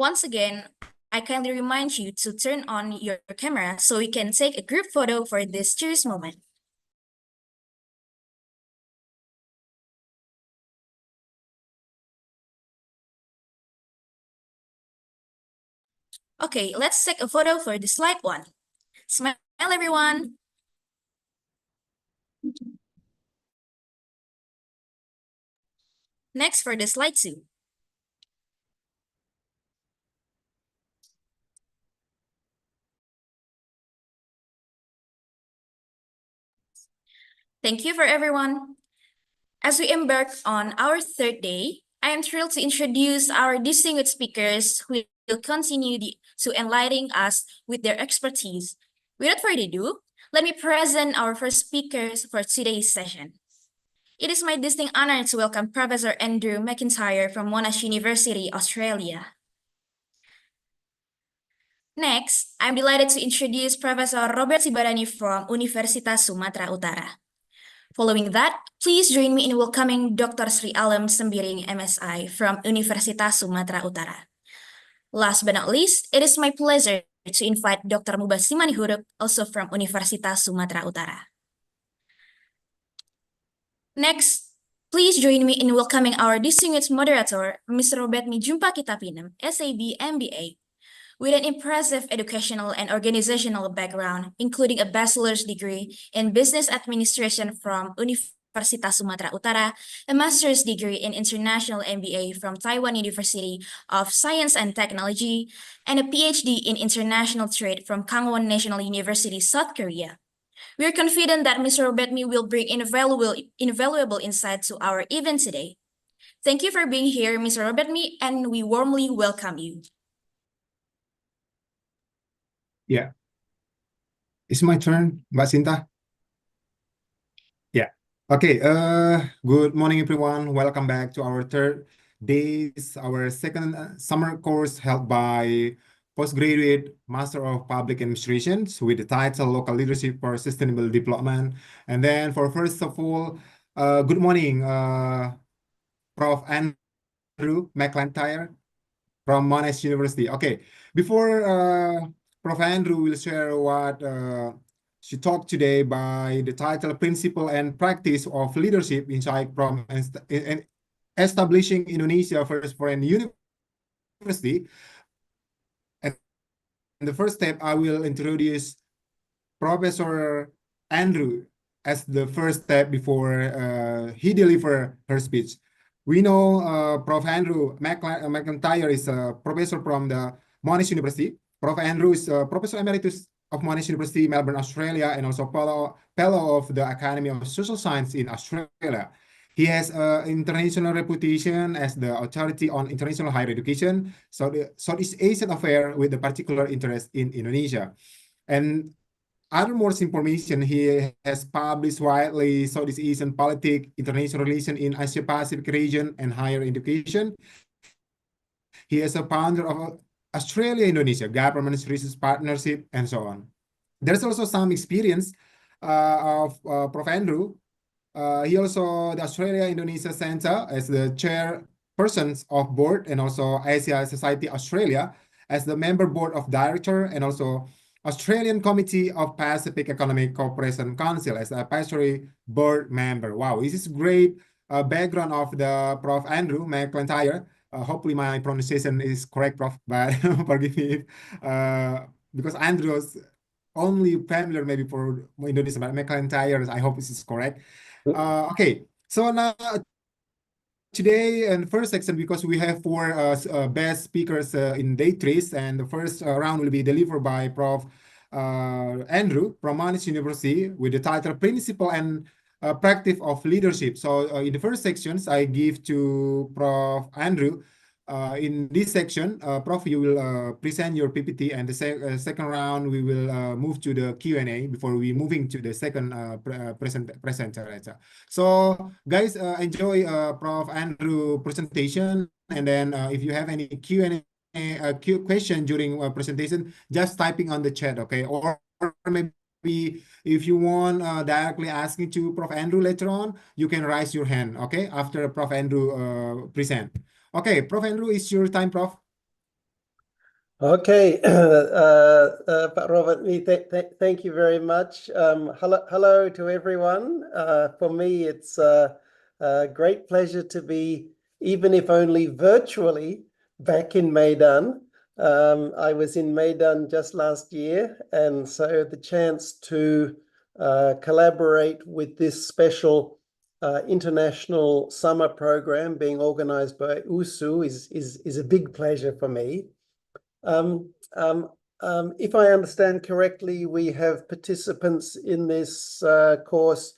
Once again, I kindly remind you to turn on your camera so we can take a group photo for this cheers moment. Okay, let's take a photo for the slide one. Smile, everyone. Next for the slide two. Thank you for everyone. As we embark on our third day, I am thrilled to introduce our distinguished speakers who will continue to enlighten us with their expertise. Without further ado, let me present our first speakers for today's session. It is my distinct honor to welcome Professor Andrew McIntyre from Monash University, Australia. Next, I'm delighted to introduce Professor Robert Sibarani from Universitas Sumatera Utara. Following that, please join me in welcoming Dr. Sri Alam Sembiring, MSI, from Universitas Sumatera Utara. Last but not least, it is my pleasure to invite Dr. Mubas Simanihuruk, also from Universitas Sumatera Utara. Next, please join me in welcoming our distinguished moderator, Mr. Robert Mijumpa Kitapinem, SAB MBA, with an impressive educational and organizational background, including a bachelor's degree in business administration from Universitas Sumatera Utara, a master's degree in international MBA from Taiwan University of Science and Technology, and a PhD in international trade from Kangwon National University, South Korea. We are confident that Mr. Robert Mi will bring invaluable insight to our event today. Thank you for being here, Mr. Robert Mi, and we warmly welcome you. Yeah. It's my turn, Mbak Sinta. Yeah. Okay. Good morning, everyone. Welcome back to our third days, our second summer course held by Postgraduate Master of Public Administrations with the title Local Leadership for Sustainable Development. And then for first of all, good morning, Prof. Andrew McIntyre from Monash University. Okay, before Prof. Andrew will share what she talked today by the title Principle and Practice of Leadership Insight from Establishing Indonesia First Foreign University. And the first step, I will introduce Professor Andrew as the first step before he deliver her speech. We know Prof. Andrew McIntyre is a professor from the Monash University. Prof. Andrew is a Professor Emeritus of Monash University, Melbourne, Australia, and also fellow of the Academy of Social Science in Australia. He has international reputation as the authority on international higher education, so the Southeast Asian affair with a particular interest in Indonesia. And other more information, he has published widely Southeast Asian politics, international relations in Asia-Pacific region, and higher education. He is a founder of Australia-Indonesia Government Research Partnership, and so on. There's also some experience of Prof. Andrew. He also the Australia-Indonesia Center as the chairperson of board, and also Asia Society Australia as the member board of director, and also Australian Committee of Pacific Economic Cooperation Council as a advisory board member. Wow, this is great background of the Prof. Andrew McIntyre. Hopefully my pronunciation is correct, Prof, but forgive me because Andrew was only familiar maybe for Indonesia, but McIntyre, I hope this is correct. Okay, so now today in the first section, because we have four best speakers in day three, and the first round will be delivered by Prof. Andrew from Monash University with the title Principle and Practice of Leadership. So in the first sections, I give to Prof. Andrew. In this section, Prof, you will present your PPT, and the second round, we will move to the Q&A before we moving to the second presenter. So guys, enjoy Prof. Andrew presentation, and then if you have any Q&A question during presentation, just typing on the chat, okay? Or maybe if you want directly asking to Prof. Andrew later on, you can raise your hand, okay? After Prof. Andrew present. Okay, Prof. Andrew, it's your time, Prof. Okay, Pak Robert, thank you very much. Hello to everyone. For me, it's a great pleasure to be, even if only virtually, back in Medan. I was in Medan just last year, and so the chance to collaborate with this special international summer program being organized by USU is a big pleasure for me. If I understand correctly, we have participants in this course,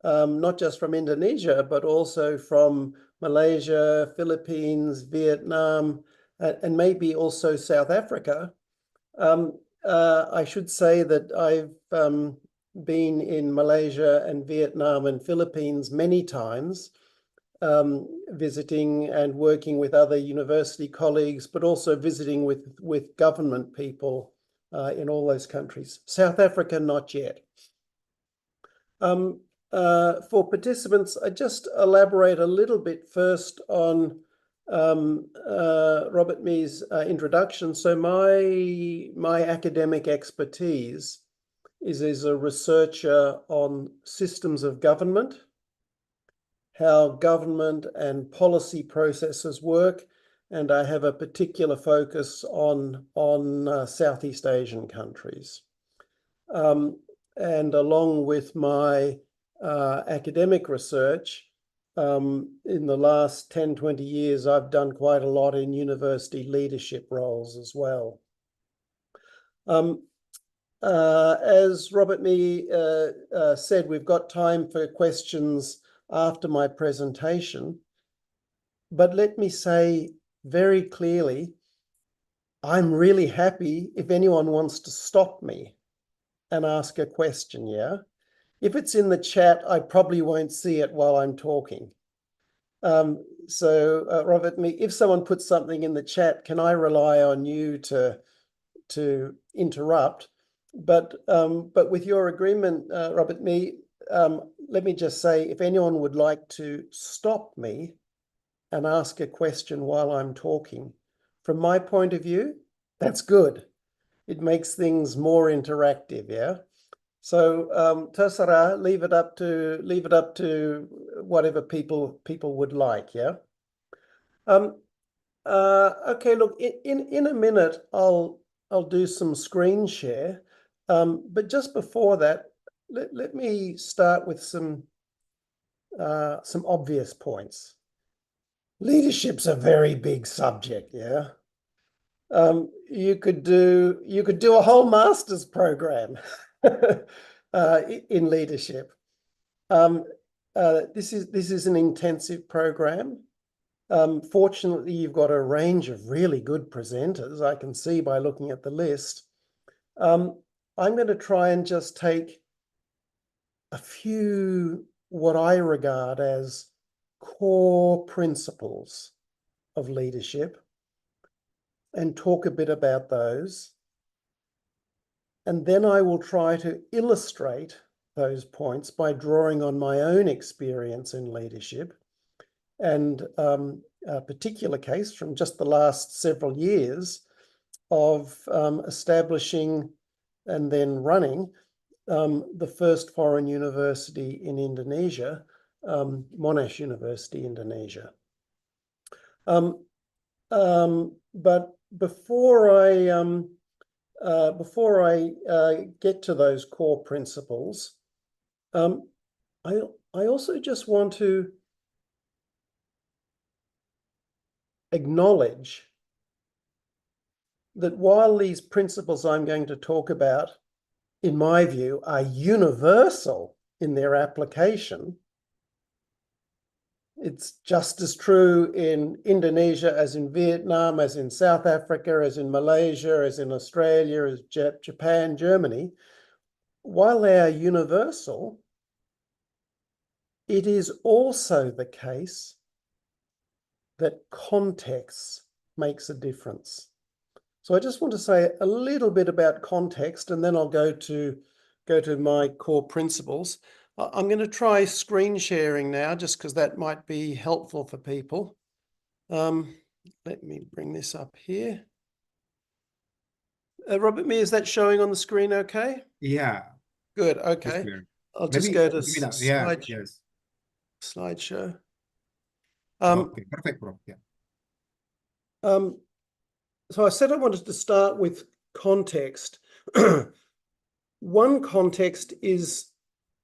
not just from Indonesia, but also from Malaysia, Philippines, Vietnam, and maybe also South Africa. I should say that I've been in Malaysia and Vietnam and Philippines many times, visiting and working with other university colleagues, but also visiting with government people in all those countries. South Africa, not yet. For participants, I just elaborate a little bit first on Robert Mee's introduction. So my academic expertise is as a researcher on systems of government, how government and policy processes work, and I have a particular focus on Southeast Asian countries. And along with my academic research, in the last 10, 20 years, I've done quite a lot in university leadership roles as well. As Robert Mee said, we've got time for questions after my presentation, but let me say very clearly, I'm really happy if anyone wants to stop me and ask a question, yeah? If it's in the chat, I probably won't see it while I'm talking. Robert Mee, if someone puts something in the chat, can I rely on you to interrupt? But with your agreement, Robert Mee, let me just say, if anyone would like to stop me and ask a question while I'm talking, from my point of view, that's good. It makes things more interactive, yeah? So terserah, leave it up to whatever people would like, yeah? Okay, look, in a minute, I'll do some screen share. But just before that, let me start with some obvious points. Leadership's a very big subject, yeah. You could do a whole master's program in leadership. This is an intensive program. Fortunately, you've got a range of really good presenters, I can see by looking at the list. I'm going to try and just take a few what I regard as core principles of leadership and talk a bit about those. And then I will try to illustrate those points by drawing on my own experience in leadership and a particular case from just the last several years of establishing and then running the first foreign university in Indonesia, Monash University, Indonesia. But before I get to those core principles, I also just want to acknowledge that while these principles I'm going to talk about, in my view, are universal in their application, it's just as true in Indonesia as in Vietnam, as in South Africa, as in Malaysia, as in Australia, as Japan, Germany. While they are universal, it is also the case that context makes a difference. So I just want to say a little bit about context, and then I'll go to my core principles. I'm going to try screen sharing now, just because that might be helpful for people. Let me bring this up here. Robert Me, is that showing on the screen okay? Yeah, Good, it's okay. clear. I'll just Maybe go to give me that. Yeah, slide, yes. slideshow. Okay, perfect, bro. Yeah. So I said I wanted to start with context. One context is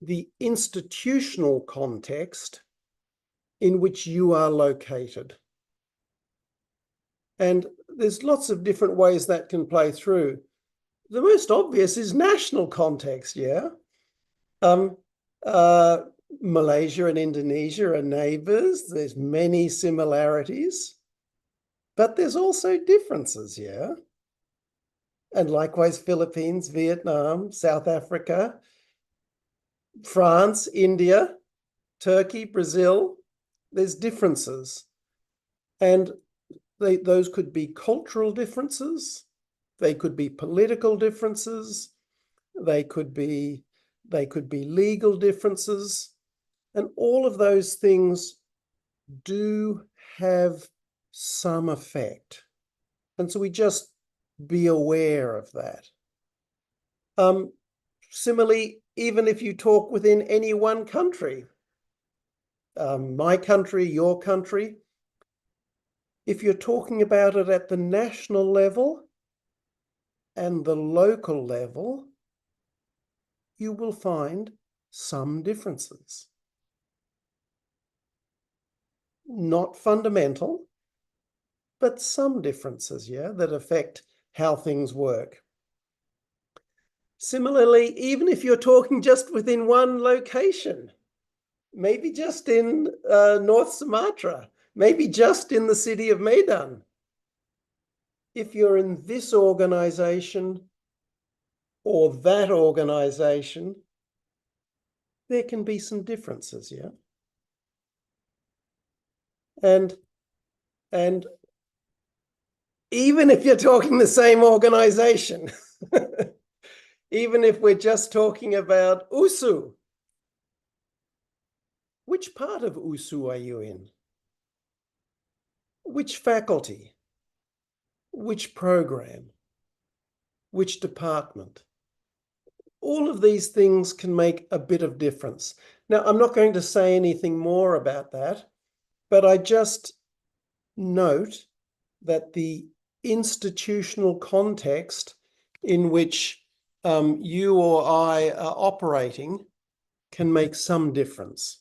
the institutional context in which you are located. And there's lots of different ways that can play through. The most obvious is national context, yeah? Malaysia and Indonesia are neighbors. There's many similarities, but there's also differences, yeah? And likewise, Philippines, Vietnam, South Africa, France, India, Turkey, Brazil, there's differences. And those could be cultural differences, they could be political differences, they could be legal differences, and all of those things do have some effect. And so we just be aware of that. Similarly, even if you talk within any one country, my country, your country, if you're talking about it at the national level and the local level, you will find some differences. Not fundamental, but some differences, yeah, that affect how things work. Similarly, even if you're talking just within one location, maybe just in North Sumatra, maybe just in the city of Medan, if you're in this organization or that organization, there can be some differences, yeah? And even if you're talking the same organization, even if we're just talking about USU, which part of USU are you in? Which faculty? Which program? Which department? All of these things can make a bit of difference. Now, I'm not going to say anything more about that, but I just note that the institutional context in which you or I are operating can make some difference.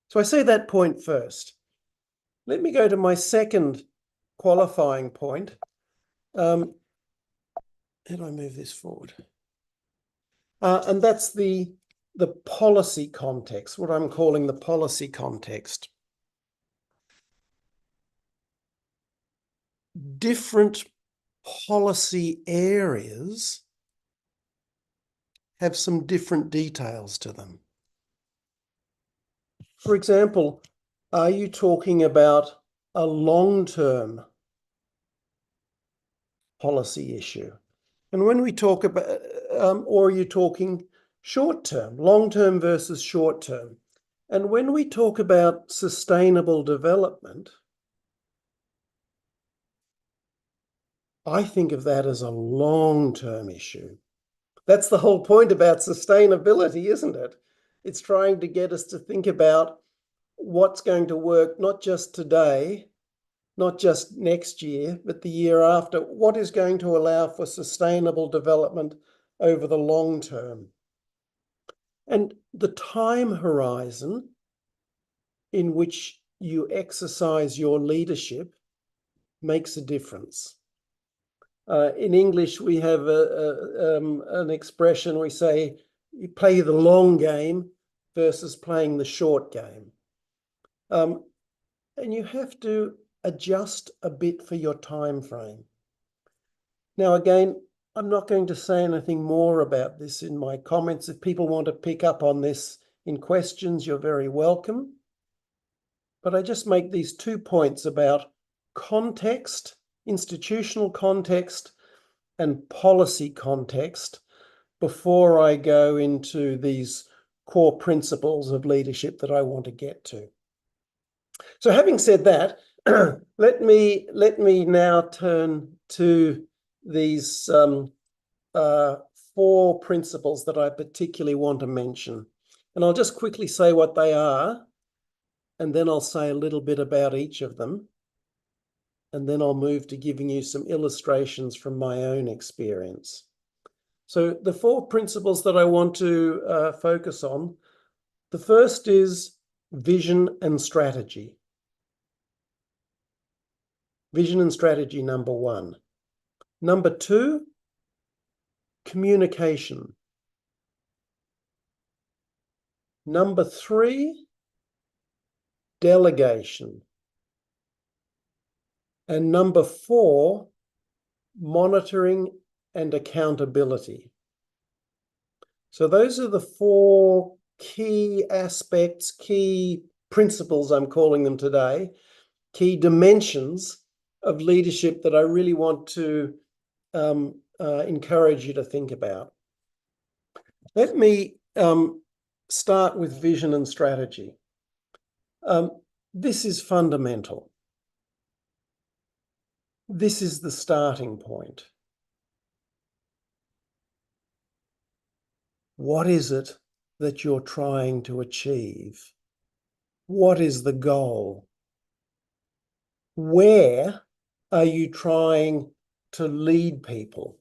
So I say that point first. Let me go to my second qualifying point. How do I move this forward? And that's the policy context, what I'm calling the policy context. Different policy areas have some different details to them. For example, are you talking about a long-term policy issue? And when we talk about, or are you talking short-term, long-term versus short-term? And when we talk about sustainable development, I think of that as a long-term issue. That's the whole point about sustainability, isn't it? It's trying to get us to think about what's going to work, not just today, not just next year, but the year after. What is going to allow for sustainable development over the long term? And the time horizon in which you exercise your leadership makes a difference. In English, we have an expression, we say, you play the long game versus playing the short game. And you have to adjust a bit for your time frame. Now, again, I'm not going to say anything more about this in my comments. If people want to pick up on this in questions, you're very welcome. But I just make these 2 points about context, institutional context, and policy context before I go into these core principles of leadership that I want to get to. So having said that, let me now turn to these four principles that I particularly want to mention. And I'll just quickly say what they are, and then I'll say a little bit about each of them. And then I'll move to giving you some illustrations from my own experience. So the four principles that I want to focus on, the first is vision and strategy. Vision and strategy, number one. Number two, communication. Number three, delegation. And number four, monitoring and accountability. So those are the four key aspects, key principles, I'm calling them today, key dimensions of leadership that I really want to encourage you to think about. Let me start with vision and strategy. This is fundamental. This is the starting point. What is it that you're trying to achieve? What is the goal? Where are you trying to lead people?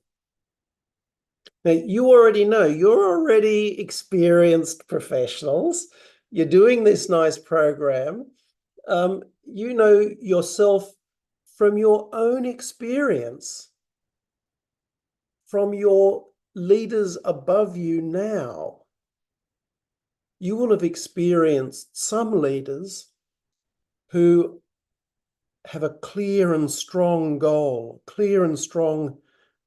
Now, you already know, you're already experienced professionals. You're doing this nice program. You know yourself from your own experience, from your leaders above you now. You will have experienced some leaders who have a clear and strong goal, clear and strong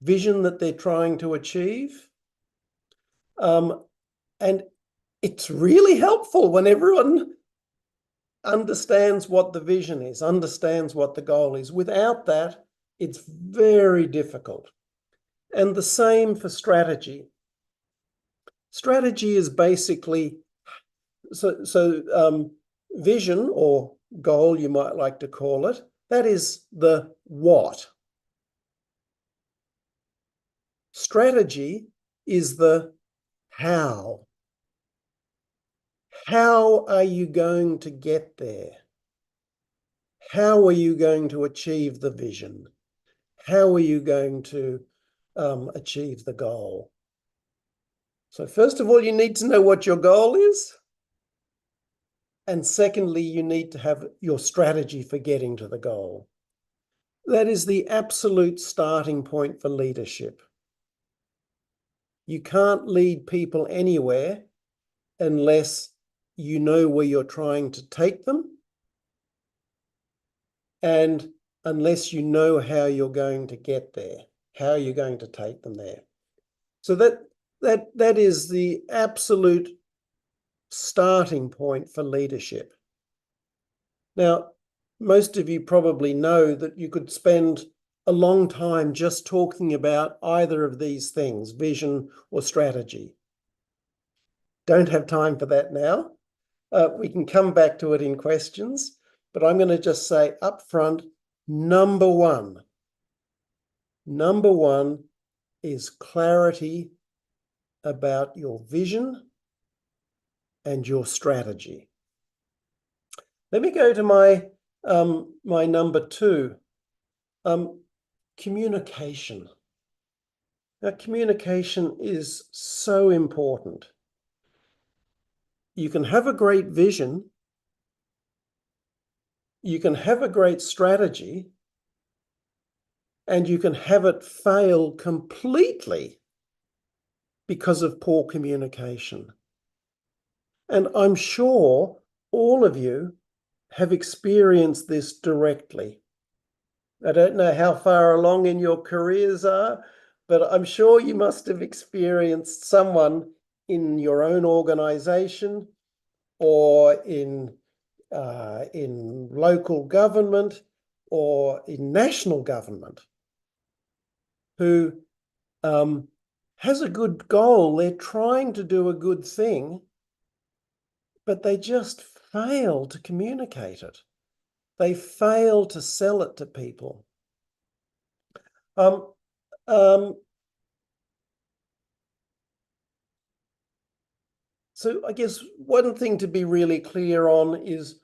vision that they're trying to achieve. And it's really helpful when everyone understands what the vision is, understands what the goal is. Without that, it's very difficult. And the same for strategy. Strategy is basically, vision or goal, you might like to call it, that is the what. Strategy is the how. How are you going to get there? How are you going to achieve the vision? How are you going to achieve the goal? So first of all, you need to know what your goal is. And secondly, you need to have your strategy for getting to the goal. That is the absolute starting point for leadership. You can't lead people anywhere unless you know where you're trying to take them and unless you know how you're going to get there, how you're going to take them there. So that is the absolute starting point for leadership. Now, most of you probably know that you could spend a long time just talking about either of these things, vision or strategy. Don't have time for that now. We can come back to it in questions, but I'm going to just say up front, number one is clarity about your vision and your strategy. Let me go to my my number two, communication. Now, communication is so important. You can have a great vision, you can have a great strategy, and you can have it fail completely because of poor communication. And I'm sure all of you have experienced this directly. I don't know how far along in your careers are, but I'm sure you must have experienced someone in your own organization or in local government or in national government who has a good goal. They're trying to do a good thing, but they just fail to communicate it. They fail to sell it to people. So I guess one thing to be really clear on is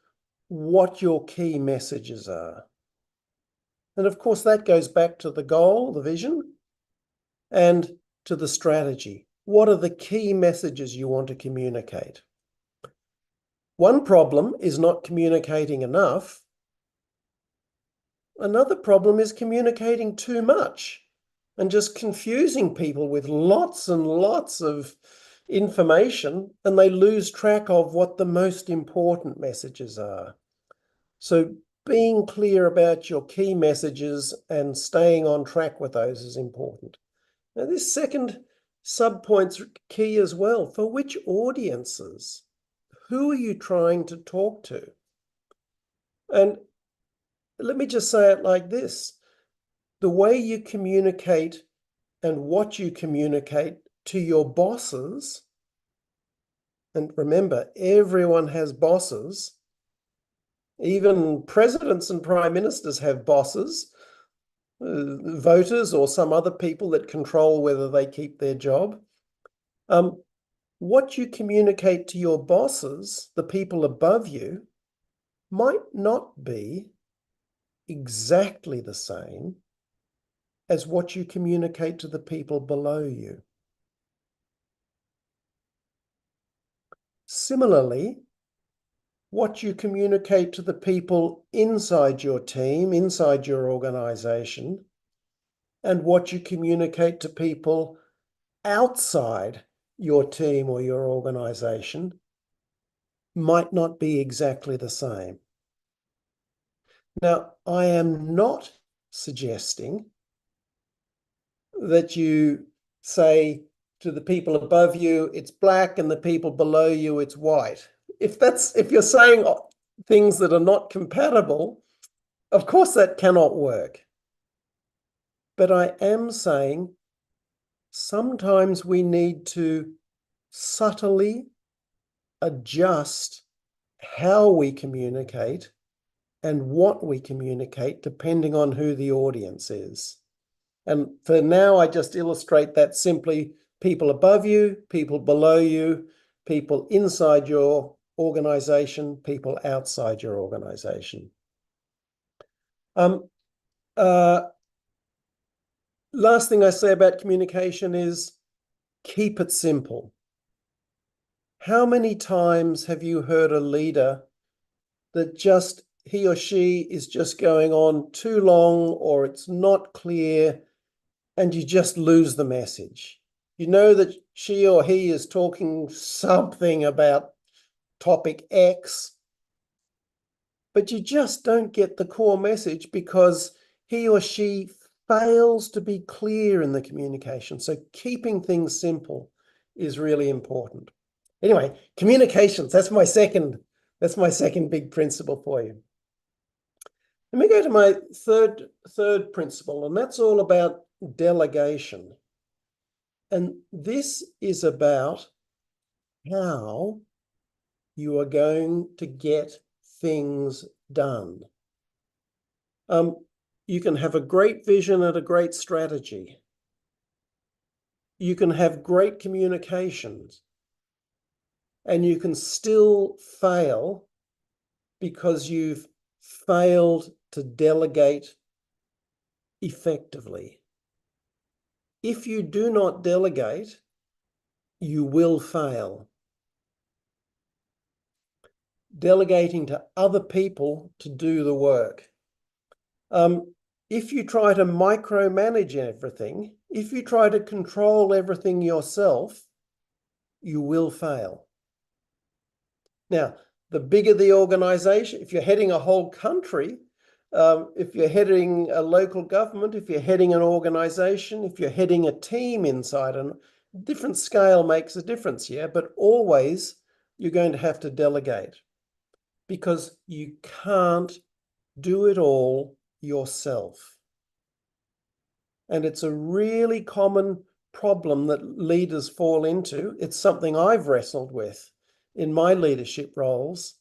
what your key messages are. And of course, that goes back to the goal, the vision, and to the strategy. What are the key messages you want to communicate? One problem is not communicating enough. Another problem is communicating too much and just confusing people with lots and lots of information, and they lose track of what the most important messages are. So being clear about your key messages and staying on track with those is important. Now, this second sub-point's key as well. For which audiences? Who are you trying to talk to? And let me just say it like this. The way you communicate and what you communicate to your bosses, and remember, everyone has bosses. Even presidents and prime ministers have bosses, voters or some other people that control whether they keep their job. What you communicate to your bosses, the people above you, might not be exactly the same as what you communicate to the people below you. Similarly, what you communicate to the people inside your team, inside your organization, and what you communicate to people outside your team or your organization might not be exactly the same. Now, I am not suggesting that you say to the people above you, it's black, and the people below you, it's white. If you're saying things that are not compatible, of course that cannot work. But I am saying sometimes we need to subtly adjust how we communicate and what we communicate depending on who the audience is. And for now, I just illustrate that simply people above you, people below you, people inside your organization, people outside your organization. Last thing I say about communication is keep it simple. How many times have you heard a leader that just he or she is just going on too long, or it's not clear, and you just lose the message? You know that she or he is talking something about topic X, but you just don't get the core message because he or she fails to be clear in the communication. So keeping things simple is really important. Anyway, communications, that's my second big principle for you. Let me go to my third principle, and that's all about delegation. And this is about how you are going to get things done. You can have a great vision and a great strategy. You can have great communications, and you can still fail because you've failed to delegate effectively. If you do not delegate, you will fail. Delegating to other people to do the work. If you try to micromanage everything, if you try to control everything yourself, you will fail. Now, the bigger the organization, if you're heading a whole country, if you're heading a local government, if you're heading an organization, if you're heading a team inside, a different scale makes a difference here, but always you're going to have to delegate because you can't do it all yourself. And it's a really common problem that leaders fall into. It's something I've wrestled with in my leadership roles,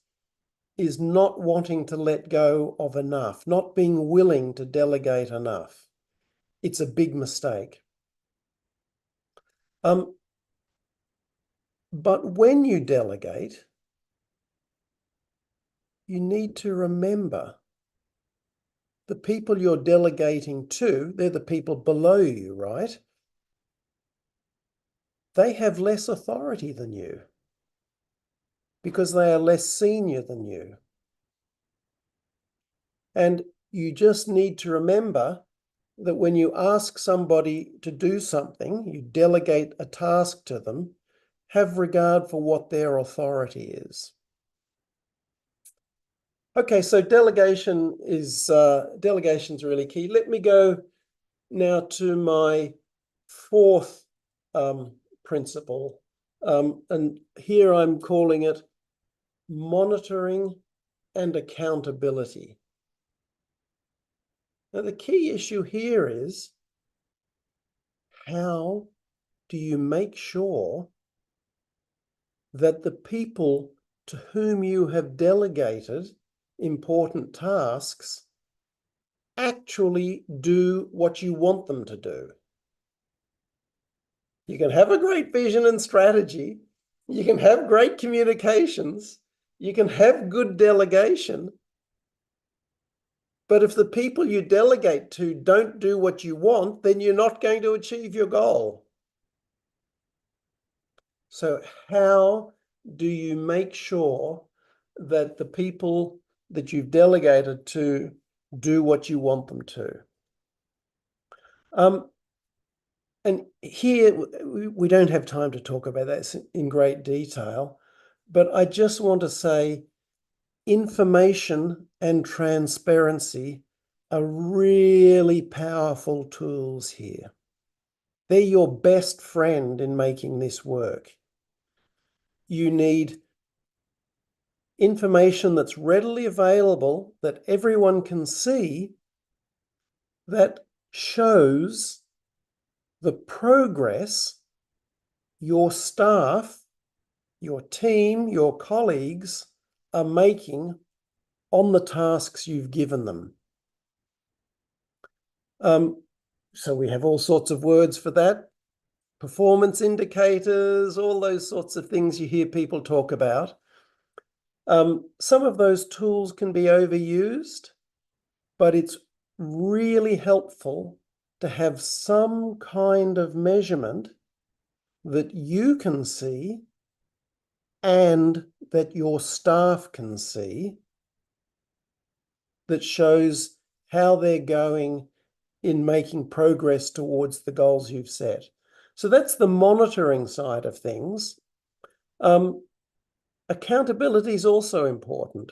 is not wanting to let go of enough, not being willing to delegate enough. It's a big mistake. But when you delegate, you need to remember the people you're delegating to, they're the people below you, right? They have less authority than you because they are less senior than you. And you just need to remember that when you ask somebody to do something, you delegate a task to them, have regard for what their authority is. Okay, so delegation's really key. Let me go now to my fourth principle. And here I'm calling it monitoring and accountability. Now, the key issue here is, how do you make sure that the people to whom you have delegated important tasks actually do what you want them to do? You can have a great vision and strategy, you can have great communications, you can have good delegation, but if the people you delegate to don't do what you want, then you're not going to achieve your goal. So how do you make sure that the people that you've delegated to do what you want them to? And here, we don't have time to talk about that in great detail, but I just want to say information and transparency are really powerful tools here. They're your best friend in making this work. You need information that's readily available, that everyone can see, that shows the progress your staff, your team, your colleagues are making on the tasks you've given them. So we have all sorts of words for that. Performance indicators, all those sorts of things you hear people talk about. Some of those tools can be overused, but it's really helpful to have some kind of measurement that you can see and that your staff can see, that shows how they're going in making progress towards the goals you've set. So that's the monitoring side of things. Accountability is also important.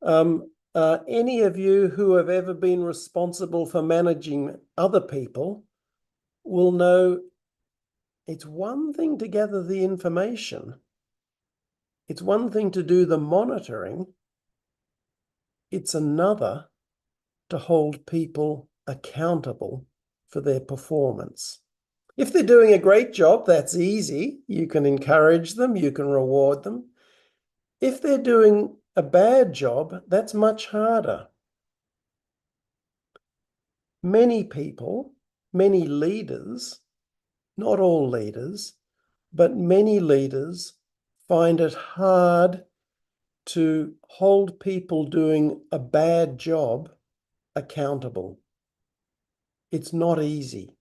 Any of you who have ever been responsible for managing other people will know it's one thing to gather the information. It's one thing to do the monitoring. It's another to hold people accountable for their performance. If they're doing a great job, that's easy. You can encourage them, you can reward them. If they're doing a bad job, that's much harder. Many people, many leaders, not all leaders, but many leaders find it hard to hold people doing a bad job accountable. It's not easy.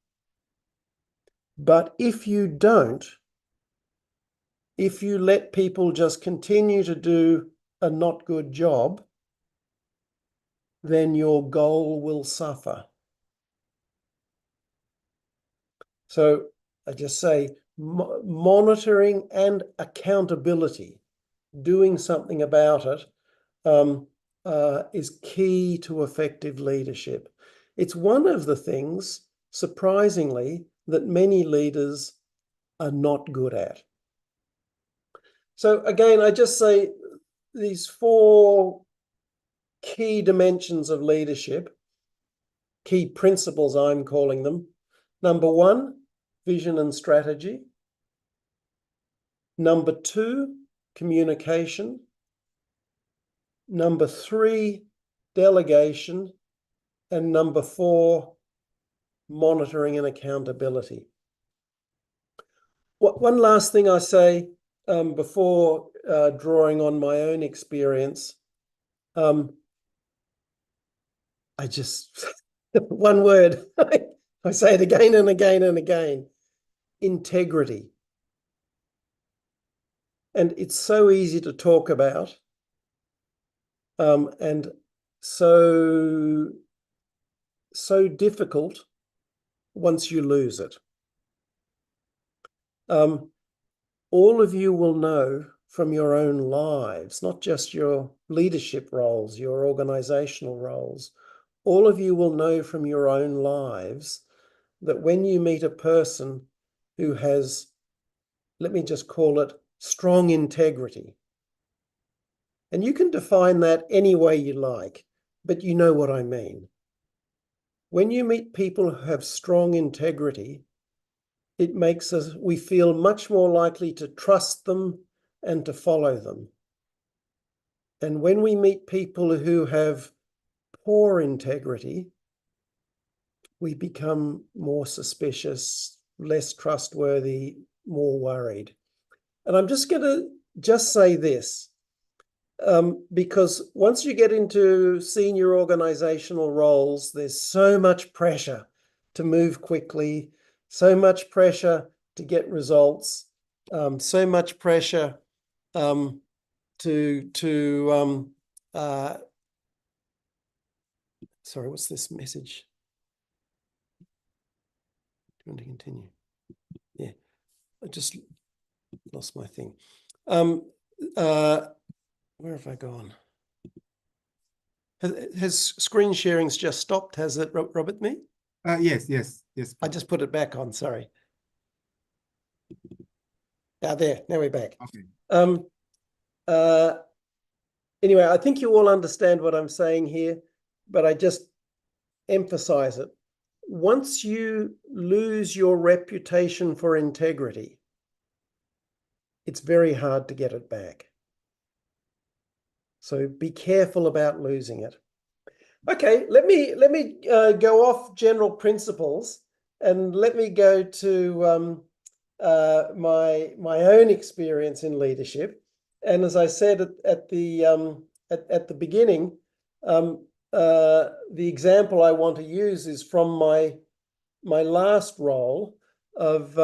But if you don't, if you let people just continue to do a not good job, then your goal will suffer. So I just say monitoring and accountability, doing something about it, is key to effective leadership. It's one of the things, surprisingly, that many leaders are not good at. So again, I just say these four key dimensions of leadership, key principles I'm calling them. Number one, vision and strategy. Number two, communication. Number three, delegation. And number four, monitoring and accountability. One last thing I say before drawing on my own experience. I just, one word, I say it again and again and again, integrity. And it's so easy to talk about, and so difficult once you lose it. All of you will know from your own lives, not just your leadership roles, your organizational roles, all of you will know from your own lives that when you meet a person who has, let me just call it, strong integrity, and you can define that any way you like, but you know what I mean. When you meet people who have strong integrity, it makes we feel much more likely to trust them and to follow them. And when we meet people who have poor integrity, we become more suspicious, less trustworthy, more worried. And I'm just going to say this, because once you get into senior organizational roles, there's so much pressure to move quickly, so much pressure to get results, so much pressure sorry, what's this message? Do you want to continue? Yeah, I just lost my thing. Where have I gone? Has screen sharing's just stopped? Has it, Robert, me? Yes. I just put it back on, sorry. There, now we're back. Okay. Anyway, I think you all understand what I'm saying here, but I just emphasize it. Once you lose your reputation for integrity, it's very hard to get it back. So be careful about losing it. Okay, let me go off general principles and let me go to my own experience in leadership. And as I said at the beginning, the example I want to use is from my last role of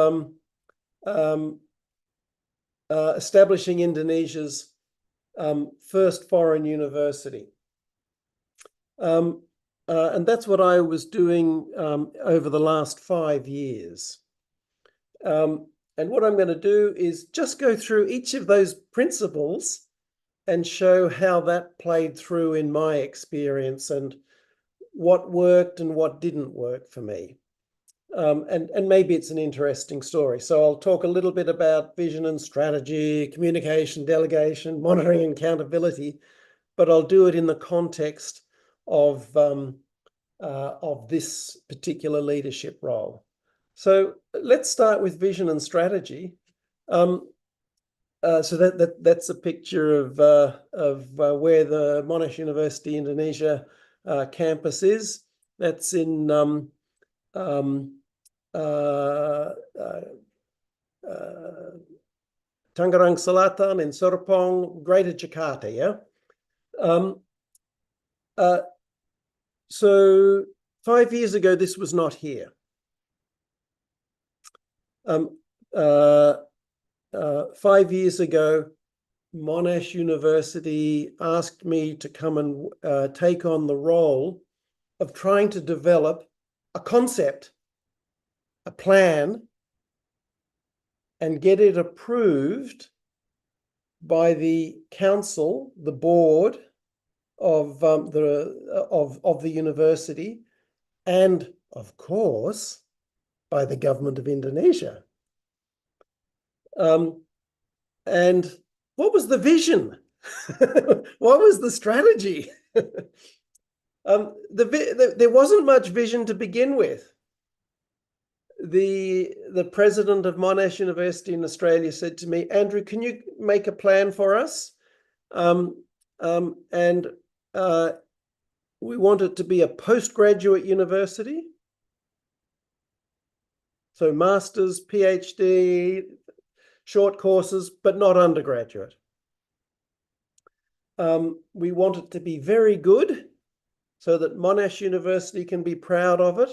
establishing Indonesia's first foreign university. And that's what I was doing over the last 5 years. And what I'm going to do is just go through each of those principles and show how that played through in my experience and what worked and what didn't work for me. And maybe it's an interesting story. So I'll talk a little bit about vision and strategy, communication, delegation, monitoring and accountability, but I'll do it in the context of this particular leadership role. So let's start with vision and strategy. So that's a picture of where the Monash University Indonesia campus is. That's in Tangerang Selatan, in Serpong, Greater Jakarta. Yeah. So 5 years ago, this was not here. 5 years ago, Monash University asked me to come and take on the role of trying to develop a concept, a plan, and get it approved by the council, the board of the university, and of course, by the government of Indonesia. And what was the vision? What was the strategy? There wasn't much vision to begin with. The president of Monash University in Australia said to me, Andrew, can you make a plan for us? And we want it to be a postgraduate university. So master's, PhD, short courses, but not undergraduate. We want it to be very good so that Monash University can be proud of it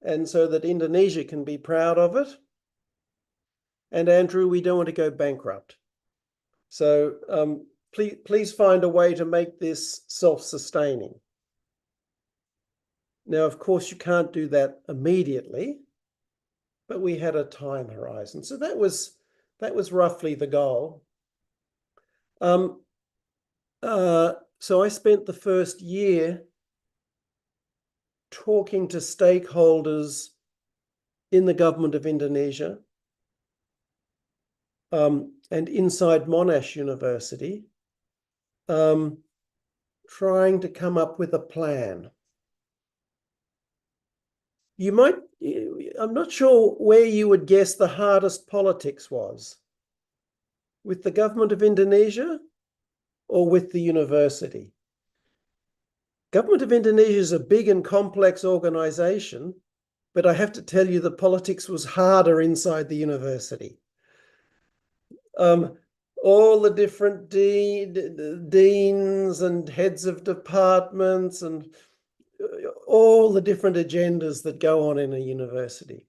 and so that Indonesia can be proud of it. And Andrew, we don't want to go bankrupt. So please find a way to make this self-sustaining. Now, of course, you can't do that immediately, but we had a time horizon. So that was roughly the goal. So I spent the first year talking to stakeholders in the government of Indonesia and inside Monash University, trying to come up with a plan. I'm not sure where you would guess the hardest politics was, with the government of Indonesia or with the university. Government of Indonesia is a big and complex organization, but I have to tell you the politics was harder inside the university. All the different deans and heads of departments and all the different agendas that go on in a university.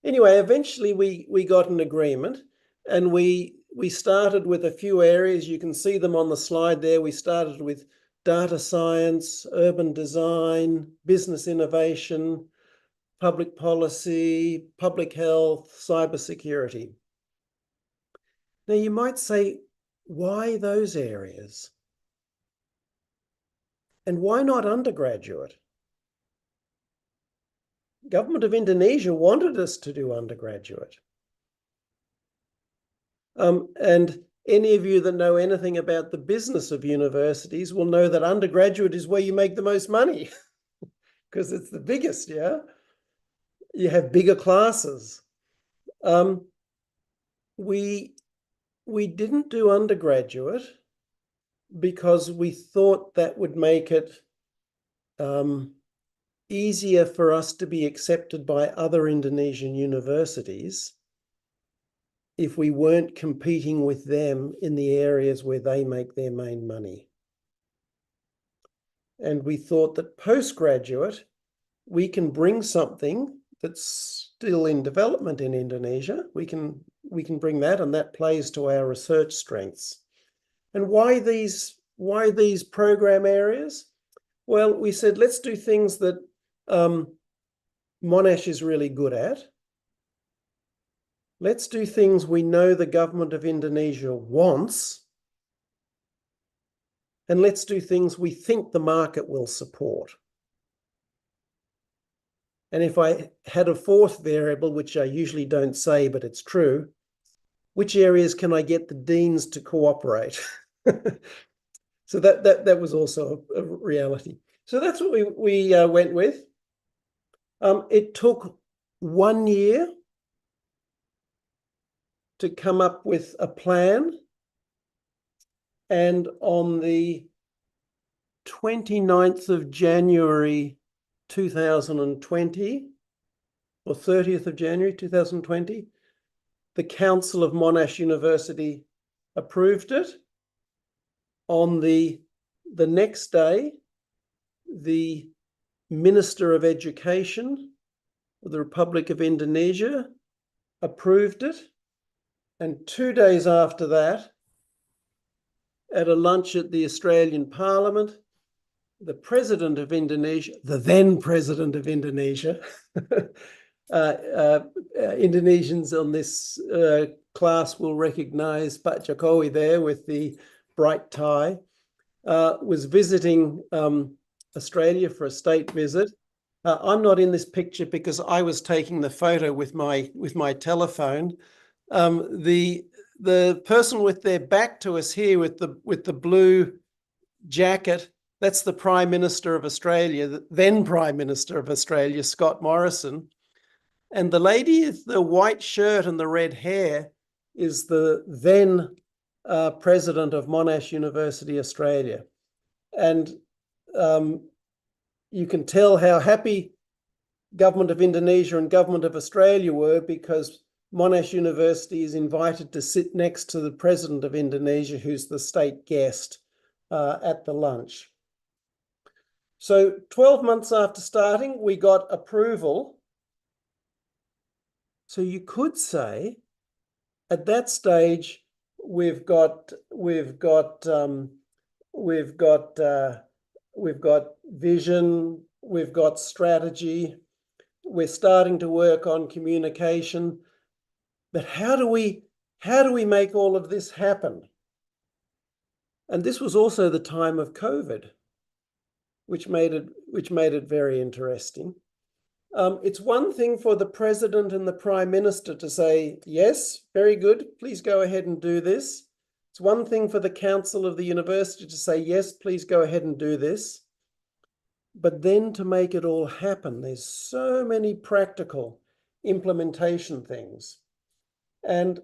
Anyway, eventually we got an agreement, and we started with a few areas. You can see them on the slide there. We started with data science, urban design, business innovation, public policy, public health, cybersecurity. Now you might say, why those areas? And why not undergraduate? Government of Indonesia wanted us to do undergraduate. And any of you that know anything about the business of universities will know that undergraduate is where you make the most money because it's the biggest, yeah? You have bigger classes. We didn't do undergraduate because we thought that would make it easier for us to be accepted by other Indonesian universities if we weren't competing with them in the areas where they make their main money. And we thought that postgraduate, we can bring something that's still in development in Indonesia. We can bring that, and that plays to our research strengths. And why these program areas? Well, we said, let's do things that Monash is really good at. Let's do things we know the government of Indonesia wants. And let's do things we think the market will support. And if I had a fourth variable, which I usually don't say, but it's true, which areas can I get the deans to cooperate? So that was also a reality. So that's what we went with. It took 1 year to come up with a plan. And on the 29th of January 2020, or 30th of January 2020, the Council of Monash University approved it. On the next day, the Minister of Education of the Republic of Indonesia approved it. And 2 days after that, at a lunch at the Australian Parliament, the President of Indonesia, the then President of Indonesia, Indonesians on this class will recognize Pak Jokowi there with the bright tie, was visiting Australia for a state visit. I'm not in this picture because I was taking the photo with my telephone. The person with their back to us here with the blue jacket, that's the Prime Minister of Australia, the then Prime Minister of Australia, Scott Morrison. And the lady with the white shirt and the red hair is the then President of Monash University, Australia. And you can tell how happy Government of Indonesia and Government of Australia were, because Monash University is invited to sit next to the president of Indonesia, who's the state guest at the lunch. So 12 months after starting, we got approval. So you could say at that stage, we've got vision, we've got strategy, we're starting to work on communication. But how do we make all of this happen? And this was also the time of COVID, which made it very interesting. It's one thing for the president and the prime minister to say, yes, very good, please go ahead and do this. It's one thing for the council of the university to say, yes, please go ahead and do this. But then to make it all happen, there's so many practical implementation things. And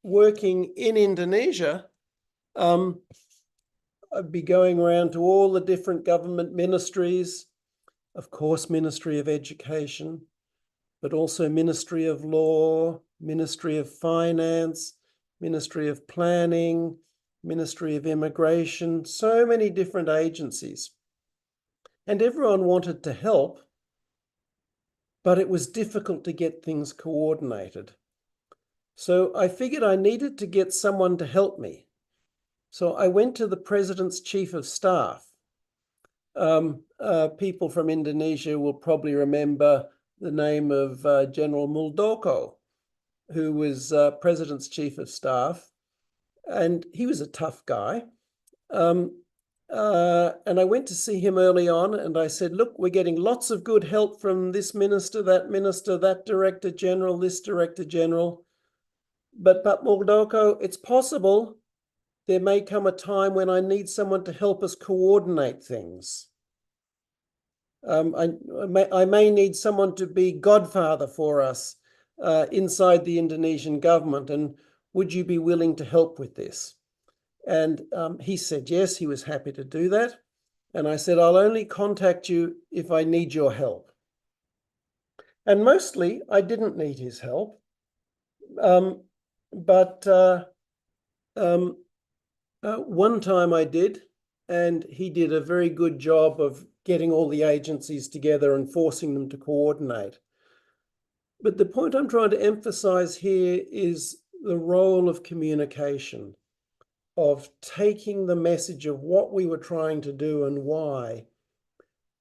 working in Indonesia, I'd be going around to all the different government ministries, of course, Ministry of Education, but also Ministry of Law, Ministry of Finance, Ministry of Planning, Ministry of Immigration, so many different agencies. And everyone wanted to help, but it was difficult to get things coordinated. So I figured I needed to get someone to help me. So I went to the President's Chief of Staff. People from Indonesia will probably remember the name of General Muldoko, who was President's Chief of Staff. And he was a tough guy. And I went to see him early on and I said, look, we're getting lots of good help from this minister, that Director General, this Director General. But Muldoko, it's possible there may come a time when I need someone to help us coordinate things. I may need someone to be godfather for us inside the Indonesian government. And would you be willing to help with this? And he said, yes, he was happy to do that. And I said, I'll only contact you if I need your help. And mostly I didn't need his help. But one time I did, and he did a very good job of getting all the agencies together and forcing them to coordinate. But the point I'm trying to emphasize here is the role of communication, of taking the message of what we were trying to do and why.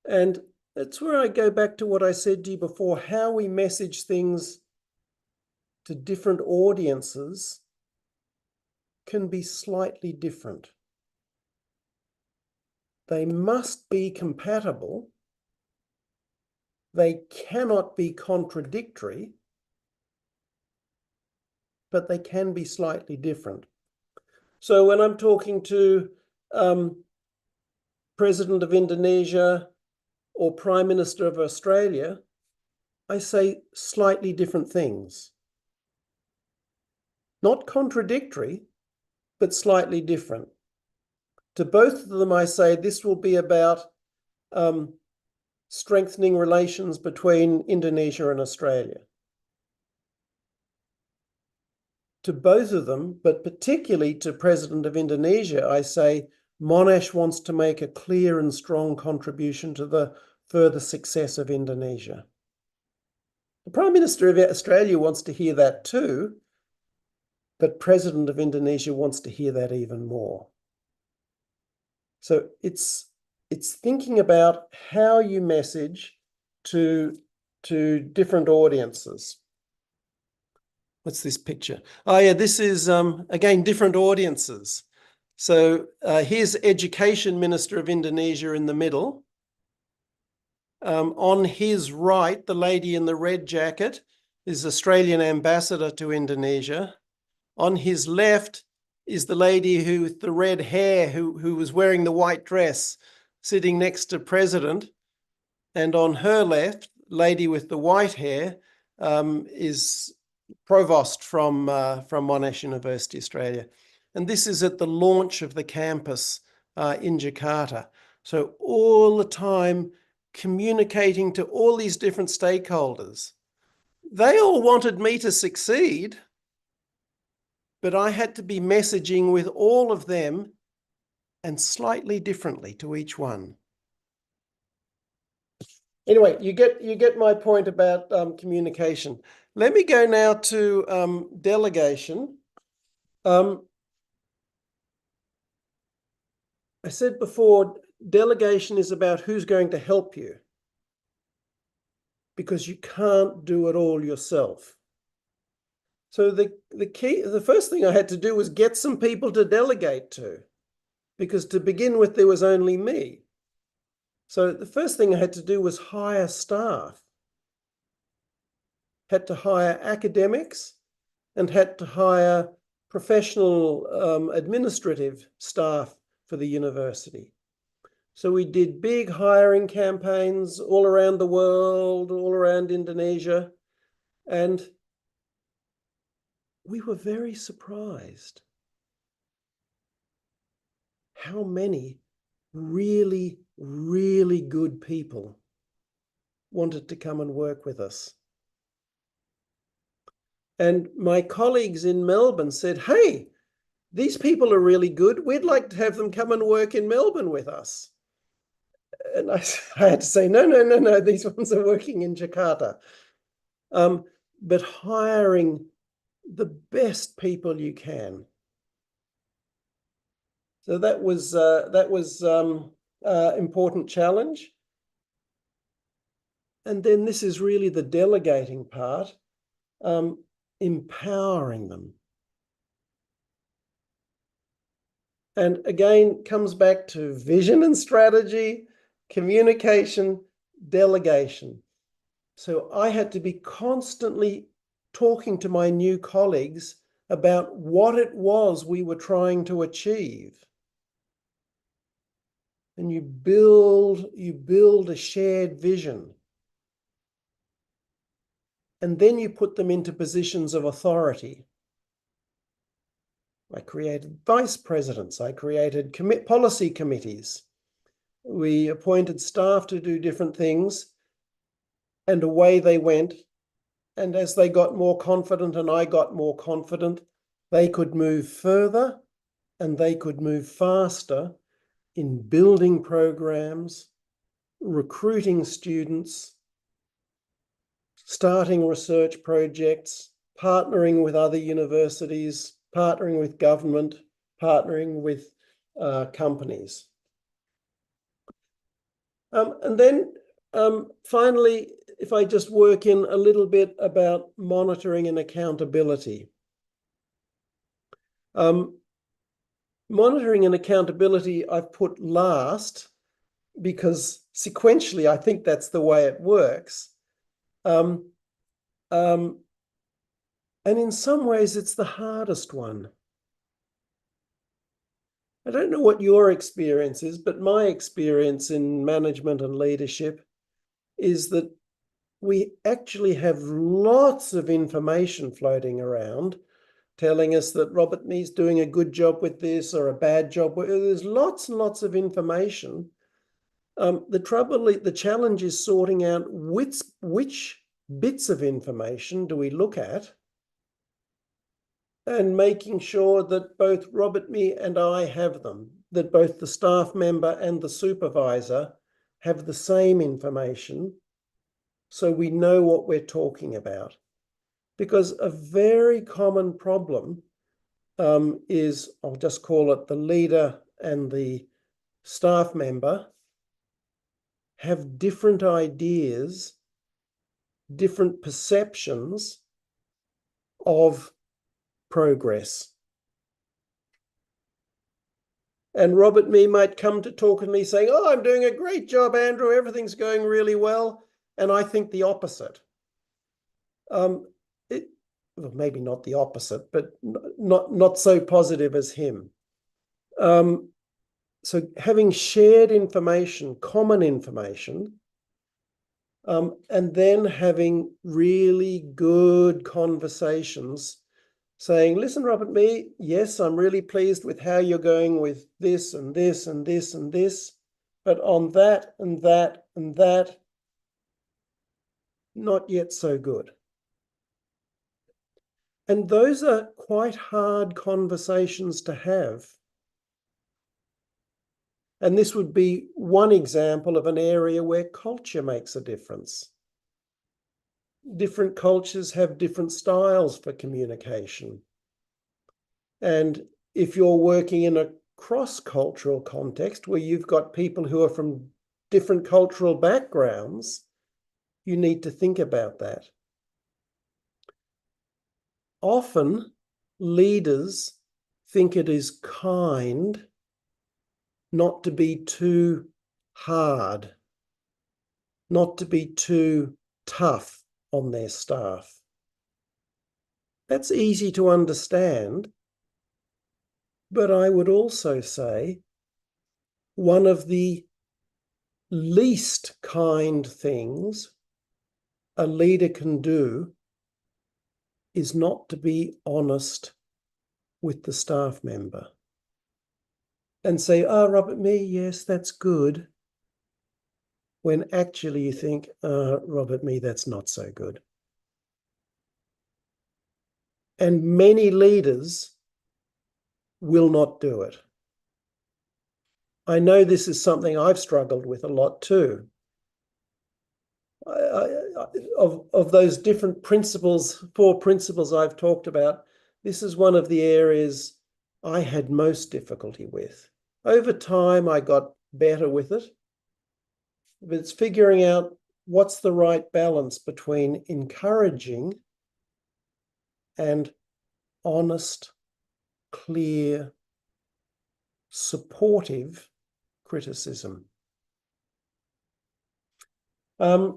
And that's where I go back to what I said to you before, how we message things to different audiences can be slightly different. They must be compatible. They cannot be contradictory, but they can be slightly different. So when I'm talking to President of Indonesia or Prime Minister of Australia, I say slightly different things. Not contradictory, but slightly different. To both of them, I say this will be about strengthening relations between Indonesia and Australia. To both of them, but particularly to President of Indonesia, I say Monash wants to make a clear and strong contribution to the further success of Indonesia. The Prime Minister of Australia wants to hear that too, but President of Indonesia wants to hear that even more. So it's thinking about how you message to different audiences. What's this picture? Oh yeah, this is again different audiences. So here's Education Minister of Indonesia in the middle. On his right, the lady in the red jacket is Australian Ambassador to Indonesia. On his left is the lady with the red hair who was wearing the white dress, sitting next to President. And on her left, lady with the white hair, is Provost from Monash University, Australia. And this is at the launch of the campus in Jakarta. So all the time communicating to all these different stakeholders they all wanted me to succeed, but I had to be messaging with all of them and slightly differently to each one. Anyway, you get my point about communication. Let me go now to delegation. I said before, delegation is about who's going to help you, because you can't do it all yourself. So the first thing I had to do was get some people to delegate to, because to begin with, there was only me. So the first thing I had to do was hire staff. Had to hire academics and had to hire professional administrative staff for the university. So we did big hiring campaigns all around the world, all around Indonesia, and we were very surprised how many really, really good people wanted to come and work with us. And my colleagues in Melbourne said, hey, these people are really good. We'd like to have them come and work in Melbourne with us. And I had to say, no, these ones are working in Jakarta. But hiring the best people you can. So that was important challenge. And then this is really the delegating part, empowering them. And again, comes back to vision and strategy, communication, delegation. So I had to be constantly talking to my new colleagues about what it was we were trying to achieve. And you build a shared vision. And then you put them into positions of authority. I created vice presidents. I created policy committees. We appointed staff to do different things, and away they went. And as they got more confident and I got more confident, they could move further and they could move faster in building programs, recruiting students, starting research projects, partnering with other universities, partnering with government, partnering with companies. And then finally, if I just work in a little bit about monitoring and accountability. Monitoring and accountability I've put last because sequentially I think that's the way it works. And in some ways it's the hardest one. I don't know what your experience is, but my experience in management and leadership is that we actually have lots of information floating around telling us that Robert Mee's doing a good job with this or a bad job. There's lots and lots of information. The challenge is sorting out which bits of information do we look at and making sure that both Robert Mee and I have them, that both the staff member and the supervisor have the same information so we know what we're talking about. Because a very common problem is, I'll just call it the leader and the staff member have different ideas, different perceptions of progress. And Robert Mee might come to talk with me saying, oh, I'm doing a great job, Andrew, everything's going really well. And I think the opposite. Well, maybe not the opposite, but not so positive as him. So having shared information, common information, and then having really good conversations saying, listen, Robert Mee, yes, I'm really pleased with how you're going with this and this and this and this, but on that and that and that, not yet so good. And those are quite hard conversations to have. And this would be one example of an area where culture makes a difference. Different cultures have different styles for communication. And if you're working in a cross-cultural context where you've got people who are from different cultural backgrounds, you need to think about that. Often, leaders think it is kind not to be too hard, not to be too tough on their staff. That's easy to understand, but I would also say one of the least kind things a leader can do is not to be honest with the staff member and say, "Oh, Robert Mee, yes, that's good," when actually you think, "Robert Mee, that's not so good." And many leaders will not do it. I know this is something I've struggled with a lot too. Of those different principles, 4 principles I've talked about, this is one of the areas I had most difficulty with. Over time, I got better with it, but it's figuring out what's the right balance between encouraging and honest, clear, supportive criticism. I've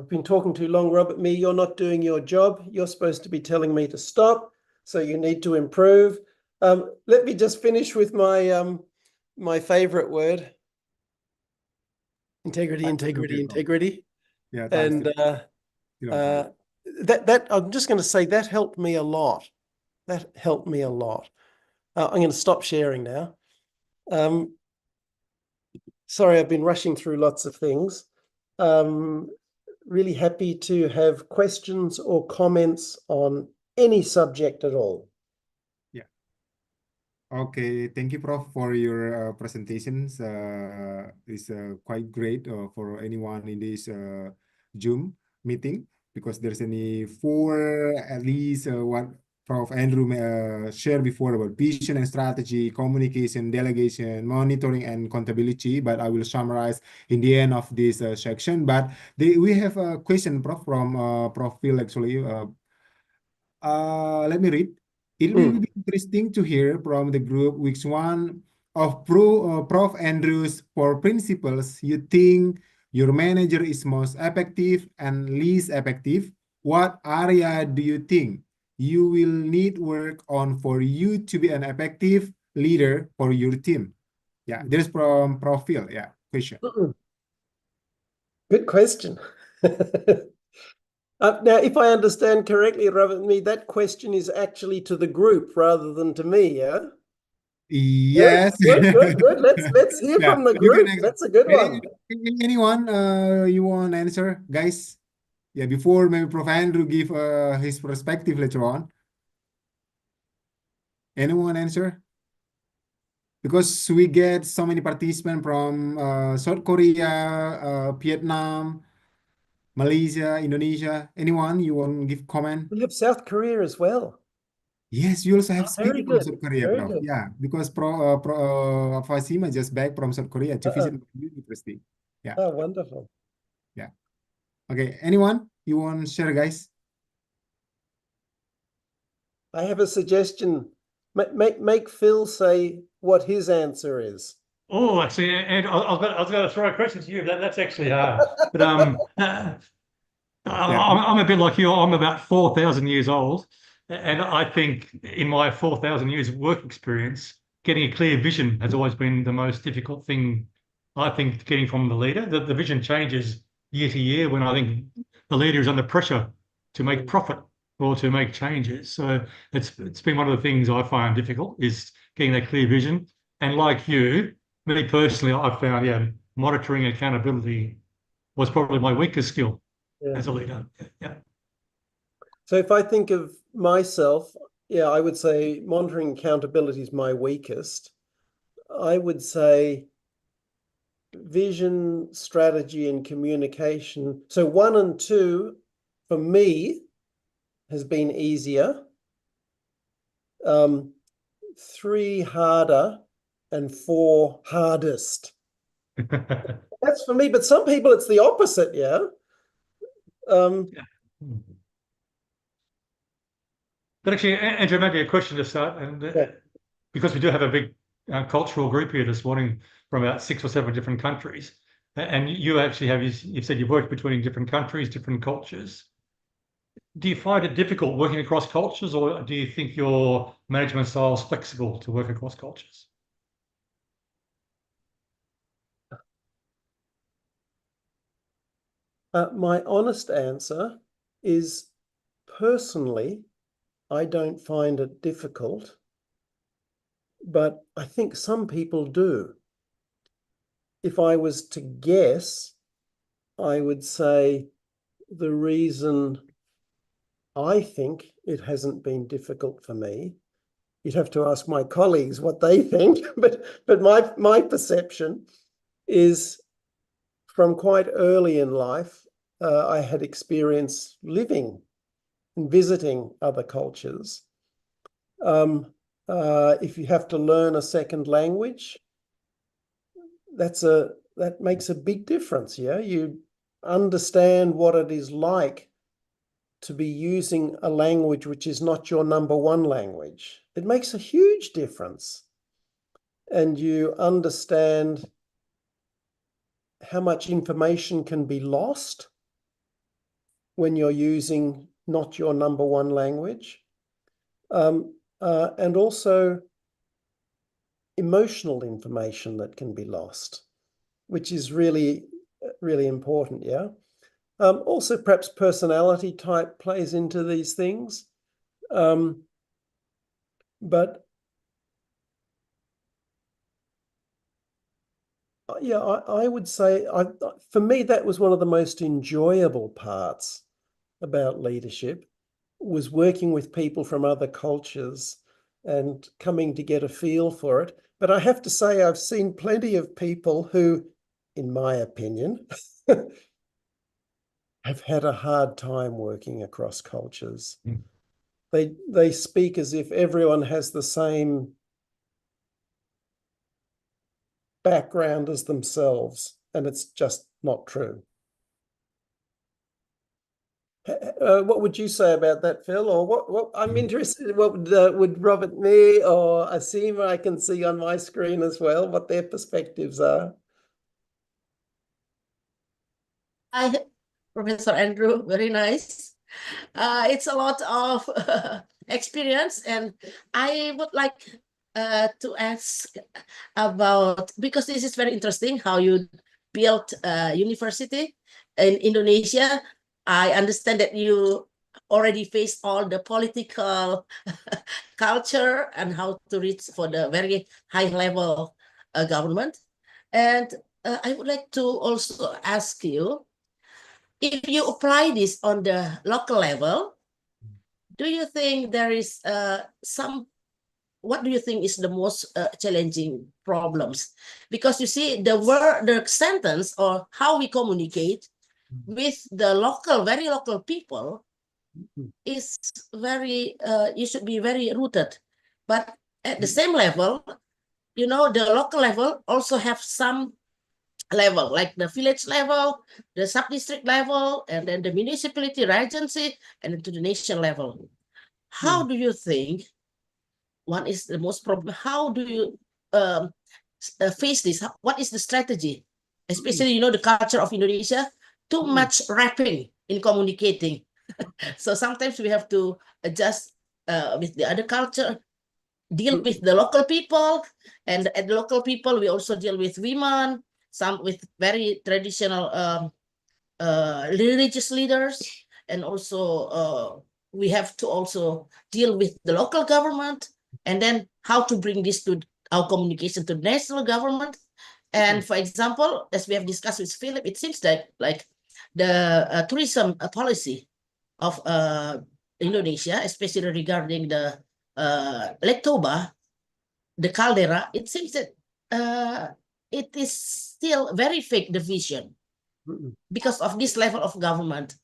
been talking too long, Robert Mee. You're not doing your job. You're supposed to be telling me to stop, so you need to improve. Let me just finish with my my favorite word. Integrity, integrity, integrity. Yeah, And that I'm just going to say that helped me a lot. That helped me a lot. I'm going to stop sharing now. Sorry, I've been rushing through lots of things. Really happy to have questions or comments on any subject at all. Yeah. Okay, thank you, Prof, for your presentations. It's quite great for anyone in this Zoom meeting, because there's any 4 at least what Prof Andrew shared before about vision and strategy, communication, delegation, monitoring, and accountability. But I will summarize in the end of this section. But we have a question, Prof, from Prof Phil actually. Let me read. It will be interesting to hear from the group which one of Prof Andrew's 4 principles you think your manager is most effective and least effective. What area do you think you will need work on for you to be an effective leader for your team? Yeah, there's from Prof Phil. Yeah, question. Good question. Now, if I understand correctly, Robert Mee, that question is actually to the group rather than to me, yeah? Yes. Good. Let's hear from the group. That's a good one. Anyone you want to answer, guys? Yeah, before maybe Prof Andrew give his perspective later on. Anyone answer? Because we get so many participants from South Korea, Vietnam, Malaysia, Indonesia. Anyone you want to give comment? We have South Korea as well. Yes, you also have Very speaker from good. South Korea, Very Prof. good. Yeah, because Fasima just back from South Korea to visit university. Yeah. Oh, wonderful. Yeah. Okay. Anyone you want to share, guys? I have a suggestion. Make Phil say what his answer is. Oh, actually, and I was going to throw a question to you. That's actually hard. But I'm a bit like you. I'm about 4,000 years old, and I think in my 4,000 years of work experience, getting a clear vision has always been the most difficult thing. I think getting from the leader, the vision changes year to year when I think the leader is under pressure to make profit or to make changes. So it's been one of the things I find difficult is getting that clear vision. And like you, me personally, I've found monitoring and accountability was probably my weakest skill as a leader. Yeah. So if I think of myself, yeah, I would say monitoring accountability is my weakest. I would say vision, strategy, and communication. So 1 and 2 for me has been easier. 3 harder, and 4 hardest. That's for me, but some people it's the opposite, yeah. But actually, Andrew, maybe a question to start, and Yeah. because we do have a big cultural group here this morning from about 6 or 7 different countries, and you actually have, you've said you've worked between different countries, different cultures. Do you find it difficult working across cultures, or do you think your management style is flexible to work across cultures? My honest answer is, personally, I don't find it difficult, but I think some people do. If I was to guess, I would say the reason I think it hasn't been difficult for me, you'd have to ask my colleagues what they think, but my perception is from quite early in life, I had experience living and visiting other cultures. If you have to learn a second language, that makes a big difference. Yeah, you understand what it is like to be using a language which is not your number 1 language. It makes a huge difference, and you understand how much information can be lost when you're using not your number 1 language, and also emotional information that can be lost, which is really, really important, yeah? Also, perhaps personality type plays into these things. But yeah, I would say, for me, that was one of the most enjoyable parts about leadership, was working with people from other cultures and coming to get a feel for it. But I have to say, I've seen plenty of people who, in my opinion, have had a hard time working across cultures. They speak as if everyone has the same background as themselves, and it's just not true. What would you say about that, Phil? Or what I'm interested in, what would Robert Mee or Asima, I can see on my screen as well, what their perspectives are. Hi, Professor Andrew, very nice. It's a lot of experience, and I would like to ask about, because this is very interesting, how you built a university in Indonesia. I understand that you already faced all the political culture and how to reach for the very high level government. And I would like to also ask you, if you apply this on the local level, do you think there is what do you think is the most challenging problems? Because you see, the sentence or how we communicate with the local, very local people is very, you should be very rooted. But at the same level, you know, the local level also have some level, like the village level, the sub-district level, and then the municipality, regency, and then to the nation level. How do you think one is the most problem? How do you face this? What is the strategy? Especially, you know, the culture of Indonesia, too much rapping in communicating. So sometimes we have to adjust with the other culture, deal with the local people, and at the local people, we also deal with women, some with very traditional religious leaders, and also we have to also deal with the local government, and then how to bring this to our communication to the national government. And for example, as we have discussed with Philip, it seems that like the tourism policy of Indonesia, especially regarding the Lake Toba, the caldera, it seems that it is still very fake division Mm-mm, because of this level of government.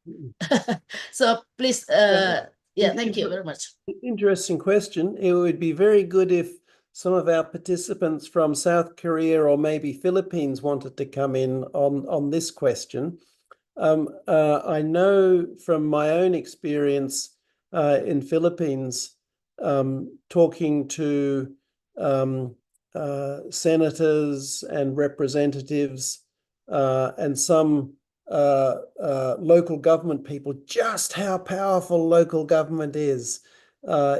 mm-mm. So please, thank you very much. Interesting question. It would be very good if some of our participants from South Korea or maybe Philippines wanted to come in on this question. I know from my own experience in Philippines, talking to senators and representatives and some local government people, just how powerful local government is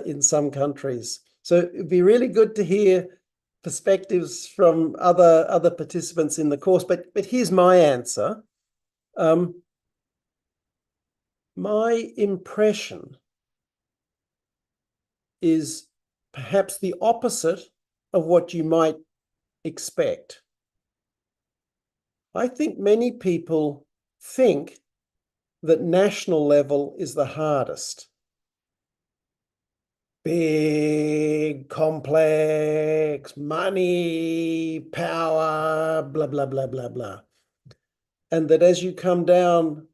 in some countries. So it'd be really good to hear perspectives from other participants in the course. But here's my answer. My impression is perhaps the opposite of what you might expect. I think many people think that national level is the hardest. Big, complex, money, power, blah, blah, blah, blah, blah. And that as you come down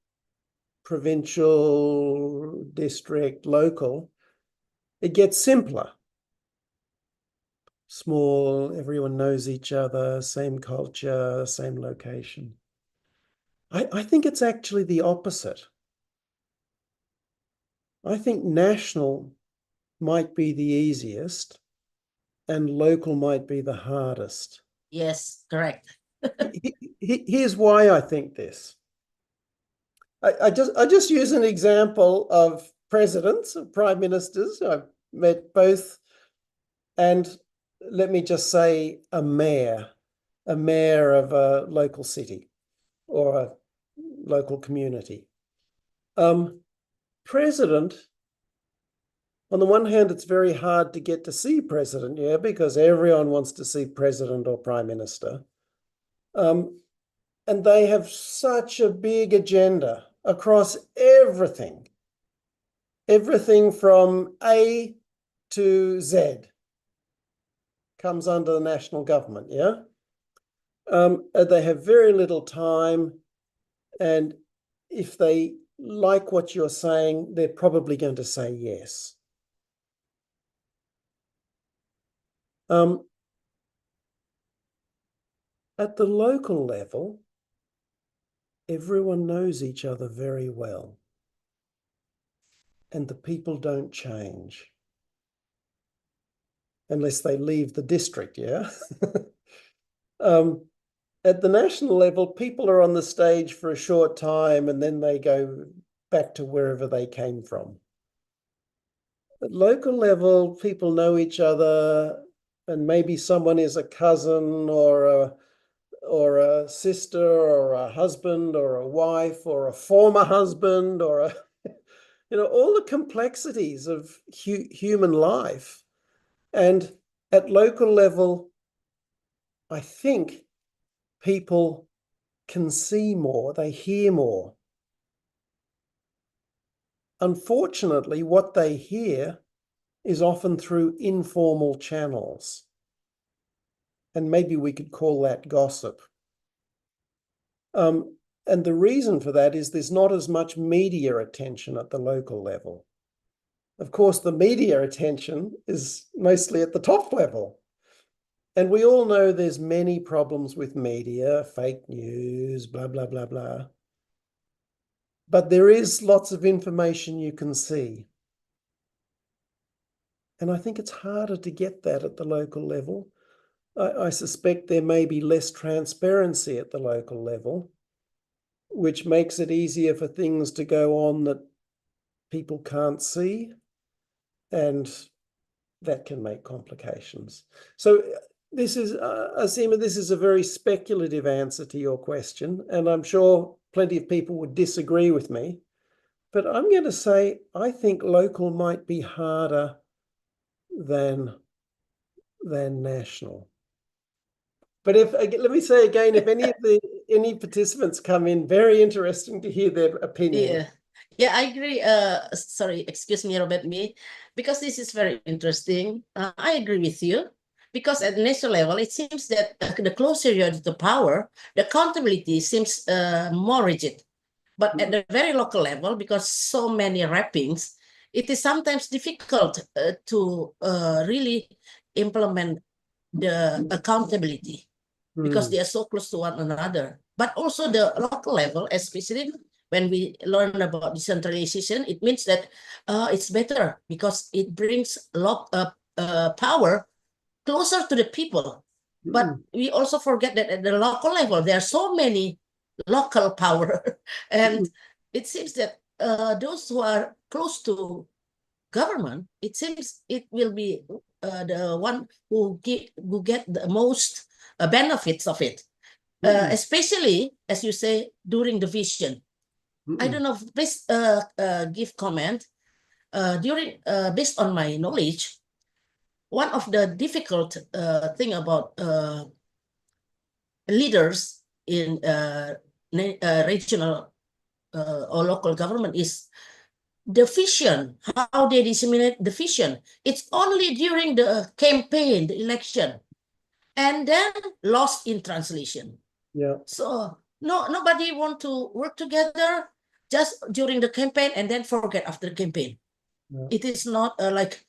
provincial, district, local, it gets simpler. Small, everyone knows each other, same culture, same location. I think it's actually the opposite. I think national might be the easiest and local might be the hardest. Yes, correct. Here's why I think this. I just use an example of presidents, of prime ministers. I've met both, and let me just say a mayor of a local city or a local community. President, on the one hand, it's very hard to get to see president, yeah, because everyone wants to see president or prime minister. And they have such a big agenda across everything. Everything from A to Z comes under the national government, yeah? They have very little time, and if they like what you're saying, they're probably going to say yes. At the local level, everyone knows each other very well, and the people don't change unless they leave the district, yeah? At the national level, people are on the stage for a short time and then they go back to wherever they came from. At local level, people know each other, and maybe someone is a cousin or a sister or a husband or a wife or a former husband or a, all the complexities of human life. And at local level, I think people can see more, they hear more. Unfortunately, what they hear is often through informal channels. And maybe we could call that gossip. And the reason for that is there's not as much media attention at the local level. Of course, the media attention is mostly at the top level. And we all know there's many problems with media, fake news, blah, blah, blah, blah. But there is lots of information you can see. And I think it's harder to get that at the local level. I suspect there may be less transparency at the local level, which makes it easier for things to go on that people can't see. And that can make complications. So this is, Asima, this is a very speculative answer to your question, and I'm sure plenty of people would disagree with me. But I'm going to say I think local might be harder than national. But let me say again, if any participants come in, very interesting to hear their opinion. Yeah, I agree. Sorry, excuse me, Robert, because this is very interesting. I agree with you because at national level, it seems that the closer you are to power, the accountability seems more rigid. But at the very local level, because so many wrappings, it is sometimes difficult to really implement the accountability because Mm. they are so close to one another. But also the local level, especially when we learn about decentralization, it means that it's better because it brings power closer to the people. But Mm. we also forget that at the local level, there are so many local power. And it seems that those who are close to government, it seems it will be the one who get the most benefits of it. Especially, as you say, during the vision. I don't know, please give comment. During based on my knowledge, one of the difficult thing about leaders in regional or local government is the vision, how they disseminate the vision. It's only during the campaign, the election, and then lost in translation. Yeah. So nobody want to work together just during the campaign and then forget after the campaign. Yeah. It is not like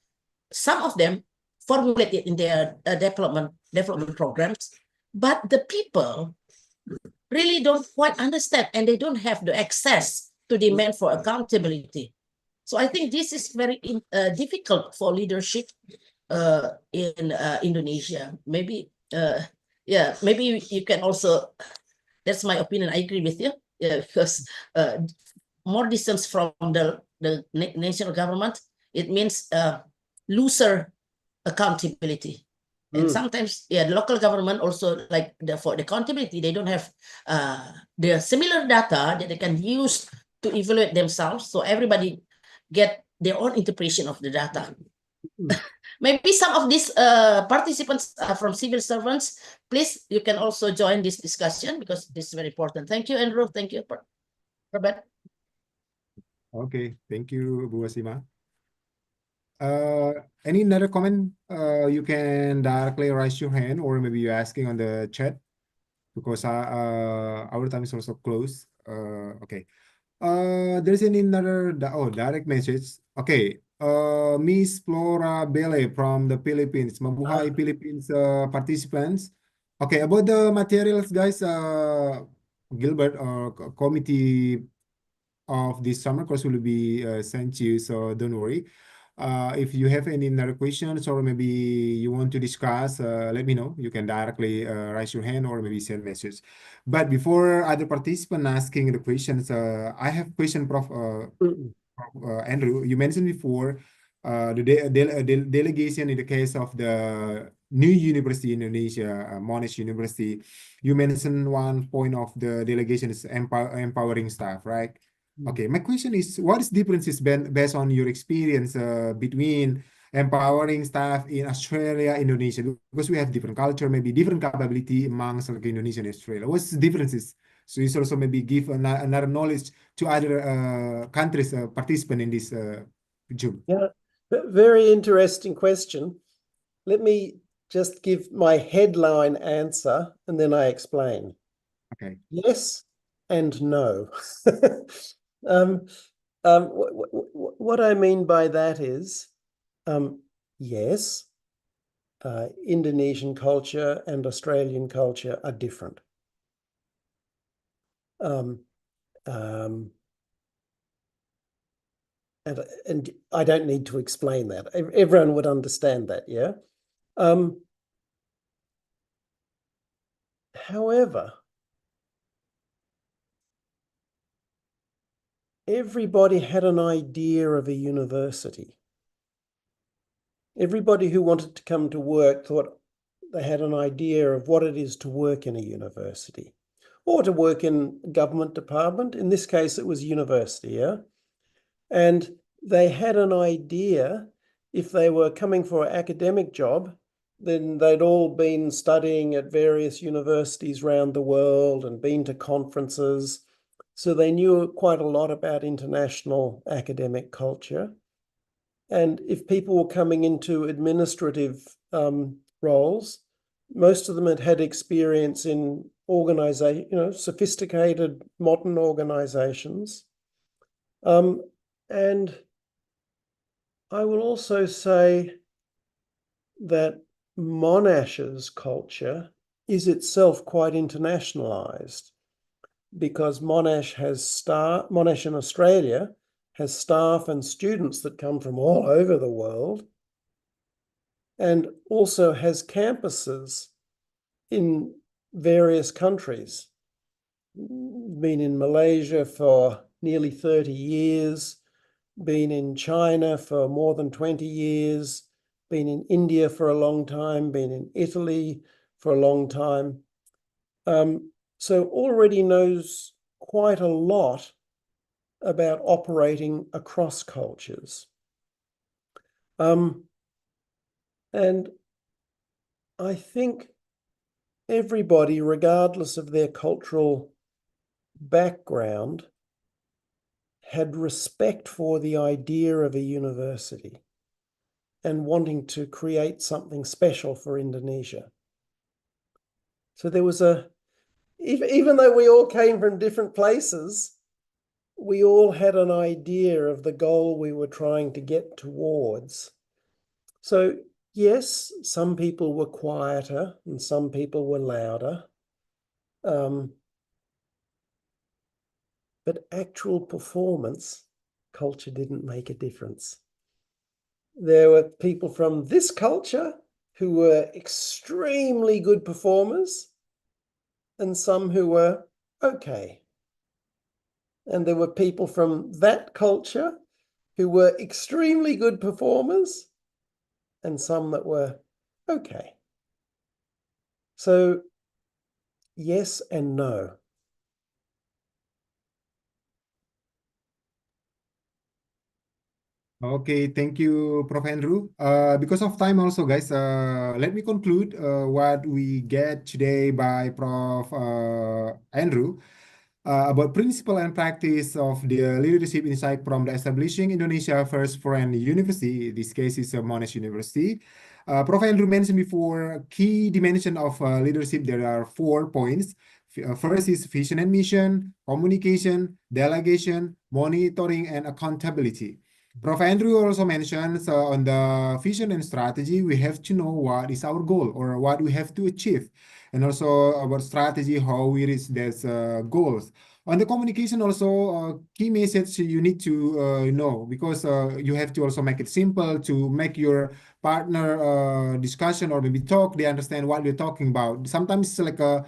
some of them formulate it in their development programs, but the people really don't quite understand and they don't have the access to demand for accountability. So I think this is very difficult for leadership in Indonesia. Maybe, yeah, maybe you can also, that's my opinion. I agree with you, because more distance from the national government, it means looser accountability. And sometimes, yeah, the local government also, like for the accountability, they don't have the similar data that they can use to evaluate themselves. So everybody get their own interpretation of the data. Maybe some of these participants are from civil servants. Please, you can also join this discussion because this is very important. Thank you, Andrew. Thank you, Robert. Okay, thank you, Bu Asima. Any other comment? You can directly raise your hand, or maybe you're asking on the chat because our time is also close. Okay. There's another direct message. Okay. Miss Flora Bele from the Philippines. Mabuhay Philippines participants. Okay, about the materials, guys. Gilbert committee of this summer course will be sent to you, so don't worry. If you have any other questions or maybe you want to discuss, let me know. You can directly raise your hand or maybe send message. But before other participants asking the questions, I have question, Prof. Andrew. You mentioned before the delegation in the case of the new university in Indonesia, Monash University. You mentioned one point of the delegation is empowering staff, right? Okay, my question is, what is differences based on your experience between empowering staff in Australia, Indonesia? Because we have different culture, maybe different capability amongst like Indonesia and Australia. What's the differences? So you also maybe give another knowledge to other countries participant in this Zoom. Yeah, very interesting question. Let me just give my headline answer and then I explain. Okay. Yes and no. What I mean by that is, yes, Indonesian culture and Australian culture are different. And I don't need to explain that. Everyone would understand that, yeah? However, everybody had an idea of a university. Everybody who wanted to come to work thought they had an idea of what it is to work in a university or to work in a government department. In this case, it was university, yeah? And they had an idea if they were coming for an academic job, then they'd all been studying at various universities around the world and been to conferences. So they knew quite a lot about international academic culture. And if people were coming into administrative roles, most of them had had experience in organization, sophisticated modern organizations. And I will also say that Monash's culture is itself quite internationalized, because Monash in Australia has staff and students that come from all over the world, and also has campuses in various countries. Been in Malaysia for nearly 30 years, been in China for more than 20 years, been in India for a long time, been in Italy for a long time. So already knows quite a lot about operating across cultures. And I think everybody, regardless of their cultural background, had respect for the idea of a university and wanting to create something special for Indonesia. So there was even though we all came from different places, we all had an idea of the goal we were trying to get towards. So yes, some people were quieter and some people were louder. But actual performance, culture didn't make a difference. There were people from this culture who were extremely good performers and some who were okay. And there were people from that culture who were extremely good performers and some that were okay. So yes and no. Okay, thank you, Prof. Andrew. Because of time also, guys, let me conclude what we get today by Prof. Andrew about principle and practice of the leadership insight from the establishing Indonesia first foreign university. This case is Monash University. Prof. Andrew mentioned before key dimension of leadership. There are 4 points. First is vision and mission, communication, delegation, monitoring, and accountability. Prof. Andrew also mentions on the vision and strategy, we have to know what is our goal or what we have to achieve, and also about strategy, how we reach these goals. On the communication also, key message you need to know, because you have to also make it simple to make your partner discussion or maybe talk, they understand what we're talking about. Sometimes it's like a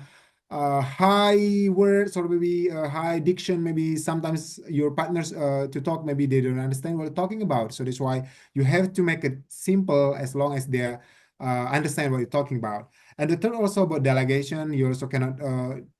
high words or maybe high diction, maybe sometimes your partners to talk, maybe they don't understand what you're talking about. So that's why you have to make it simple as long as they understand what you're talking about. And the third also about delegation, you also cannot,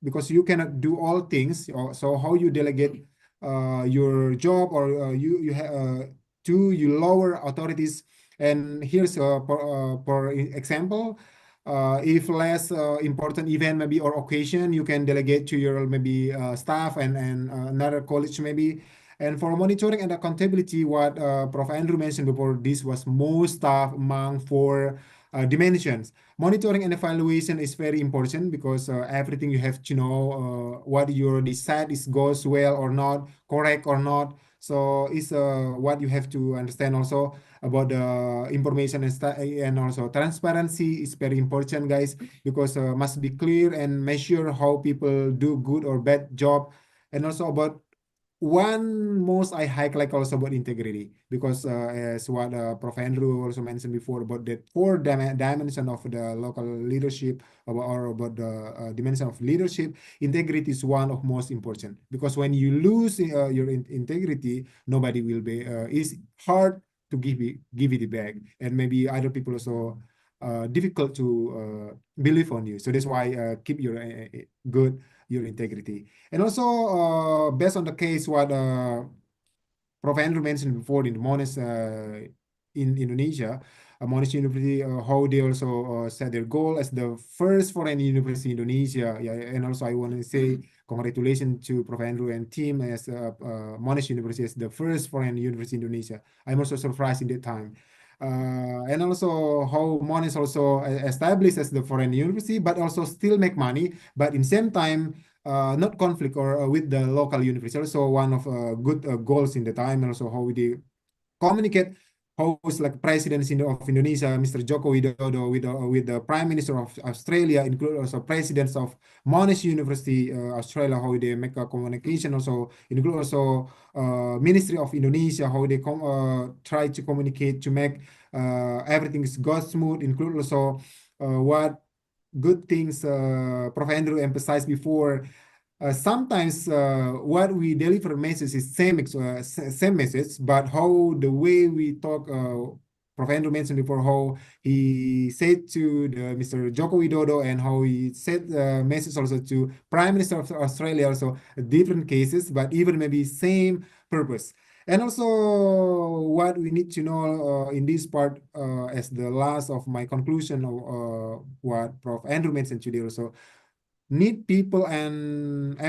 because you cannot do all things. So how you delegate your job, or you lower authorities. And here's for example, if less important event maybe or occasion, you can delegate to your maybe staff and another college maybe. And for monitoring and accountability, what Prof. Andrew mentioned before, this was most staff among 4 dimensions. Monitoring and evaluation is very important, because everything you have to know what you decide is goes well or not, correct or not. So it's what you have to understand also about the information and also transparency is very important, guys, because must be clear and measure how people do good or bad job. And also about one most I highlight also about integrity, because as what Prof. Andrew also mentioned before about the 4 dimension of the local leadership, or about the dimension of leadership, integrity is one of most important, because when you lose your integrity, nobody will be, it's hard to give it back, and maybe other people also difficult to believe on you. So that's why keep your your integrity. And also based on the case what Prof. Andrew mentioned before in Monash in Indonesia, Monash University, how they also set their goal as the first foreign university in Indonesia. Yeah, and also I want to say congratulations to Prof. Andrew and team as Monash University as the first foreign university in Indonesia. I'm also surprised in that time. And also how Monash also established as the foreign university, but also still make money, but in same time, not conflict or with the local university. Also one of good goals in the time, and also how we communicate host like president of Indonesia, Mr. Joko Widodo, with the Prime Minister of Australia, include also presidents of Monash University, Australia, how they make a communication. Also include also Ministry of Indonesia, how they try to communicate to make everything go smooth. Include also what good things Prof. Andrew emphasized before. Sometimes what we deliver message is same message, but how the way we talk, Prof. Andrew mentioned before how he said to Mr. Joko Widodo and how he said message also to Prime Minister of Australia, also different cases, but even maybe same purpose. And also what we need to know in this part as the last of my conclusion of what Prof. Andrew mentioned today also, need people and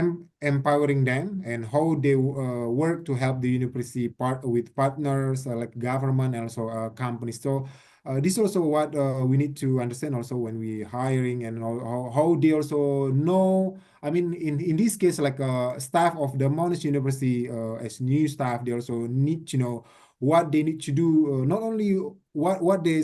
empowering them and how they work to help the university with partners like government and also companies. So this is also what we need to understand also when we hiring and how they also know. I mean, in this case, like staff of the Monash University as new staff, they also need to know what they need to do. Not only what their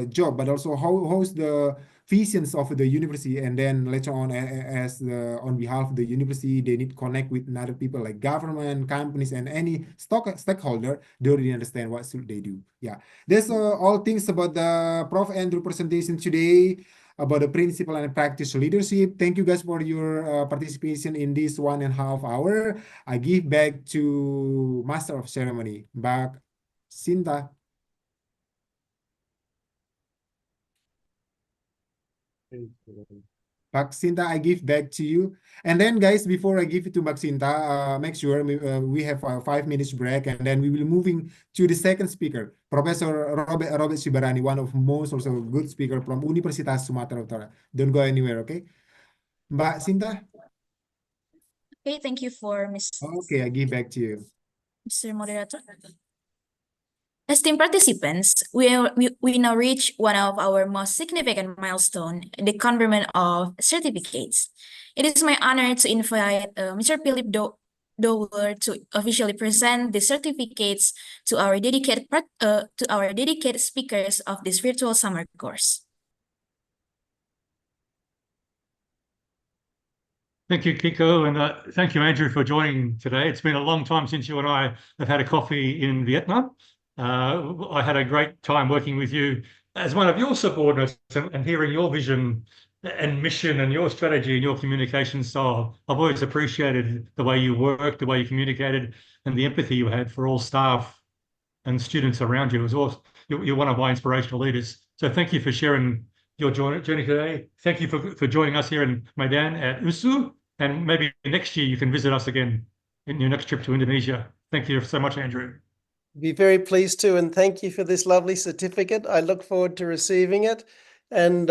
job, but also how's the visions of the university, and then later on on behalf of the university, they need to connect with other people like government, companies, and any stakeholder. They already understand what should they do. Yeah, that's all things about the Prof. Andrew presentation today about the principle and practice leadership. Thank you guys for your participation in this 1.5 hour. I give back to Master of Ceremony, Mbak Sinta. Mbak Sinta, I give back to you. And then guys, before I give it to Mbak Sinta, make sure we have a 5 minutes break, and then we will moving to the second speaker, Professor Robert Sibarani, one of most also good speaker from Universitas Sumatera Utara. Don't go anywhere, okay? Mbak Sinta? Okay, thank you for Okay, I give back to you. Mr. Moderator. Esteemed participants, we now reach one of our most significant milestone, the conferment of certificates. It is my honor to invite Mr. Philip Dower to officially present the certificates to our dedicated speakers of this virtual summer course. Thank you, Kiko, and thank you, Andrew, for joining today. It's been a long time since you and I have had a coffee in Vietnam. I had a great time working with you as one of your subordinates and hearing your vision and mission and your strategy and your communication style. I've always appreciated the way you worked, the way you communicated, and the empathy you had for all staff and students around you. You're one of my inspirational leaders. So thank you for sharing your journey today. Thank you for joining us here in Medan at USU, and maybe next year you can visit us again in your next trip to Indonesia. Thank you so much, Andrew. Be very pleased to, and thank you for this lovely certificate. I look forward to receiving it. And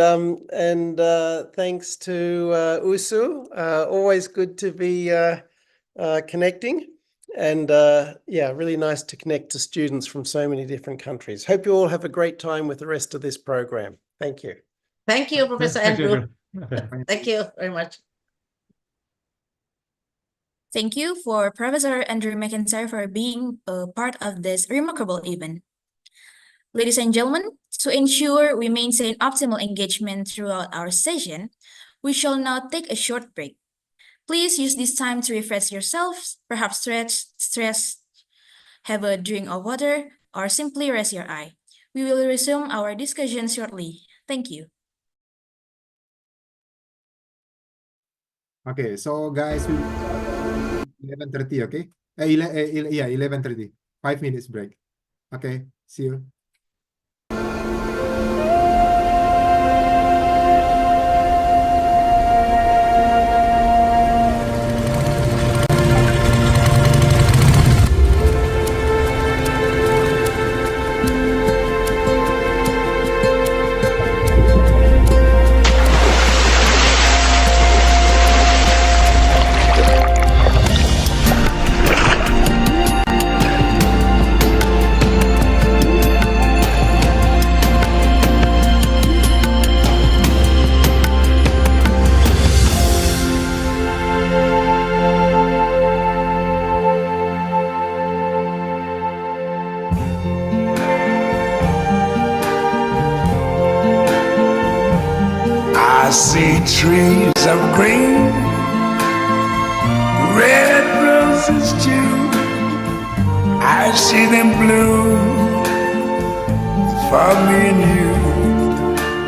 thanks to USU. Always good to be connecting. And yeah, really nice to connect to students from so many different countries. Hope you all have a great time with the rest of this program. Thank you. Thank you, Professor Thank you, Andrew. Okay. Thank you very much. Thank you for Professor Andrew McIntyre for being a part of this remarkable event. Ladies and gentlemen, to ensure we maintain optimal engagement throughout our session, we shall now take a short break. Please use this time to refresh yourselves, perhaps stretch, have a drink of water, or simply rest your eye. We will resume our discussion shortly. Thank you. Okay, so guys, we 11:30, okay? Yeah, 11:30. 5 minutes break. Okay, see you. trees of green, red roses too. I see them bloom for me and you,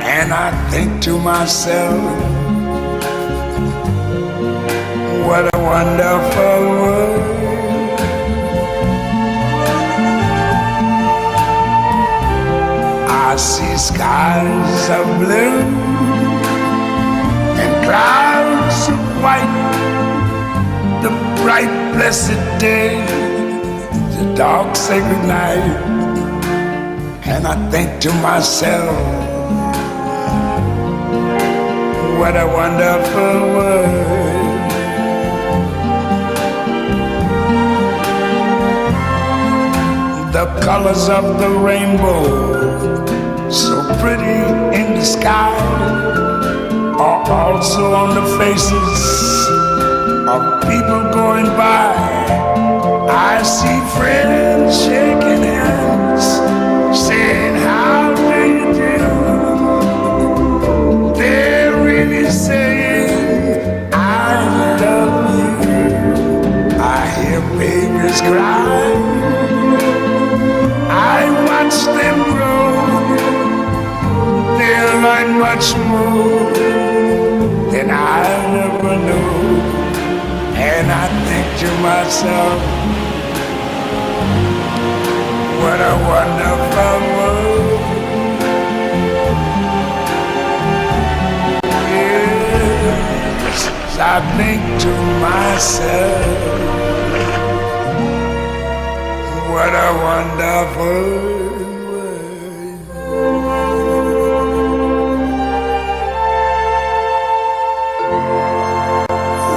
and I think to myself, what a wonderful world. I see skies of blue and clouds of white, the bright blessed day, the dark sacred night, and I think to myself, what a wonderful world. The colors of the rainbow, so pretty in the sky, are also on the faces of people going by. I see friends shaking hands, saying, how do you do? They're really saying, I love you. I hear babies cry, I watch them grow. They'll learn much more than I'll ever know. And I think to myself, what a wonderful world. Yes, I think to myself, what a wonderful world.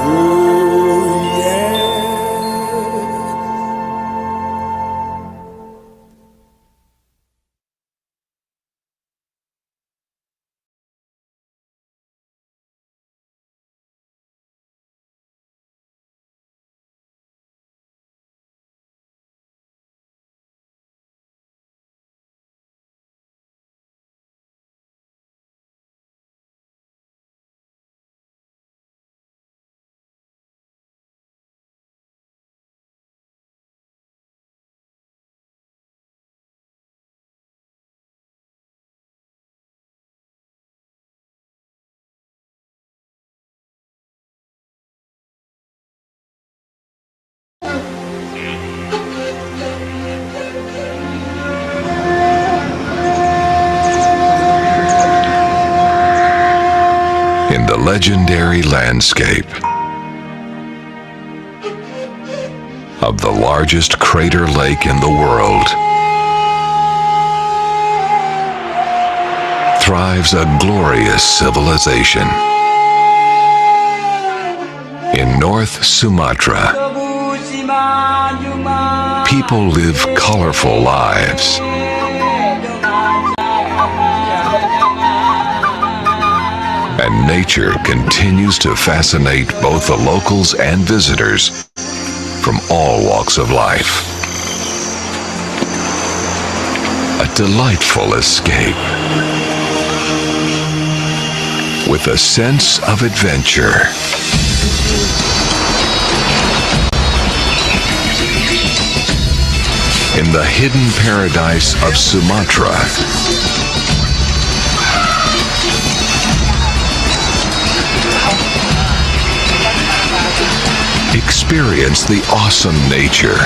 Ooh, yeah. In the legendary landscape of the largest crater lake in the world thrives a glorious civilization. In North Sumatra, people live colorful lives. And nature continues to fascinate both the locals and visitors from all walks of life. A delightful escape with a sense of adventure. In the hidden paradise of Sumatra, experience the awesome nature.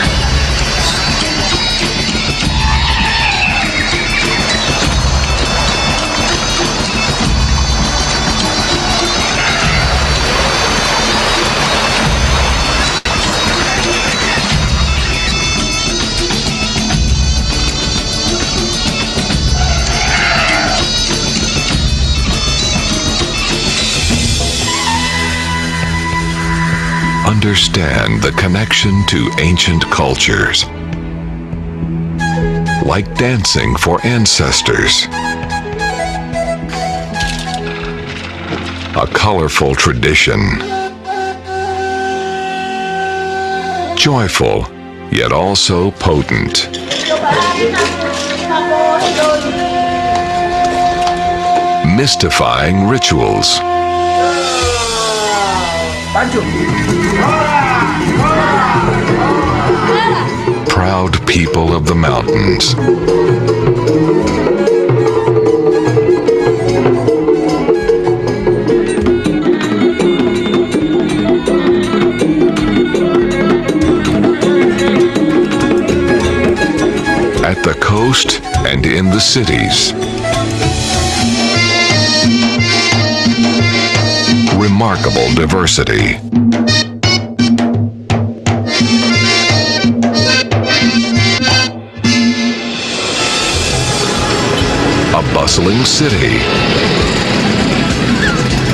Understand the connection to ancient cultures, like dancing for ancestors, a colorful tradition, joyful yet also potent, mystifying rituals, Proud people of the mountains. At the coast and in the cities. Remarkable diversity. A bustling city.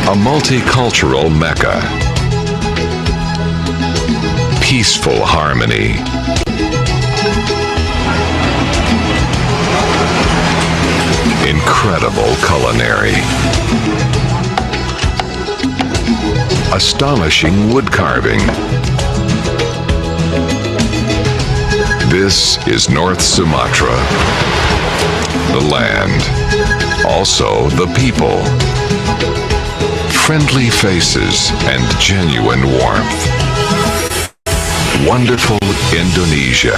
A multicultural Mecca. Peaceful harmony. Incredible culinary. Astonishing wood carving. This is North Sumatra. The land. Also the people. Friendly faces and genuine warmth. Wonderful Indonesia.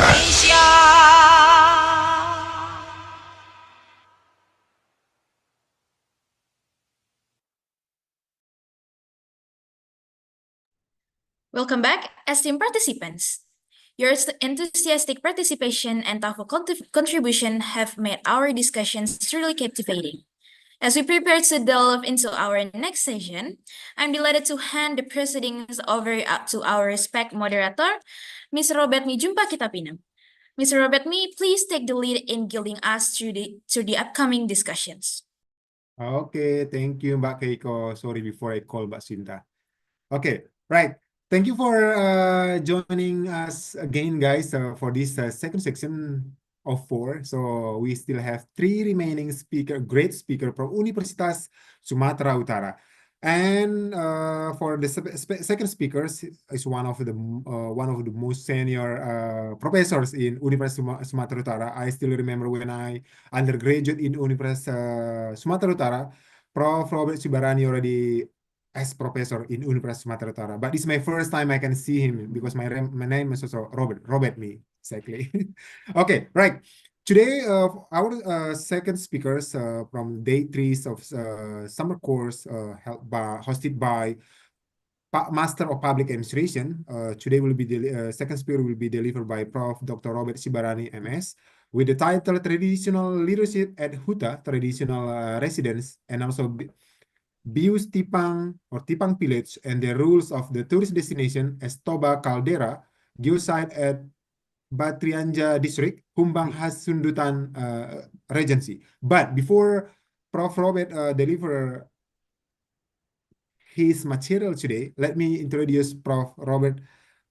Welcome back, esteemed participants. Your enthusiastic participation and thoughtful contribution have made our discussions truly captivating. As we prepare to delve into our next session, I'm delighted to hand the proceedings over to our respect moderator, Ms. Robertmi Jumpakitapinam. Ms. Robertmi, please take the lead in guiding us through the upcoming discussions. Okay, thank you, Mbak Keiko. Sorry before I call Mbak Sinta. Okay, right. Thank you for joining us again, guys, for this second section of 4. So we still have 3 remaining great speaker from Universitas Sumatera Utara. And for the second speakers is one of the most senior professors in Universitas Sumatera Utara. I still remember when I undergraduate in Universitas Sumatera Utara, Prof. Robert Sibarani already as professor in Universitas Sumatera Utara. But this is my first time I can see him because my name is also Robert me, exactly. Okay, right. Today, our second speakers from day 3 of summer course hosted by Master of Public Administration. Today will be the second speaker will be delivered by Prof. Dr. Robert Sibarani, MS, with the title Traditional Leadership at Huta, Traditional Residence, and also Bius Tipang or Tipang Village and the rules of the tourist destination as Toba Caldera, geosite at Batrianja District, Humbang Hasundutan Regency. But before Prof. Robert deliver his material today, let me introduce Prof. Robert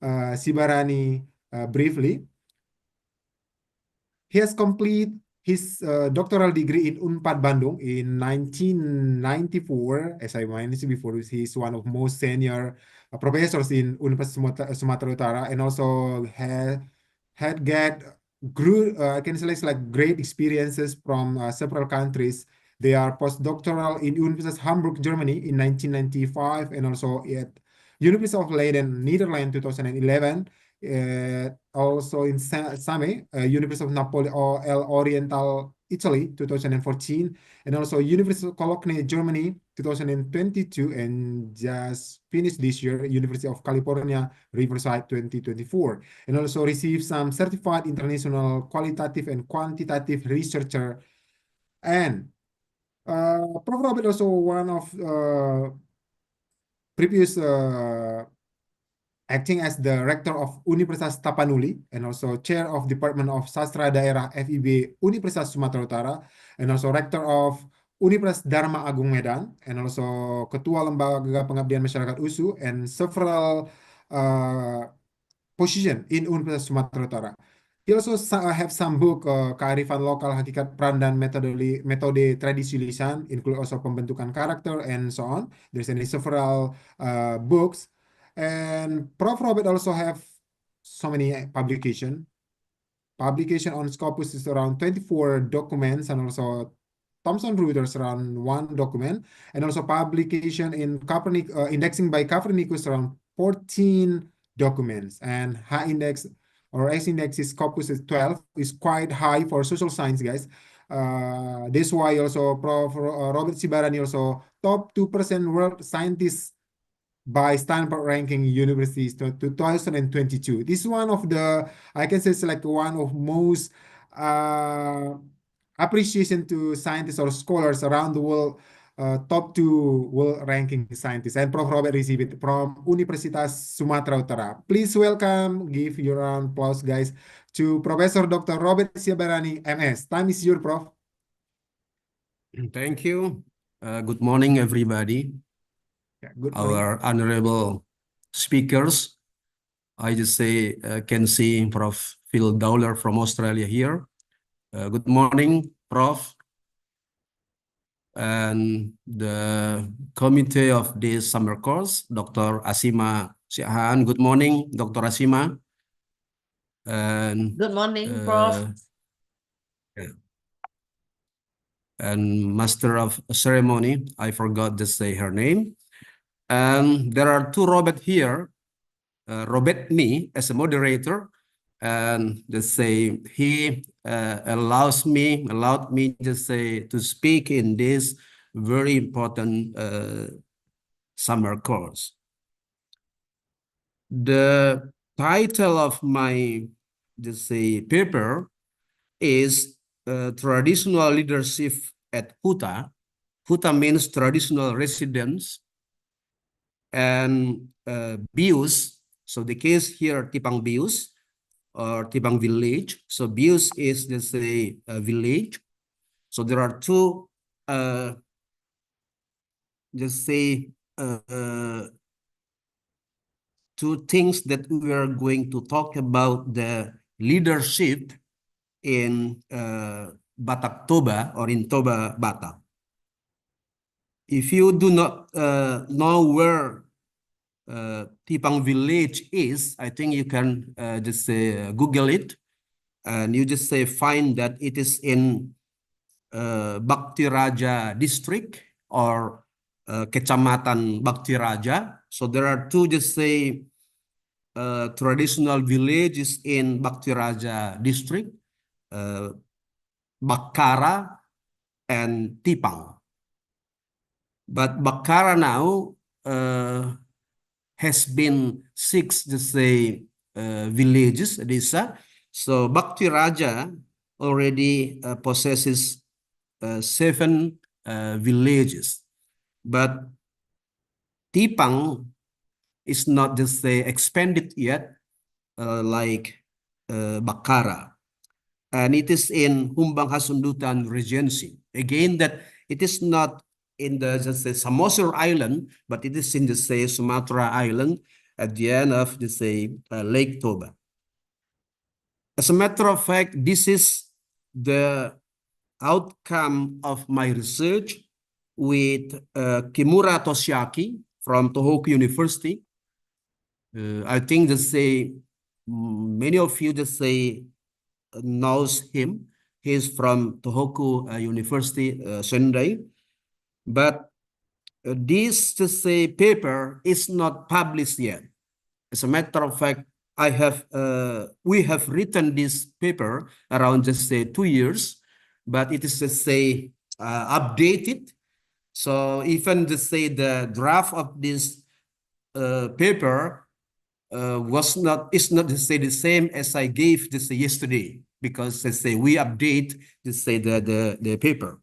Sibarani briefly. He has completed his doctoral degree in UNPAD Bandung in 1994. As I mentioned before, he's one of most senior professors in Universitas Sumatera Utara, and also had I can say like great experiences from several countries. They are postdoctoral in Universitas Hamburg, Germany in 1995, and also at University of Leiden, Netherlands, 2011. Also in Same, University of Napoli or El Oriental, Italy, 2014, and also University of Cologne, Germany, 2022, and just finished this year, University of California, Riverside, 2024, and also received some certified international qualitative and quantitative researcher. And Prof. Robert also one of previous acting as the rector of Universitas Tapanuli and also chair of Department of Sastra Daerah FIB Universitas Sumatera Utara, and also rector of Universitas Dharma Agung Medan, and also ketua Lembaga Pengabdian Masyarakat USU, and several position in Universitas Sumatera Utara. He also have some book Kearifan Lokal, Hakikat Peran dan Metode Tradisi Lisan, include also Pembentukan Karakter and so on. There's several books. And Prof. Robert also have so many publication on Scopus is around 24 documents, and also Thomson Reuters around 1 document, and also publication in indexing by Copernicus around 14 documents, and H index or S index is Scopus is 12, is quite high for social science, guys. That's why also Prof. Robert Sibarani also top 2% world scientists by Stanford ranking universities to 2022. This is one of the, I can say it's like one of most appreciation to scientists or scholars around the world, top 2 world ranking scientists. And Prof. Robert received it from Universitas Sumatera Utara. Please welcome, give your round of applause, guys, to Professor Dr. Robert Sibarani, MS. Time is your, Prof. Thank you. Good morning, everybody. Yeah, good morning. Our honorable speakers. I just say, can see Prof. Phil Dowler from Australia here. Good morning, Prof. And the committee of this summer course, Dr. Asima Siahaan. Good morning, Dr. Asima. And Good morning, Prof. and Master of Ceremony, I forgot to say her name. And there are 2 Robert here. Robert me as a moderator, and they say he allowed me to say to speak in this very important summer course. The title of my paper is Traditional Leadership at Huta. Huta means traditional residence, and Bius. So the case here, Tipang Bius or Tipang village. So Bius is a village. So there are 2 2 things that we are going to talk about: the leadership in Batak Toba or in Toba Batak. If you do not know where Tipang village is, I think you can just Google it, and you just find that it is in Bhakti Raja district or Kecamatan Bhakti Raja. So there are 2 traditional villages in Bhakti Raja district, Bakara and Tipang. But Bakara now has been 6 villages, desa. So Bhakti Raja already possesses 7 villages, but Tipang is not expanded yet like Bakara, and it is in Humbang Hasundutan Regency. Again, that it is not in the Samosir Island, but it is in the Sumatra Island at the end of Lake Toba. As a matter of fact, this is the outcome of my research with Kimura Toshiaki from Tohoku University. I think many of you knows him. He's from Tohoku University, Sendai. But this paper is not published yet. As a matter of fact, we have written this paper around 2 years, but it is updated. So even the draft of this paper is not the same as I gave yesterday, because we update the paper.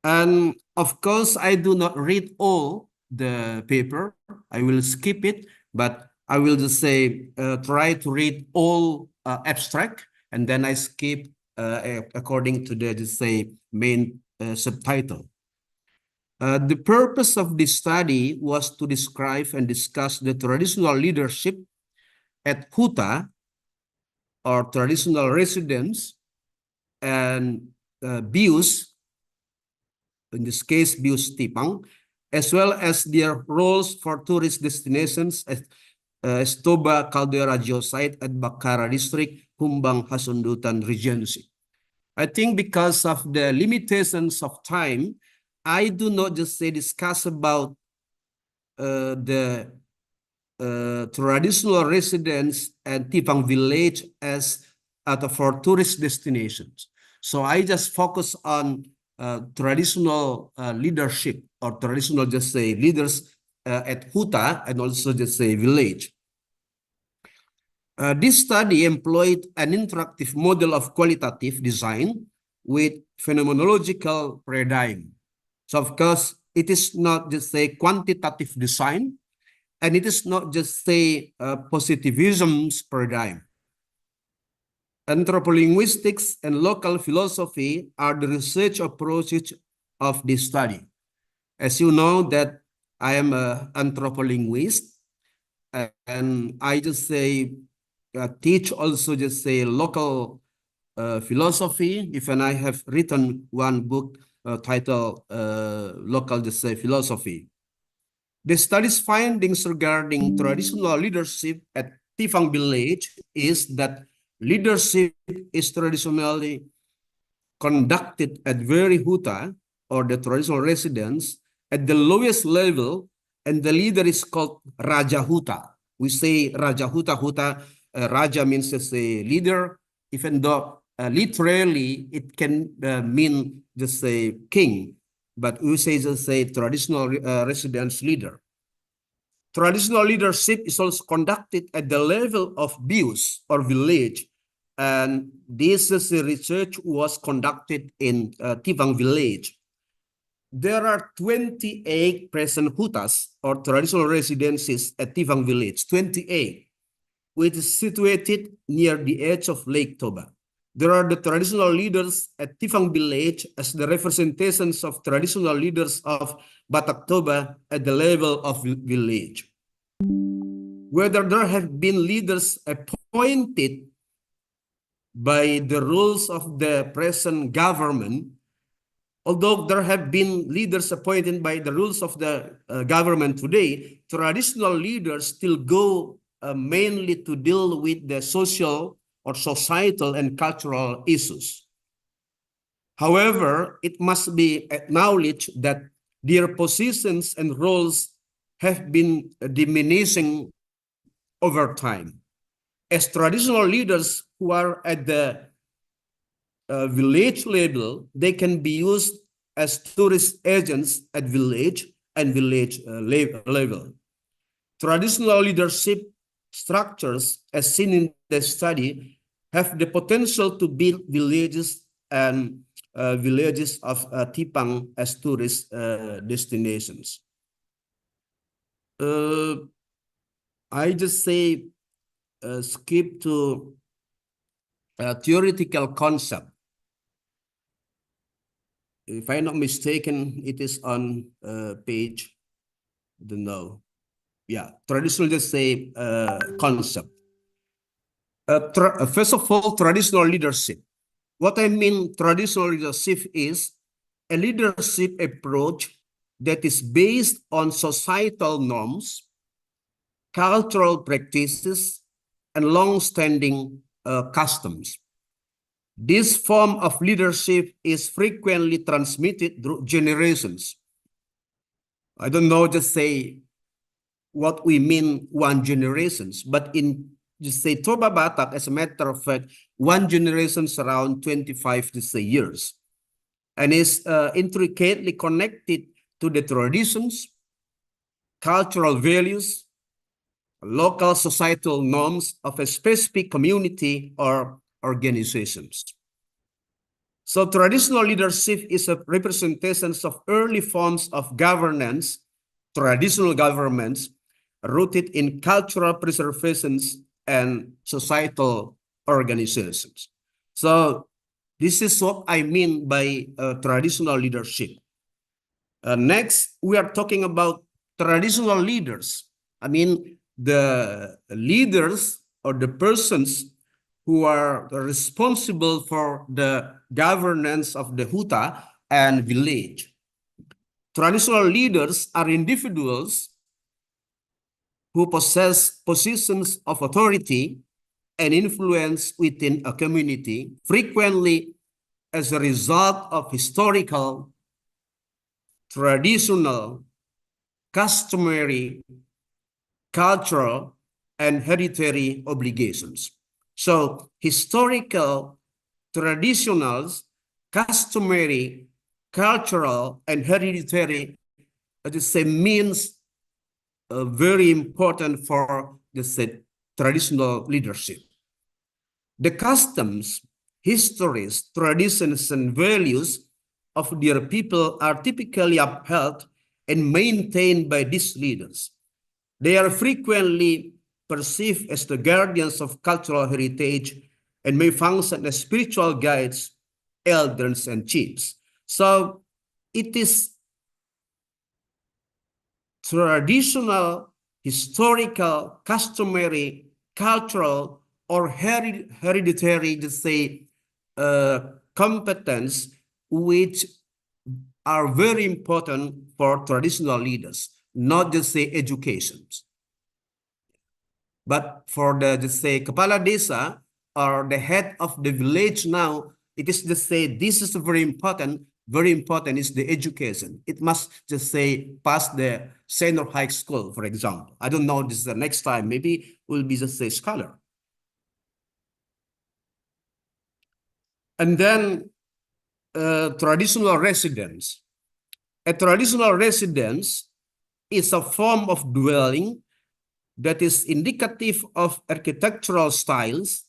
And of course, I do not read all the paper. I will skip it, but I will try to read all abstract, and then I skip according to the main subtitle. The purpose of this study was to describe and discuss the traditional leadership at Huta, or traditional residence, and Bius, in this case Bius Tipang, as well as their roles for tourist destinations as Toba Caldera Geosite at Bakara District, Humbang Hasundutan Regency. I think because of the limitations of time, I do not discuss about the traditional residents and Tipang village as for tourist destinations. So I just focus on traditional leadership or traditional, just say, leaders at Huta and also just say village. This study employed an interactive model of qualitative design with phenomenological paradigm. So of course, it is not just a quantitative design, and it is not just a positivism's paradigm. Anthropolinguistics and local philosophy are the research approaches of this study. As you know that I am an anthropolinguist, and I just say teach also just say local philosophy. Even I have written one book titled Local just say philosophy. The study's findings regarding traditional leadership at Tifang village is that leadership is traditionally conducted at very huta, or the traditional residence, at the lowest level, and the leader is called Raja Huta. We say Raja Huta. Raja means as a leader, even though literally it can mean just a king, but we say just a traditional residence leader. Traditional leadership is also conducted at the level of bius or village, and this research was conducted in Tifang village. There are 28 present hutas or traditional residences at Tifang village, 28, which is situated near the edge of Lake Toba. There are the traditional leaders at Tifang village as the representations of traditional leaders of Batak Toba at the level of village. Whether there have been leaders appointed by the rules of the present government, although there have been leaders appointed by the rules of the government today, traditional leaders still go mainly to deal with the social or societal and cultural issues. However, it must be acknowledged that their positions and roles have been diminishing over time. As traditional leaders who are at the village level, they can be used as tourist agents at village and village level. Traditional leadership structures, as seen in the study, have the potential to build villages and villages of Tipang as tourist destinations. I just say skip to a theoretical concept. If I'm not mistaken, it is on page, I don't know. Yeah, traditional just say concept. First of all, traditional leadership. What I mean traditional leadership is a leadership approach that is based on societal norms, cultural practices, and long-standing customs. This form of leadership is frequently transmitted through generations. I don't know, just say what we mean one generations, but in just say Toba Batak, as a matter of fact, one generation is around 25 to say years, and is intricately connected to the traditions, cultural values, local societal norms of a specific community or organizations. So traditional leadership is a representation of early forms of governance, traditional governments, rooted in cultural preservations and societal organizations. So this is what I mean by traditional leadership. Next, we are talking about traditional leaders. I mean, the leaders or the persons who are responsible for the governance of the huta and village. Traditional leaders are individuals who possess positions of authority and influence within a community, frequently as a result of historical, traditional, customary, cultural, and hereditary obligations. So historical, traditionals, customary, cultural, and hereditary, the same means very important for the traditional leadership. The customs, histories, traditions, and values of their people are typically upheld and maintained by these leaders. They are frequently perceived as the guardians of cultural heritage and may function as spiritual guides, elders, and chiefs. So it is traditional, historical, customary, cultural, or hereditary, just say, competence, which are very important for traditional leaders, not just say education. But for the, just say, Kepala Desa or the head of the village now, it is just say, this is very important is the education. It must just say pass the senior high school, for example. I don't know, this is the next time, maybe will be just a scholar. And then traditional residence. A traditional residence is a form of dwelling that is indicative of architectural styles,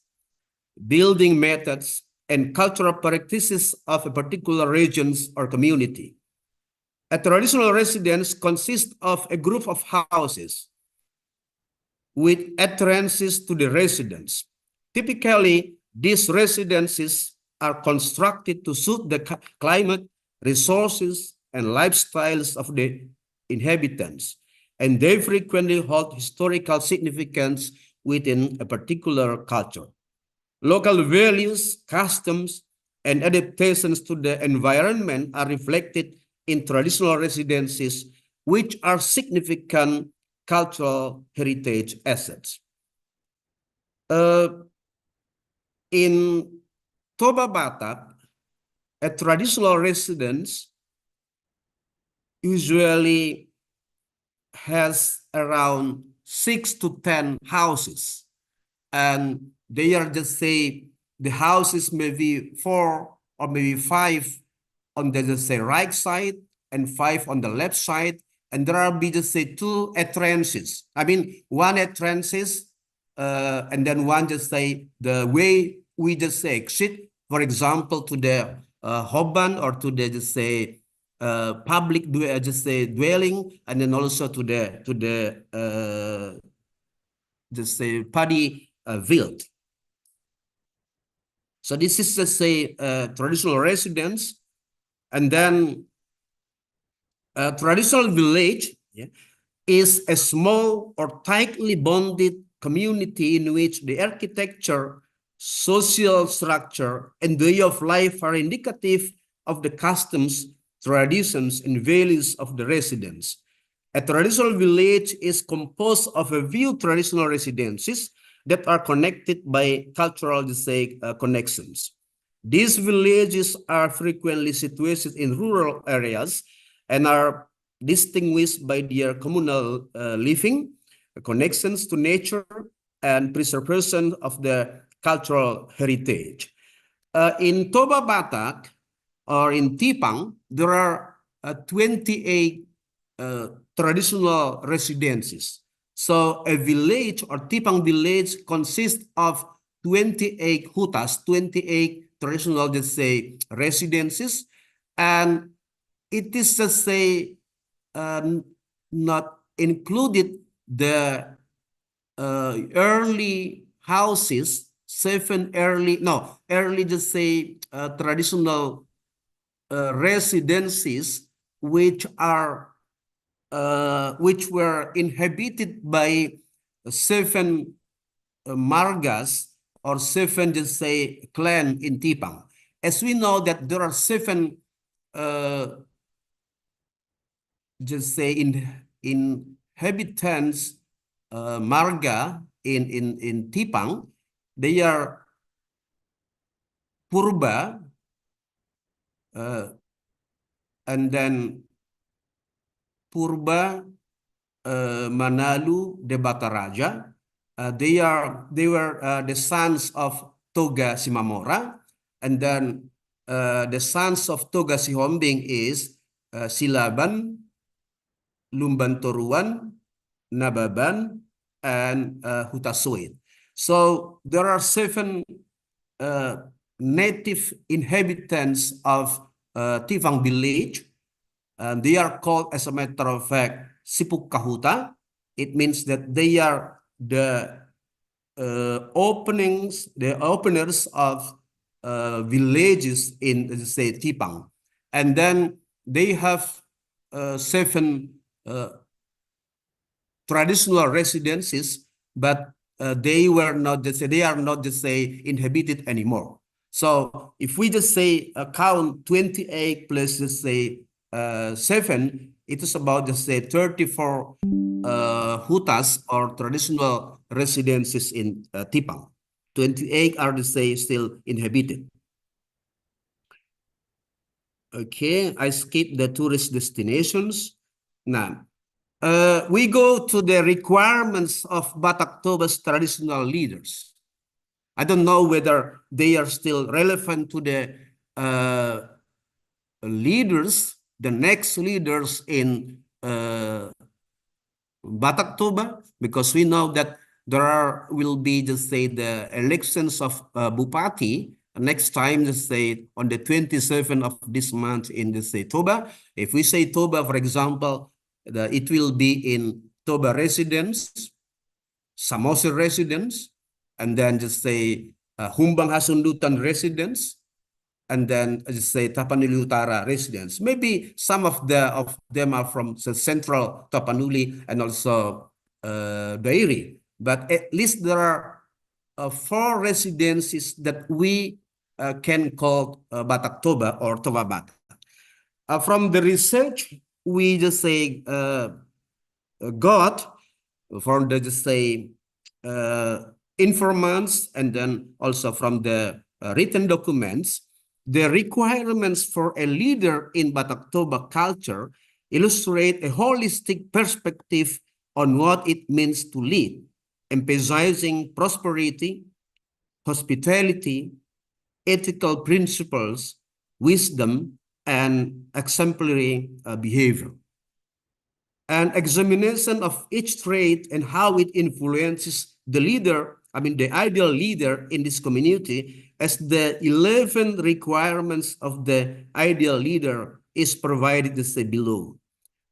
building methods, and cultural practices of a particular regions or community. A traditional residence consists of a group of houses with entrances to the residence. Typically, these residences are constructed to suit the climate, resources, and lifestyles of the inhabitants, and they frequently hold historical significance within a particular culture. Local values, customs, and adaptations to the environment are reflected in traditional residences, which are significant cultural heritage assets. In Toba Batak, a traditional residence usually has around 6 to 10 houses, and they are just say the houses may be 4 or maybe 5 on the, just say, right side and 5 on the left side, and there are be just say 2 entrances. I mean, 1 entrances and then 1 just say the way we just say exit, for example, to the hoban or to the just say public just say dwelling, and then also to the just say paddy field. So this is just say traditional residence, and then a traditional village is a small or tightly bonded community in which the architecture, social structure, and way of life are indicative of the customs, traditions, and values of the residents. A traditional village is composed of a few traditional residences that are connected by cultural, say, connections. These villages are frequently situated in rural areas and are distinguished by their communal living, connections to nature, and preservation of the cultural heritage. In Toba Batak or in Tipang, there are 28 traditional residences. So a village or Tipang village consists of 28 hutas, 28 traditional, just say, residences, and it is to say not included the early houses, early just say traditional residences which were inhabited by 7 margas or 7 just say clan in Tipang. As we know that there are 7 just say inhabitants marga in Tipang. They are Purba, and then Purba, Manalu de Bataraja. They were the sons of Toga Simamora, and then the sons of Toga Sihombing is Silaban, Lumbantoruan, Nababan, and Hutasoit. So there are 7 native inhabitants of Tifang village. They are called, as a matter of fact, Sipuk Kahuta. It means that they are the openers of villages in, let's say, Tipang. And then they have 7 traditional residences, but they are not just say inhabited anymore. So if we just say count 28 plus, let's say 7, it is about, just say, 34 hutas or traditional residences in Tipang. 28 are, to say, still inhabited. Okay, I skip the tourist destinations. Now, we go to the requirements of Batak Toba's traditional leaders. I don't know whether they are still relevant to the leaders, the next leaders in Batak Toba, because we know that there will be, just say, the elections of Bupati next time, just say, on the 27th of this month in the say Toba. If we say Toba, for example, it will be in Toba residence, Samosir residence, and then just say Humbang Hasundutan residence, and then just say Tapanuli Utara residents. Maybe some of them are from the central Tapanuli and also Dairi, but at least there are 4 residences that we can call Batak Toba or Toba Batak. From the research, we just say got from the, just say, informants, and then also from the written documents, the requirements for a leader in Batak Toba culture illustrate a holistic perspective on what it means to lead, emphasizing prosperity, hospitality, ethical principles, wisdom, and exemplary behavior. An examination of each trait and how it influences the leader, the ideal leader in this community, as the 11 requirements of the ideal leader is provided as below.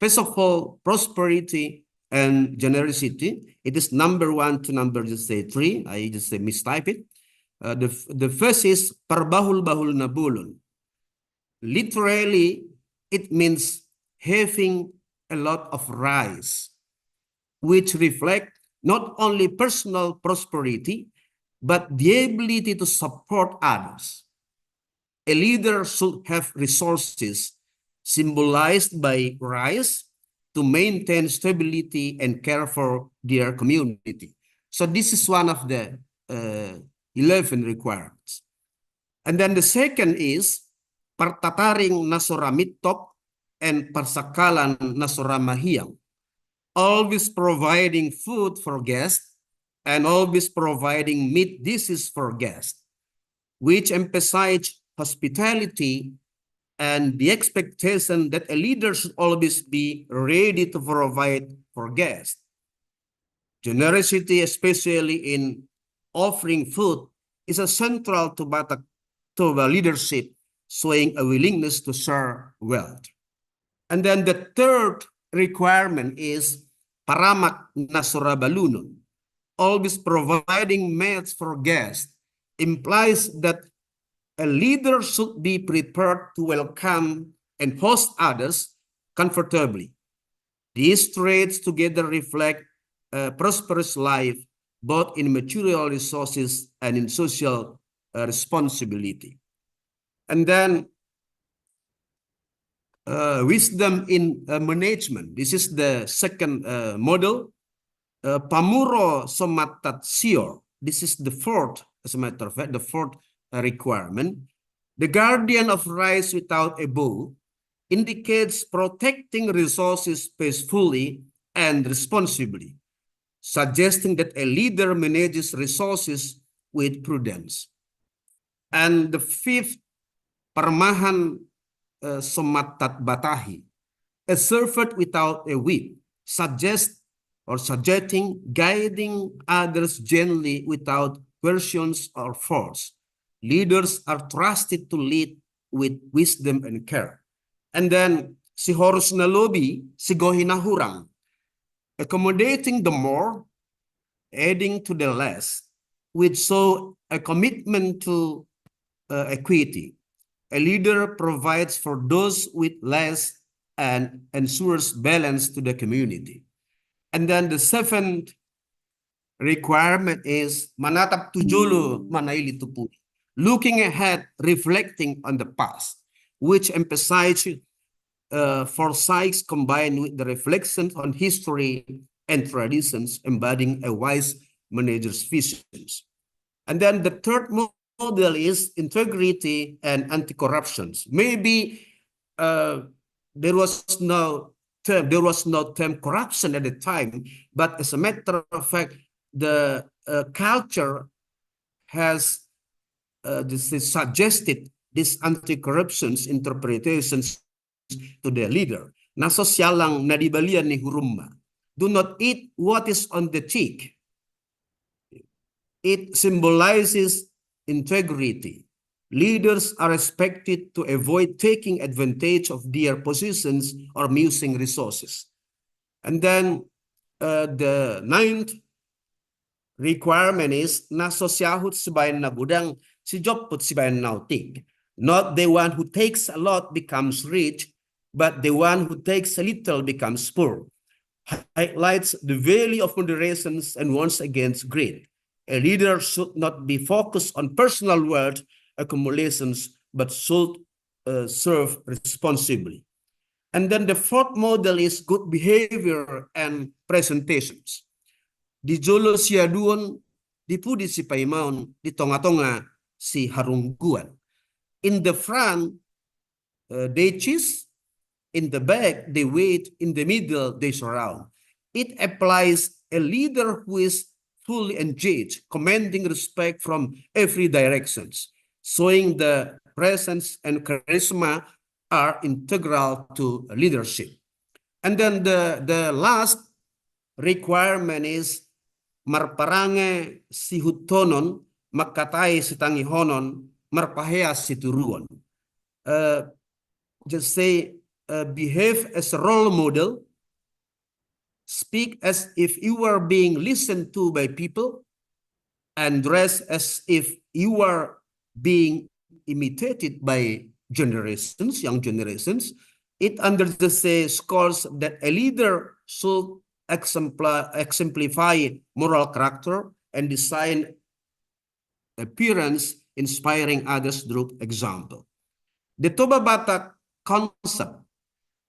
First of all, prosperity and generosity. It is number 1 to number, just say, 3. I just say mistype it. The first is parbahul-bahul na bulon. Literally, it means having a lot of rice, which reflect not only personal prosperity, but the ability to support others. A leader should have resources symbolized by rice to maintain stability and care for their community. So this is one of the 11 requirements. And then the second is partataring nasoramitop and parsakalan nasoramahiyang, always providing food for guests and always providing meat dishes for guests, which emphasize hospitality and the expectation that a leader should always be ready to provide for guests. Generosity, especially in offering food, is central to Batak Toba leadership, showing a willingness to share wealth. And then the third requirement is paramak nasorabalunon, always providing meals for guests, implies that a leader should be prepared to welcome and host others comfortably. These traits together reflect a prosperous life, both in material resources and in social responsibility. And then wisdom in management. This is the second model. Pamuro somatat sior. This is the fourth, as a matter of fact, the fourth requirement. The guardian of rice without a bow indicates protecting resources peacefully and responsibly, suggesting that a leader manages resources with prudence. And the fifth, Parmahan Somatat Batahi, a servant without a whip, suggesting guiding others gently without coercions or force. Leaders are trusted to lead with wisdom and care. And then si Horus Nalobi, si Gohinahurang, accommodating the more, adding to the less, which show a commitment to equity. A leader provides for those with less and ensures balance to the community. And then the seventh requirement is manatap tujulo manaili tupuri, looking ahead, reflecting on the past, which emphasizes foresight combined with the reflections on history and traditions, embodying a wise manager's visions. And then the third model is integrity and anti-corruption. Maybe there was no term corruption at the time, but as a matter of fact, the culture has suggested this anti-corruption interpretations to the leader. Na sosyal lang nadibalian ni hurumma. Do not eat what is on the cheek. It symbolizes integrity. Leaders are expected to avoid taking advantage of their positions or misusing resources. And then the ninth requirement is na sosyahut sibayan na budang si Joput sibayan nautik. Not the one who takes a lot becomes rich, but the one who takes a little becomes poor. Highlights the value of moderation and warns against greed. A leader should not be focused on personal wealth accumulations, but should serve responsibly. And then the fourth model is good behavior and presentations. Di jolo siaduon, di pudi si paimaon, di tonga-tonga si harungguan. In the front, they cheese. In the back, they wait. In the middle, they surround. It applies a leader who is fully engaged, commanding respect from every direction, showing the presence and charisma are integral to leadership. And then the last requirement is marparange si hutonon, makatay si tangihonon, marpahea si turuon. Just say, behave as a role model, speak as if you are being listened to by people, and dress as if you are being imitated by generations, young generations. It underscores that a leader should exemplify moral character and design appearance, inspiring others through example. The Toba Batak concept,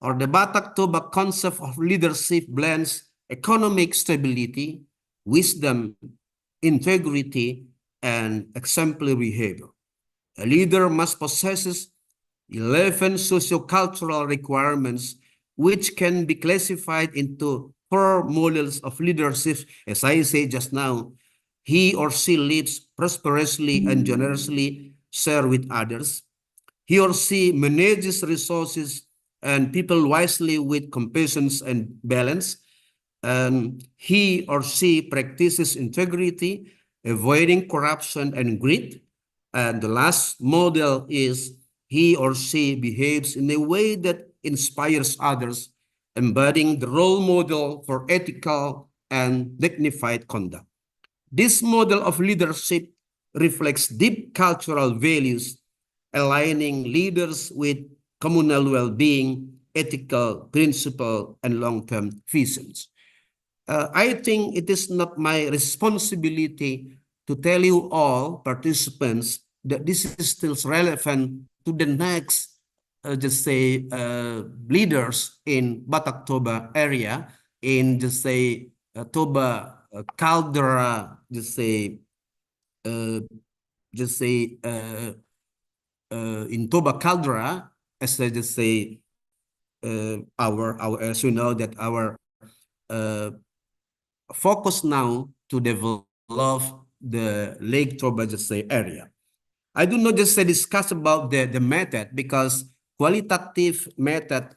or the Batak Toba concept of leadership, blends economic stability, wisdom, integrity, and exemplary behavior. A leader must possess 11 sociocultural requirements, which can be classified into 4 models of leadership. As I said just now, he or she lives prosperously and generously, share with others. He or she manages resources and people wisely with compassion and balance. And he or she practices integrity, avoiding corruption and greed. And the last model is he or she behaves in a way that inspires others, embodying the role model for ethical and dignified conduct. This model of leadership reflects deep cultural values, aligning leaders with communal well-being, ethical principle, and long-term visions. I think it is not my responsibility to tell you all participants that this is still relevant to the next, just say, leaders in Batak Toba area, in just say Toba Caldera, just say in Toba Caldera, as I just say, as you know that our focus now to develop the Lake Toba just say area. I do not just say discuss about the method because qualitative method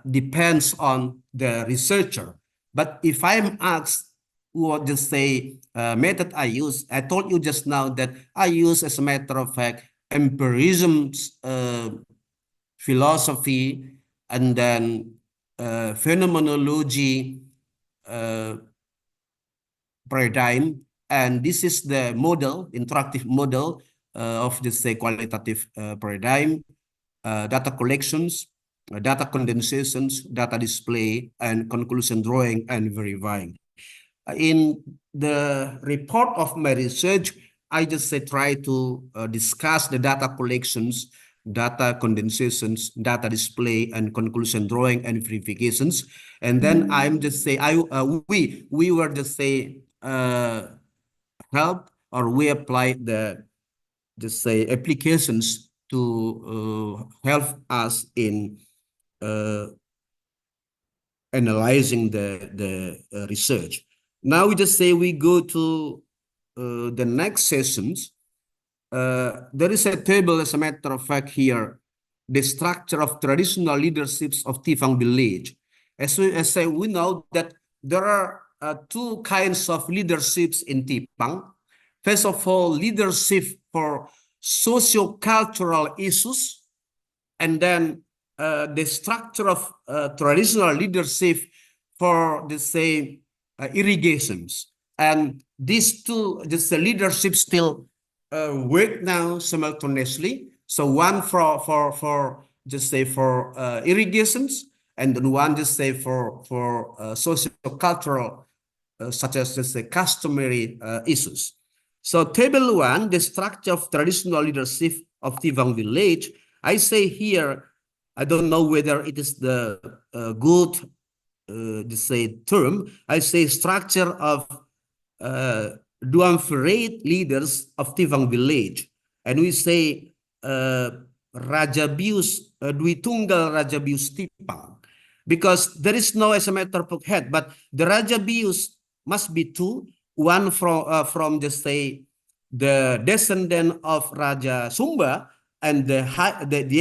depends on the researcher. But if I'm asked what just say method I use, I told you just now that I use, as a matter of fact, empirism philosophy, and then phenomenology paradigm. And this is the model, interactive model of this say qualitative paradigm, data collections, data condensations, data display, and conclusion drawing and verifying. In the report of my research, I just say try to discuss the data collections, data condensations, data display, and conclusion drawing and verifications. And then I'm just say we were just say help, or we apply the just say applications to help us in analyzing the research. Now we just say we go to the next sessions. There is a table, as a matter of fact, here, the structure of traditional leaderships of Tifang village. As we know that there are two kinds of leaderships in Tipang. First of all, leadership for socio-cultural issues, and then the structure of traditional leadership for the say irrigations. And these two, just the leadership still work now simultaneously. So one for just say for irrigations, and then one just say for socio-cultural such as just the customary issues. So table 1, the structure of traditional leadership of Tifang village. I say here, I don't know whether it is the good just say term. I say structure of duumvirate leaders of Tifang village, and we say Rajabius Dwitunggal Rajabius Tipang, because there is no, as a matter of head, but the Rajabius must be two. One from just say the descendant of Raja Sumba, and the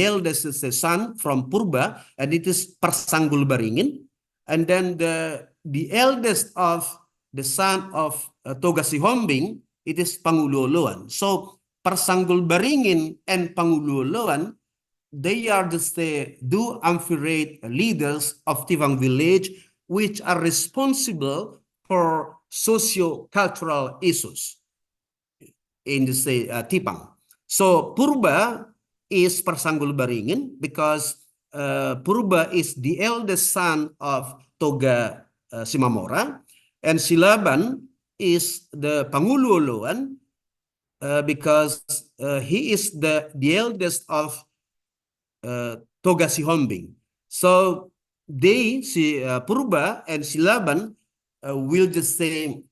eldest is the son from Purba, and it is Persanggul Baringin. And then the eldest of the son of Toga Sihombing, it is Pangululuan. So Persanggul Baringin and Pangululuan, they are the duumvirate leaders of Tifang village, which are responsible for socio-cultural issues in the say Tipang. So Purba is Persanggul Baringin because Purba is the eldest son of Toga Simamora, and Silaban is the Pangululuan because he is the eldest of Toga Sihombing. So they, Purba and Silaban, will just say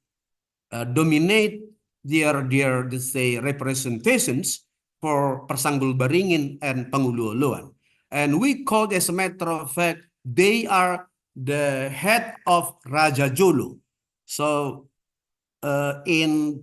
dominate their just say representations for Persanggul Baringin and Pangululuan. And we call, as a matter of fact, they are the head of Raja Jolo. So in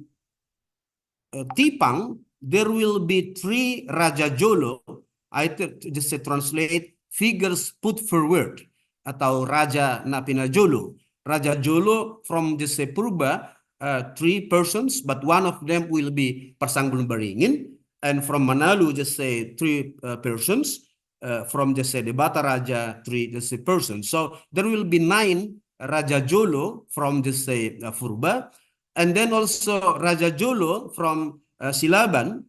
Tipang, there will be 3 Raja Jolo. I just say translate figures put forward, atau Raja Napina Jolo. Raja Jolo from just say Purba, 3 persons, but one of them will be Persanggul Baringin, and from Manalu just say 3 persons. From just say the Bata Raja, 3 just say persons. So there will be 9 Raja Jolo from just say Purba, and then also Raja Jolo from Silaban,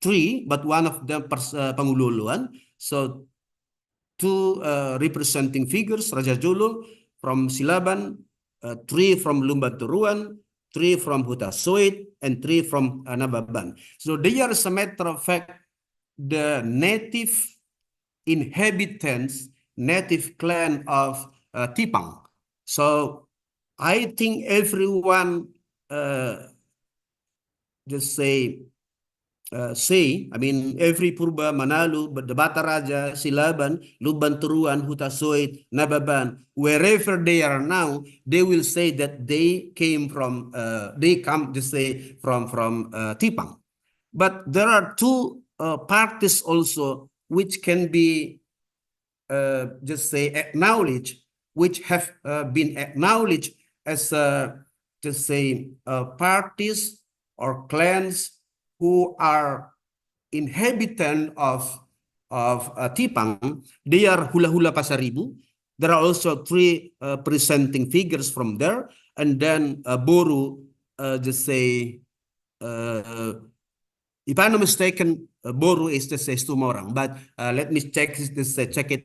3, but one of them Pangululuan. So 2 representing figures, Raja Jolo from Silaban, 3 from Lumbanturuan, 3 from Hutasoit, and 3 from Nababan. So they are, as a matter of fact, the native inhabitants, native clan of Tipang. So I think everyone just say say, I mean, every Purba, Manalu, but the Bataraja, Silaban, Luban Turuan, Hutasoit, Nababan, wherever they are now, they will say that they came from, they come to say from Tipang. But there are two parties also which can be just say acknowledged, which have been acknowledged as just say parties or clans who are inhabitant of Tipang. They are Hula Hula Pasaribu. There are also three presenting figures from there, and then Boru, just say if I'm not mistaken, Boru is to say Stumorang, but let me check this, check it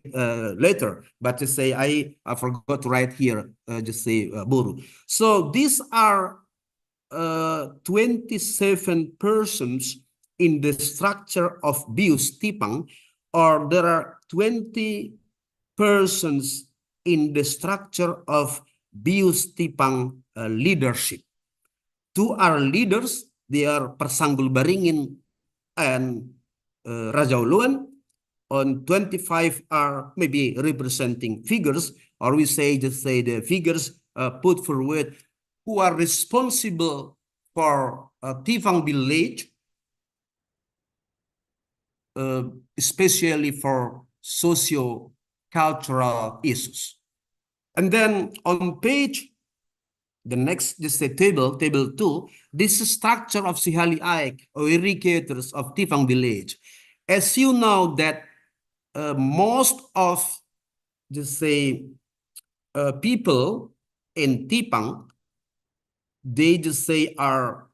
later. But to say I forgot to write here, just say Boru. So these are 27 persons in the structure of Bius Tipang, or there are 20 persons in the structure of Bius Tipang leadership. Two are leaders. They are Persanggul Baringin and Raja Uluan. On 25 are maybe representing figures, or we say just say the figures put forward who are responsible for Tifang village, especially for socio-cultural issues. And then on page the next, just the table 2, this is structure of Sihali Aik or irrigators of Tifang village. As you know that most of, just say, people in Tipang, they just say are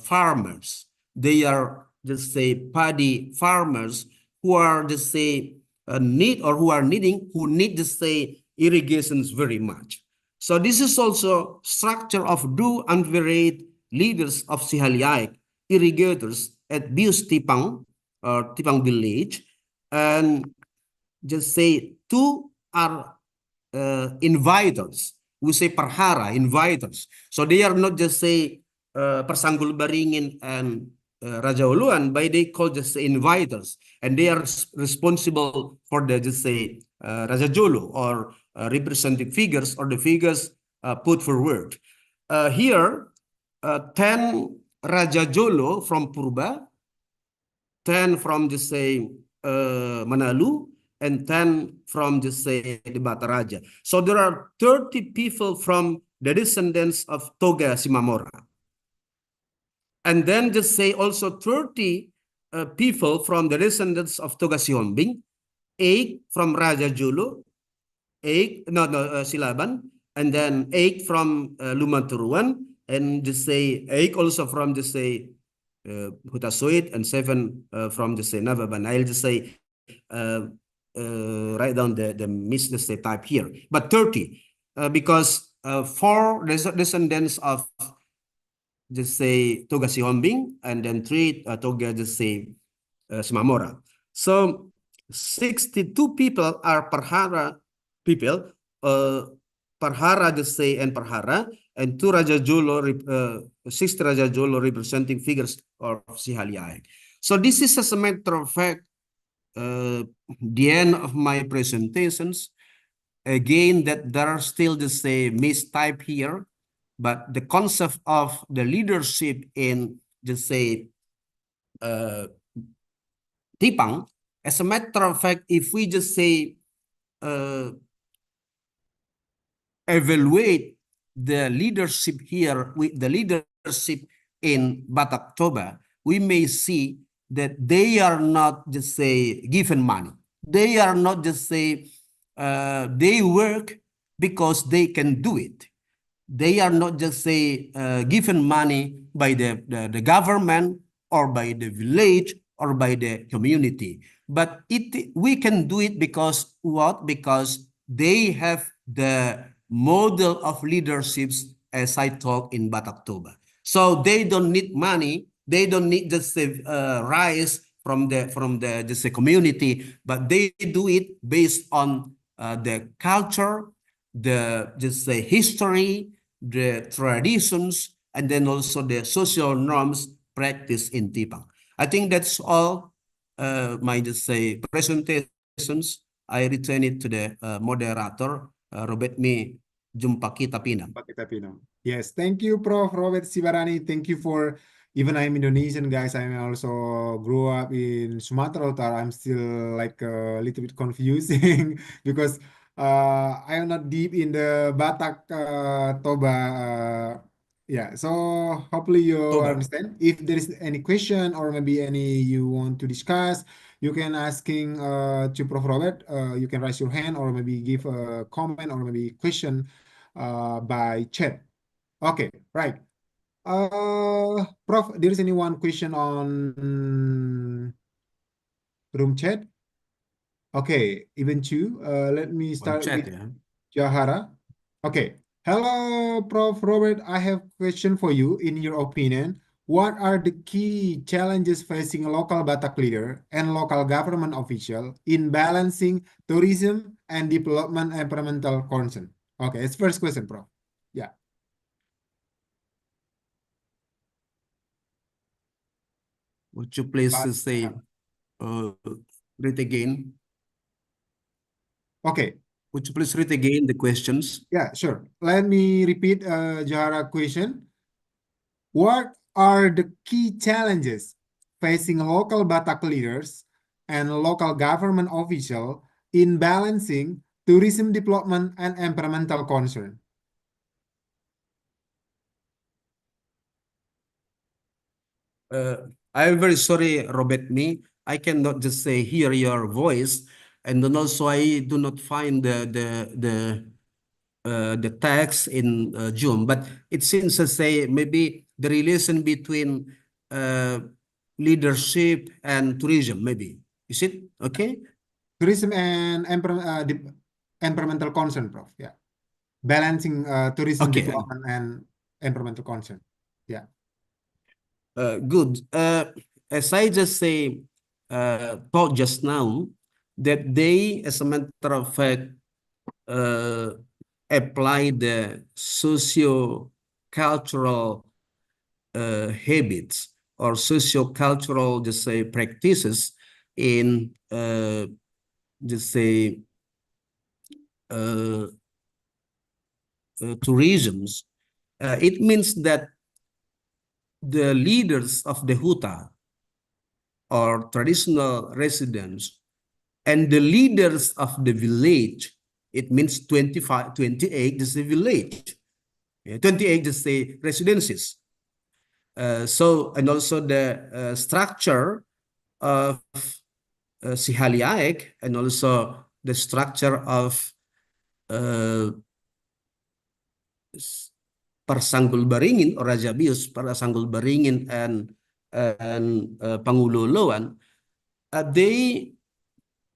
farmers. They are just say paddy farmers who are just say who need to say irrigations very much. So this is also structure of do and varied leaders of Sihaliaik, irrigators at Bius Tipang or Tipang village, and just say two are inviters. We say Parhara, inviters. So they are not just say Persanggul Baringin and Raja Uluan, but they call just inviters, and they are responsible for the just say Raja Jolo or representative figures or the figures put forward. Here, 10 Raja Jolo from Purba, 10 from just say Manalu, and 10 from just say the Bataraja. So there are 30 people from the descendants of Toga Simamora. And then just say also 30 people from the descendants of Toga Sihombing, 8 from Raja Jolo, 8, Silaban, and then 8 from Lumanturuan, and just say 8 also from just say Hutasoit, and 7 from just say Navaban. I'll just say write down the mistakes they type here, but 30 because 4 descendants of just say Toga Sihombing, and then 3 Toga just say Simamora. So 62 people are Parhara people, Parhara just say and Parhara, and 2 Raja Jolo, 60 Raja Jolo representing figures of Sihaliaik. So this is, as a matter of fact, the end of my presentations. Again, that there are still the same mistype here, but the concept of the leadership in just say Tipang, as a matter of fact, if we just say evaluate the leadership here with the leadership in Batak Toba, we may see that they are not just say given money. They are not just say they work because they can do it. They are not just say given money by the government or by the village or by the community, but we can do it because what? Because they have the model of leaderships, as I talk in Batak Toba. So they don't need money. They don't need just rise from the just a community, but they do it based on the culture, the just say history, the traditions, and then also the social norms practiced in Tipang. I think that's all my just say presentations. I return it to the moderator, Robert Me Jumpaki Tapinam. Pak Kitapinam. Yes, thank you, Prof. Robert Sibarani. Thank you for, even I'm Indonesian, guys. I also grew up in Sumatera Utara. I'm still like a little bit confusing because I am not deep in the Batak Toba. Yeah, so hopefully you Toba. understand. If there is any question or maybe any you want to discuss, you can asking to Prof. Robert. You can raise your hand or maybe give a comment or maybe question by chat. Okay, right. Prof, there is any one question on room chat? Okay, even two. Let me start chat, with yeah. Jahara. Okay. Hello, Prof. Robert. I have a question for you. In your opinion, what are the key challenges facing a local Batak leader and local government official in balancing tourism and development environmental concern? Okay, it's first question, Prof. Yeah. Would you please But, say read again? okay. Would you please read again the questions? Yeah, sure. Let me repeat Jahara question. What are the key challenges facing local Batak leaders and local government officials in balancing tourism development and environmental concern? I'm very sorry, Robert Me. I cannot just say hear your voice, and then also I do not find the text in Zoom. But it seems to say maybe the relation between leadership and tourism. Maybe is it okay? Tourism and environmental concern, Prof. Yeah. Balancing tourism Okay. development and environmental concern. Yeah. Good. As I just say, thought just now that they, as a matter of fact, apply the socio-cultural habits or socio-cultural, just say, practices in, just say, tourisms. It means that the leaders of the Huta or traditional residents and the leaders of the village, it means 25, 28 is the village. 28 is the residences. So, and also the structure of Sihaliaek and also the structure of Persanggul Baringin or Rajabius, Persanggul Baringin and Panguloloan, they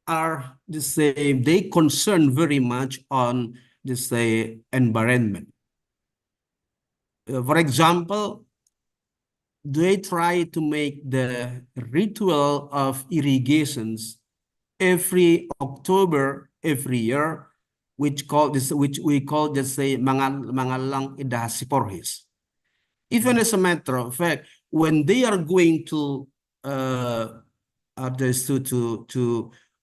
are the same. They concern very much on the say environment. For example, they try to make the ritual of irrigations every October every year, which we call the say Mangalang Idahasiporhis. Even as a matter of fact, when they are going to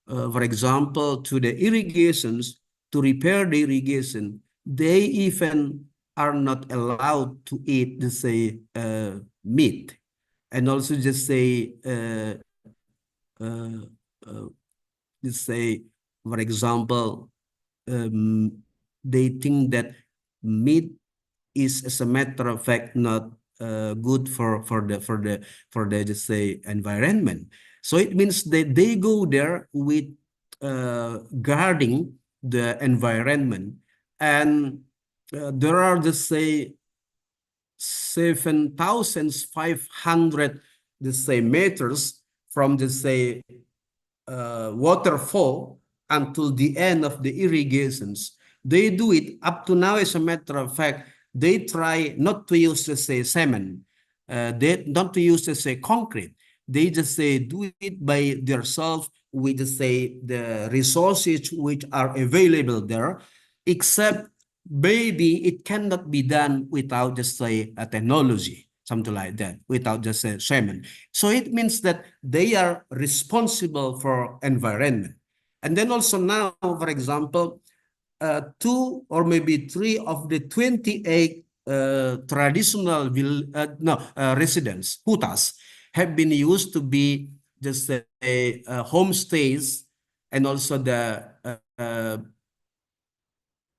for example, to the irrigations, to repair the irrigation, they even are not allowed to eat the say meat, and also just say just say, for example, they think that meat is, as a matter of fact, not good for the just say environment. So it means that they go there with guarding the environment, and there are just say 7,500 the say meters from the say waterfall until the end of the irrigations. They do it up to now. As a matter of fact, they try not to use the say cement, they not to use the say concrete. They just say do it by themselves with the say the resources which are available there, except maybe it cannot be done without just say a technology. something like that, without just a shaman. So it means that they are responsible for environment. And then also now, for example, 2 or maybe 3 of the 28 traditional residents, hutas, have been used to be just homestays and also the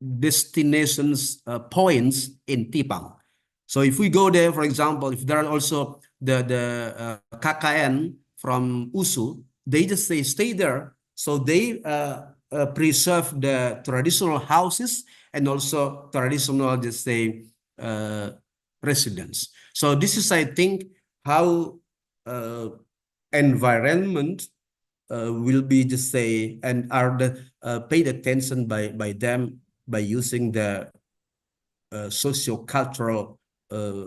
destinations points in Tipang. So if we go there, for example, if there are also the KKN from USU, they just stay there. So they preserve the traditional houses and also traditional residence. So this is, I think, how environment will be and are paid attention by them by using the socio-cultural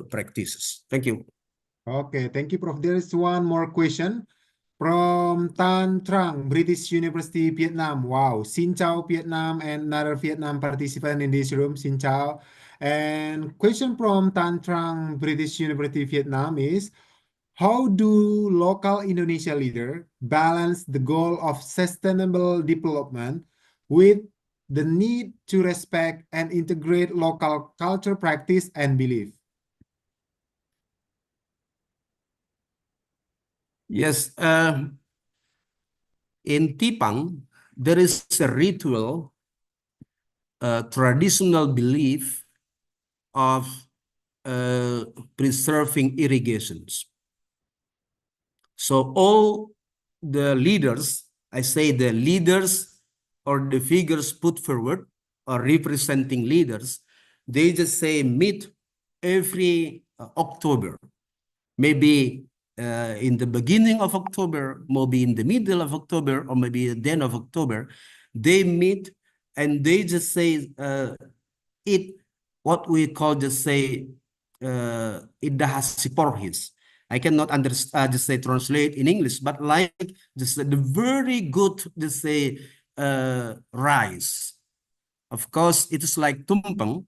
practices. Thank you. Okay, thank you, Prof. There is one more question from Tan Trang, British University, Vietnam. Wow, Xin chào, Vietnam, and another Vietnam participant in this room. Xin chào. And question from Tan Trang, British University, Vietnam is, how do local Indonesia leaders balance the goal of sustainable development with the need to respect and integrate local culture, practice, and belief? Yes, in Tipang, there is a ritual, traditional belief of preserving irrigations. So all the leaders, I say the leaders or the figures put forward or representing leaders, they just meet every October, maybe in the beginning of October, maybe in the middle of October, or maybe at the end of October, they meet and they just eat what we call idahasiporhis. I cannot understand, translate in English, but like the very good, rice. Of course, it is like tumpeng,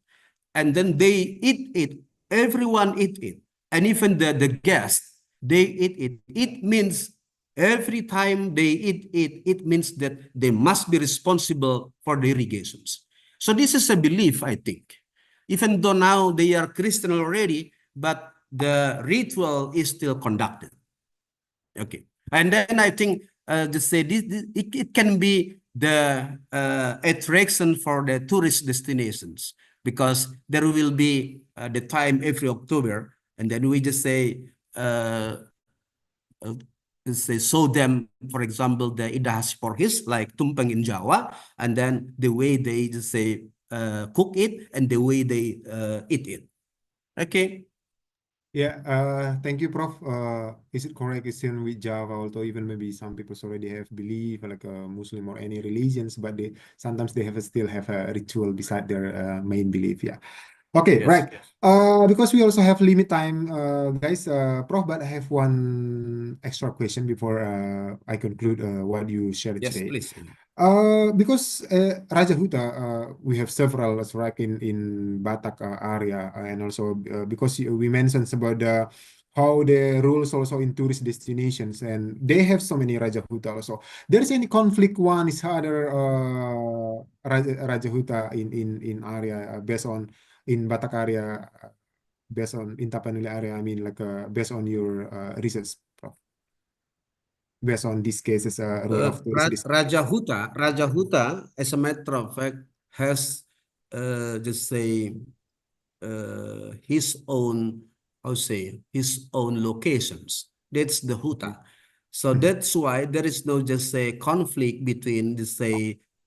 and then they eat it. Everyone eat it, and even the guests, they eat it. It means every time they eat it, it means that they must be responsible for the irrigations. So this is a belief, I think. Even though now they are Christian already, but the ritual is still conducted. Okay, and then I think it can be the attraction for the tourist destinations, because there will be the time every October, and then we just show them, for example, the idahasiporhis like tumpeng in Jawa, and then the way they just cook it and the way they eat it. Okay. Yeah, thank you, Prof. Is it correct? It's in with Java, although even maybe some people already have belief like a Muslim or any religions, but they sometimes they still have a ritual beside their main belief. Yeah. Okay, Yes, right. yes. Because we also have limit time, guys. Prof, but I have one extra question before I conclude what you shared Yes, today. please. Because Raja Huta, we have several right in Batak area, and also because we mentioned about how the rules also in tourist destinations, and they have so many Raja Huta also. There is any conflict one is other Raja Huta in area based on in Batak area, based on in Tapanuli area. I mean, like based on your research, Prof. Based on these cases, rule of tourist Raja Huta, as a matter of fact, has his own, his own locations. That's the Huta. So that's why there is no conflict between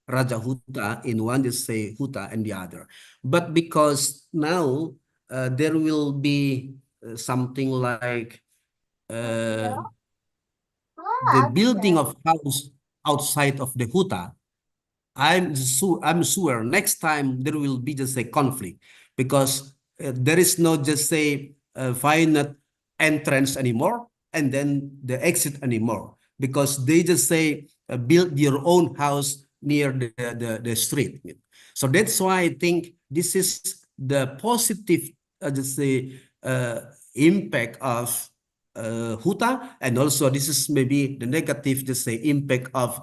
Raja Huta in one Huta and the other. But because now there will be something like the building of house outside of the Huta, I'm sure next time there will be a conflict, because there is no finite entrance anymore and then the exit anymore, because they build your own house near the street. So that's why I think this is the positive impact of huta, and also this is maybe the negative, to say, impact of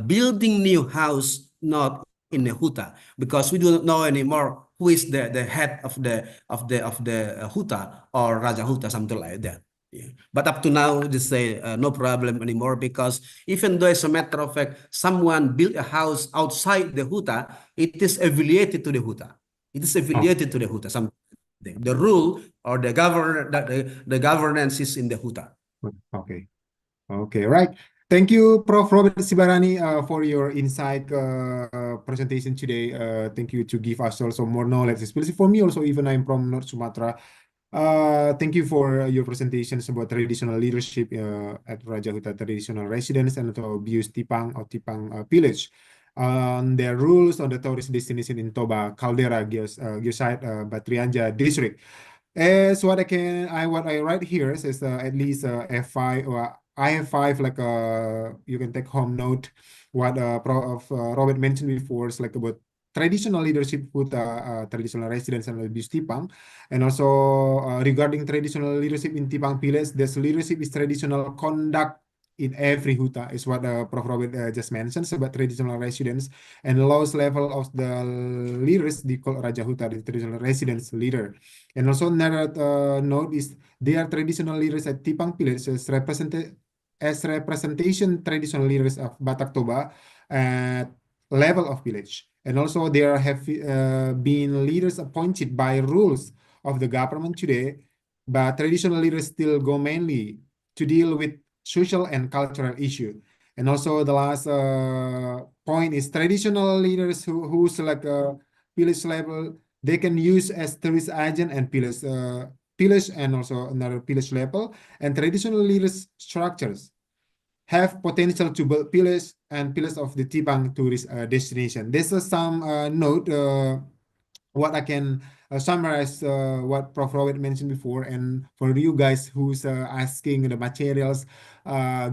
building new house not in the huta, because we do not know anymore who is the head of the huta or Raja Huta, something like that. Yeah. But up to now, they say no problem anymore, because even though, as a matter of fact, someone built a house outside the huta, it is affiliated to the huta. It is affiliated to the huta. The rule or the governance is in the huta. Okay. Okay, right. Thank you, Prof. Robert Sibarani, for your insight presentation today. Thank you to give us also more knowledge, especially for me also, even I'm from North Sumatra. Thank you for your presentations about traditional leadership at Raja Huta Traditional Residence and also Bius Tipang or Tipang Village. On their rules on the tourist destination in Toba, Caldera, Geosite, Batrianja district. As what I write here says at least F5 or I have five like you can take home note what Robert mentioned before is like about traditional leadership with traditional residents and abuse Tipang, and also regarding traditional leadership in Tipang Village, this leadership is traditional conduct in every huta is what Prof. Robert just mentioned about traditional residents, and the lowest level of the leaders they call Raja Huta, the traditional residents leader. And also another note is they are traditional leaders at Tipang Village as representation traditional leaders of Batak Toba at level of village. And also there have been leaders appointed by rules of the government today, but traditional leaders still go mainly to deal with social and cultural issue. And also the last point is traditional leaders who's like a village level, they can use as tourist agent and village and also another village level. And traditional leaders structures have potential to build pillars and pillars of the Tipang tourist destination. This is some note what I can summarize what Prof. Robert mentioned before, and for you guys who's asking the materials,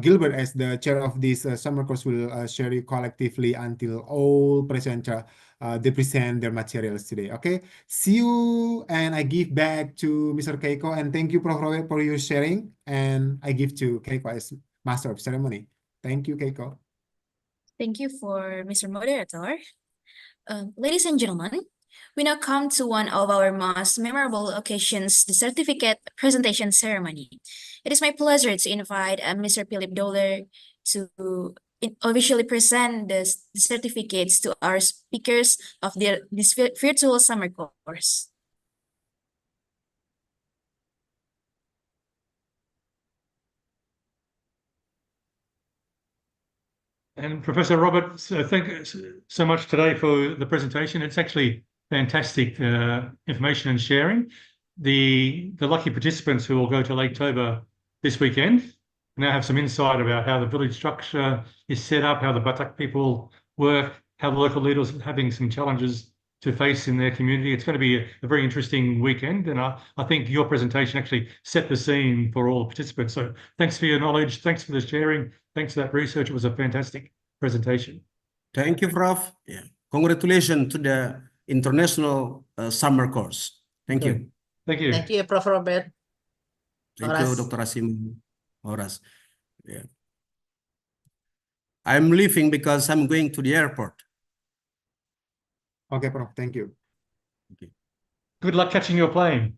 Gilbert as the chair of this summer course will share you collectively until all presenter they present their materials today. Okay, see you, and I give back to Mr. Keiko, and thank you, Prof. Robert, for your sharing, and I give to Keiko as master of ceremony. Thank you, Keiko. Thank you for Mr. Moderator. Ladies and gentlemen, we now come to one of our most memorable occasions, the certificate presentation ceremony. It is my pleasure to invite Mr. Philip Doller to officially present the certificates to our speakers of this virtual summer course. And Professor Robert, thank you so much today for the presentation. It's actually fantastic information and sharing. The lucky participants who will go to Lake Toba this weekend now have some insight about how the village structure is set up, how the Batak people work, how the local leaders are having some challenges to face in their community. It's going to be a very interesting weekend, and I think your presentation actually set the scene for all participants. So thanks for your knowledge, thanks for the sharing, thanks for that research. It was a fantastic presentation. Thank you, Prof. Yeah. Congratulations to the international summer course. Thank you. Thank you. Thank you, Prof. Robert. Thank you, Horas. Dr. Asim Horas. Yeah. I'm leaving because I'm going to the airport. Okay, Prof. Thank you. Okay. Good luck catching your plane.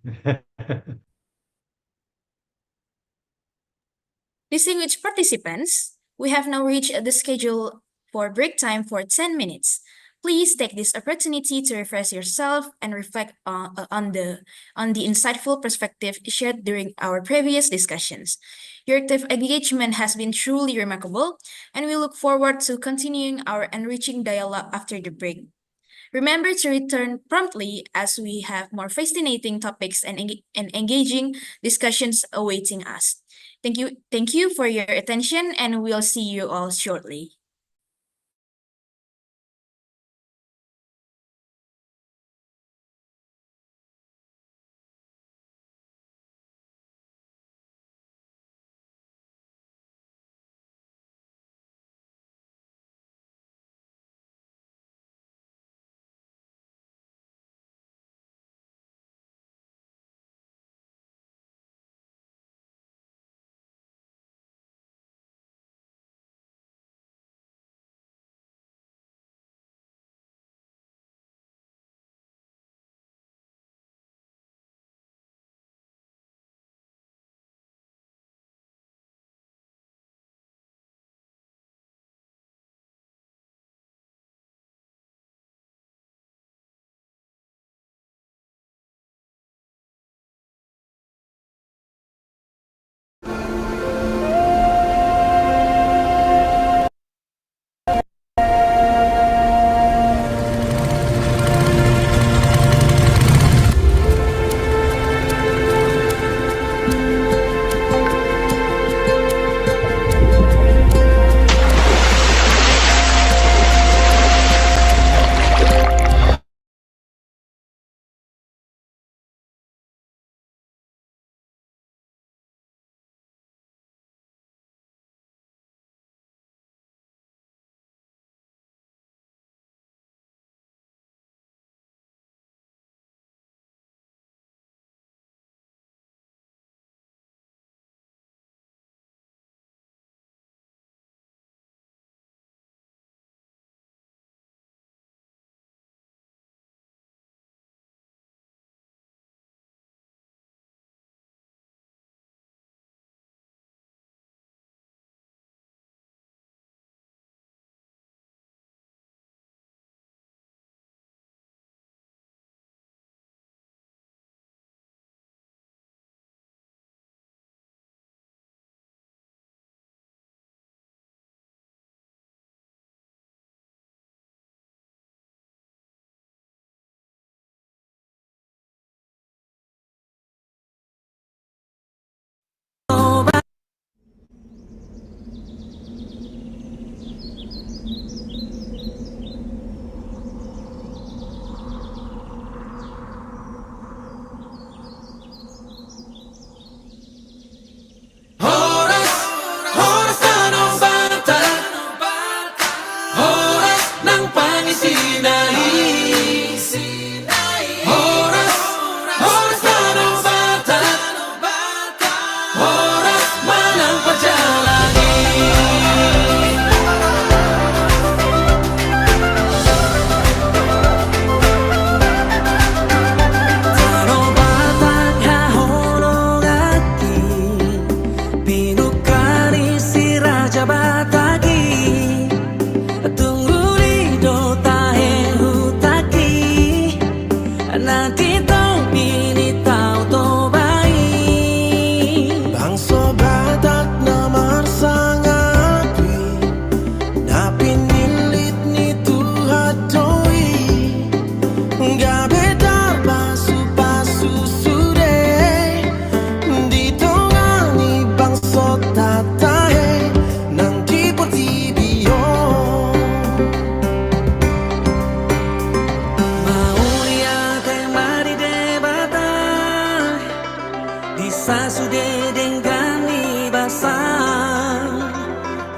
Distinguished participants, we have now reached the schedule for break time for 10 minutes. Please take this opportunity to refresh yourself and reflect on the insightful perspective shared during our previous discussions. Your active engagement has been truly remarkable, and we look forward to continuing our enriching dialogue after the break. Remember to return promptly as we have more fascinating topics and engaging discussions awaiting us. Thank you for your attention, and we'll see you all shortly.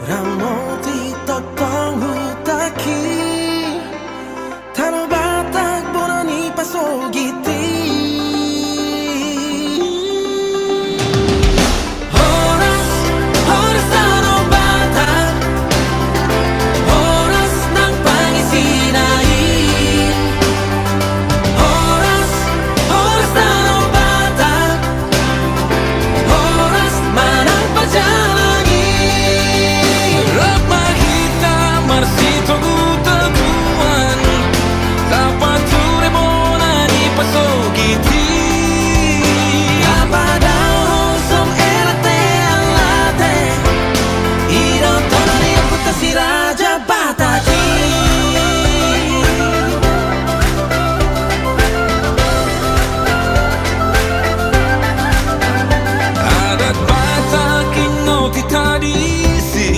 Ramoti totong hutaki Tano batak bonani pasogiti Horas, horas tano batak Horas ng pangisinain Horas, horas tano batak Horas manang pajalangin Rap makita marsito gutaguan Dapat turebona ni pasogiti Kapadao som elate alate Iro tonari puta si Raja Bataki Adat Bataki no titadisi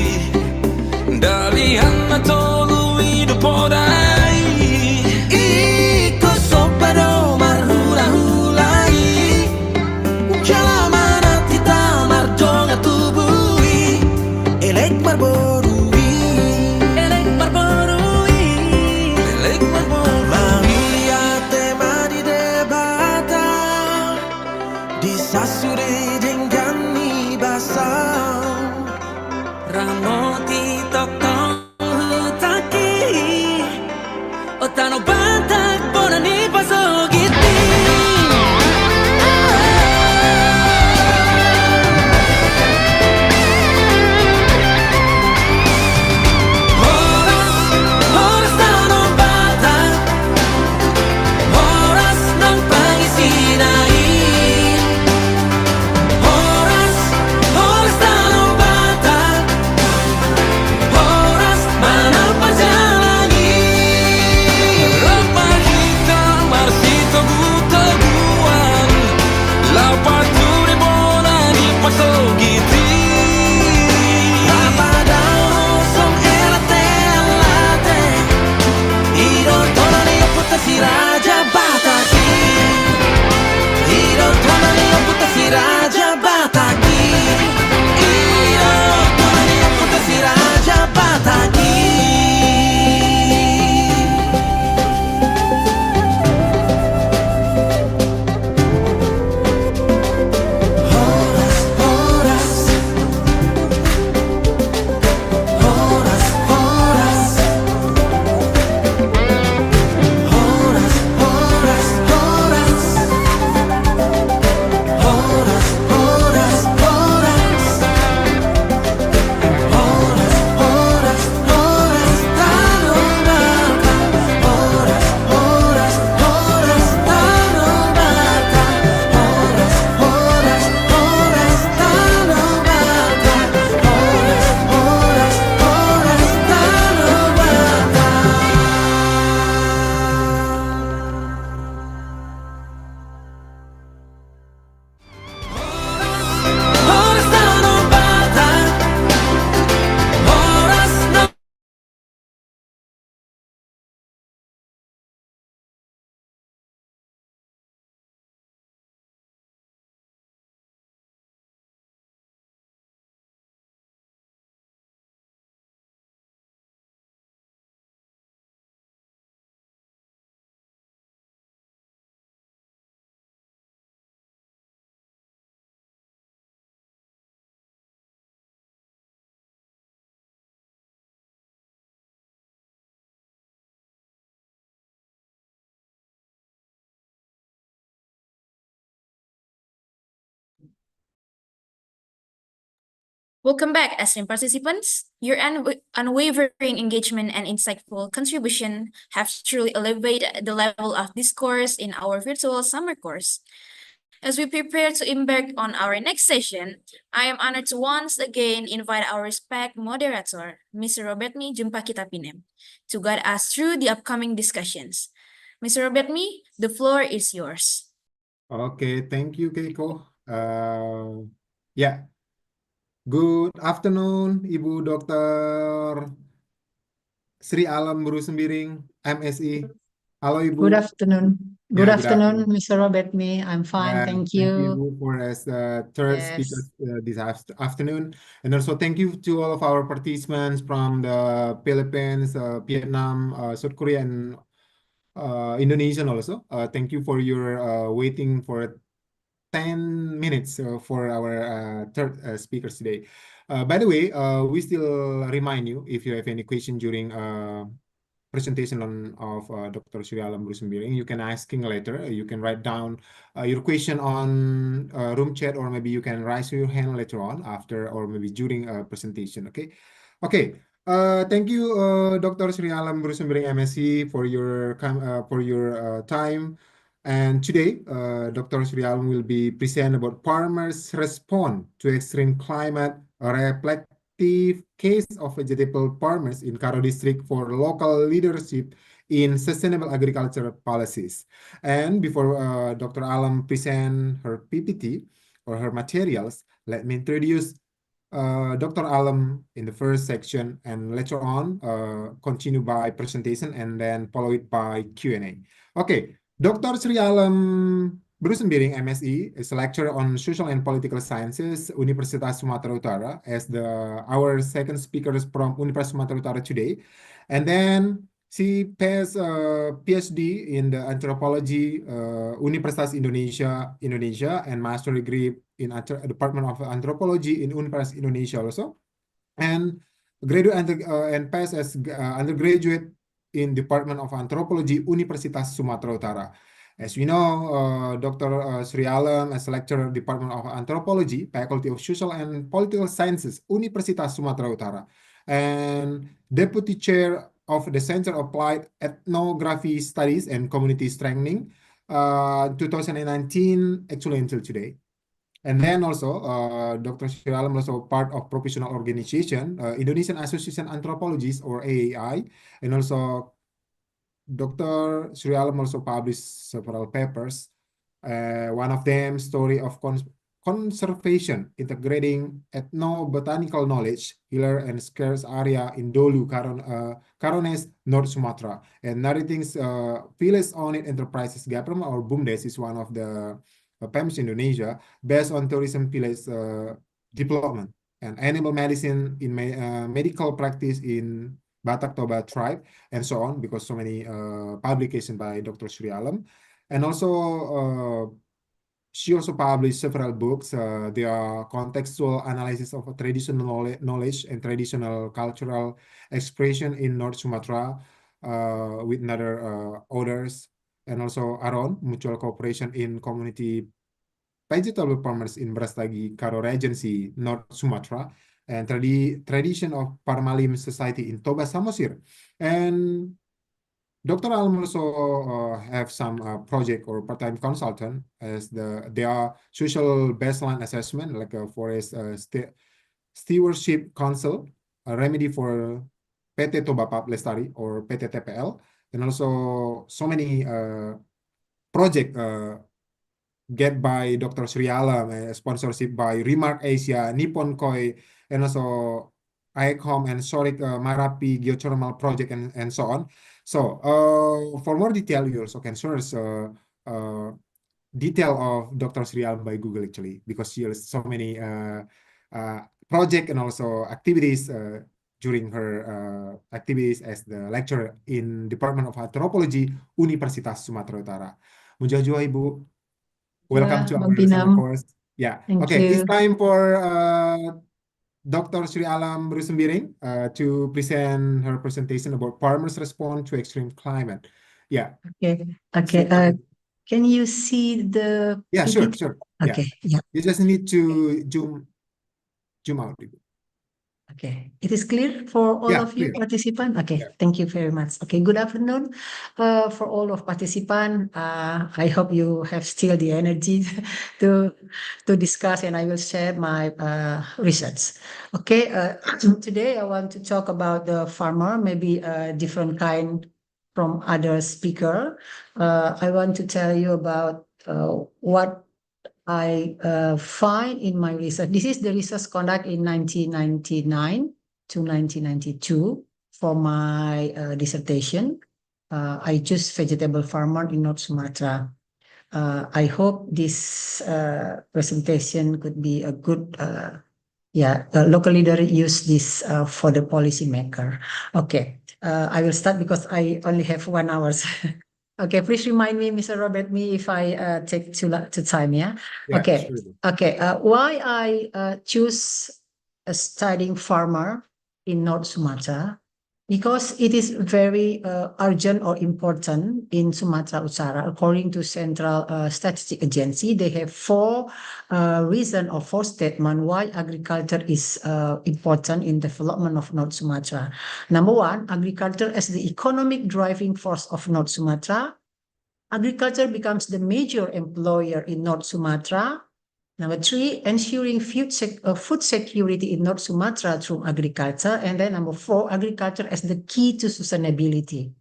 Dalihan na tolu hidup podai Iko sopado marhula-hulai Jalamana tita marjonga tubui Elek marborui Elek marborui Elek marborui Mahiate madi debata Disasuri dengan ibasau Ramoti totong hutaki Otano batak bonani pasogiti Horas, horas tano batak Horas ng pangisinain Horas, horas tano batak Horas manang pajalangin Rap makita marsito gutaguan Lapat turebona ni pasogiti Kapadao som elate alate Iro tonani puta si Raja Bataki Iro tonani puta si Raja Bataki Iro tonani puta si Raja Bataki Horas, horas Horas, horas Horas, horas, horas Horas, horas, horas Horas, horas, horas Tano bata Horas, horas, horas Tano bata Horas, horas, horas Tano bata Horas, horas, horas Tano bata Horas tano bata Horas na Welcome back, esteemed participants. Your unwavering engagement and insightful contribution have truly elevated the level of discourse in our virtual summer course. As we prepare to embark on our next session, I am honored to once again invite our respect moderator, Mr. Robertmi Jumpakitapinem, to guide us through the upcoming discussions. Mr. Robertmi, the floor is yours. Okay, thank you, Keiko. Yeah, good afternoon, Ibu Dr. Sri Alam Buru Sembiring, MSI. Halo, Ibu. Good afternoon. Good Yeah, good afternoon, afternoon. Mr. Robert Me. I'm fine, Yeah, thank thank you. you for as third speaker Yes. this afternoon, and also thank you to all of our participants from the Philippines, Vietnam, South Korea, and Indonesian also. Thank you for your waiting for 10 minutes for our third speakers today. By the way, we still remind you if you have any question during presentation of Dr. Surya Alam Brusumbiring, you can asking later. You can write down your question on room chat, or maybe you can raise your hand later on after, or maybe during presentation. Okay. Okay. Thank you, Dr. Surya Alam Brusumbiring MSc for your time. And today, Dr. Surya Alam will be present about farmers' response to extreme climate, case of vegetable farmers in Karo district for local leadership in sustainable agriculture policies. And before Dr. Alam present her PPT or her materials, let me introduce Dr. Alam in the first section, and later on continue by presentation and then follow it by Q&A. Okay, Dr. Sri Alam Brusumbiring MSc is a lecturer on social and political sciences, Universitas Sumatera Utara, as our second speaker from Universitas Sumatera Utara today. And then she has a PhD in the anthropology, Universitas Indonesia, and master degree in Department of Anthropology in Universitas Indonesia also, and and passed as undergraduate in Department of Anthropology, Universitas Sumatera Utara. As we know, Dr. Sri Alam as lecturer, Department of Anthropology, Faculty of Social and Political Sciences, Universitas Sumatera Utara, and Deputy Chair of the Center of Applied Ethnography Studies and Community Strengthening, 2019, actually until today. And then also, Dr. Sri Alam also part of professional organization, Indonesian Association Anthropologists, or AAI, and also Dr. Sri Alam also published several papers. One of them, Story of Conservation, Integrating Ethnobotanical Knowledge, Hilir and Scarce Area in Dolu, Carones, North Sumatra, and narrating Village Owned Enterprises Government, or BUMDES, is one of the PEMS Indonesia, based on tourism village development and animal medicine in medical practice in Batak Toba tribe, and so on, because so many publications by Dr. Sri Alam. And also, she also published several books. They are contextual analysis of traditional knowledge and traditional cultural expression in North Sumatra, with another authors, and also Aron, Mutual Cooperation in Community Vegetable Farmers in Brastagi, Karo Regency, North Sumatra, and tradition of Parmalim Society in Toba Samosir. And Dr. Alam also have some project or part-time consultant as they are social baseline assessment, like a forest stewardship council, a remedy for PT Toba Pap Lestari or PT TPL, and also so many project get by Dr. Sri Alam, sponsorship by Remark Asia, Nippon Koi, and also IECOM and Sorik Marapi Geothermal Project, and so on. So for more detail, you also can search detail of Dr. Sri Alam by Google, actually, because she has so many project and also activities during her activities as the lecturer in Department of Anthropology, Universitas Sumatera Utara. Mujahjua Ibu. Welcome to our summer course. Yeah. Thank Okay. It's you. time for Dr. Sri Alam Brusumbiring to present her presentation about farmers' response to extreme climate. Yeah. Okay. Okay. Can you see the Yeah, PPT? sure. Okay. Yeah. You just need to zoom out. Okay. It is clear for all Yeah, of you clear. participants? Okay. Yeah. Thank you very much. Okay. Good afternoon for all of participants. I hope you have still the energy to discuss, and I will share my research. Okay. Today I want to talk about the farmer, maybe a different kind from other speaker. I want to tell you about what I find in my research. This is the research conduct in 1999 to 1992 for my dissertation. I choose vegetable farmer in North Sumatra. I hope this presentation could be a good, local leader use this for the policymaker. Okay, I will start because I only have 1 hour. Okay, please remind me, Mr. Robert, if I take too time, yeah? Yeah, Okay, sure. okay. Why I choose a studying farmer in North Sumatra? Because it is very urgent or important in Sumatra Utara. According to Central Statistic Agency, they have 4 reasons or 4 statements why agriculture is important in development of North Sumatra. Number 1, agriculture as the economic driving force of North Sumatra. Agriculture becomes the major employer in North Sumatra. Number 3, ensuring food security in North Sumatra through agriculture. And then number 4, agriculture as the key to sustainability.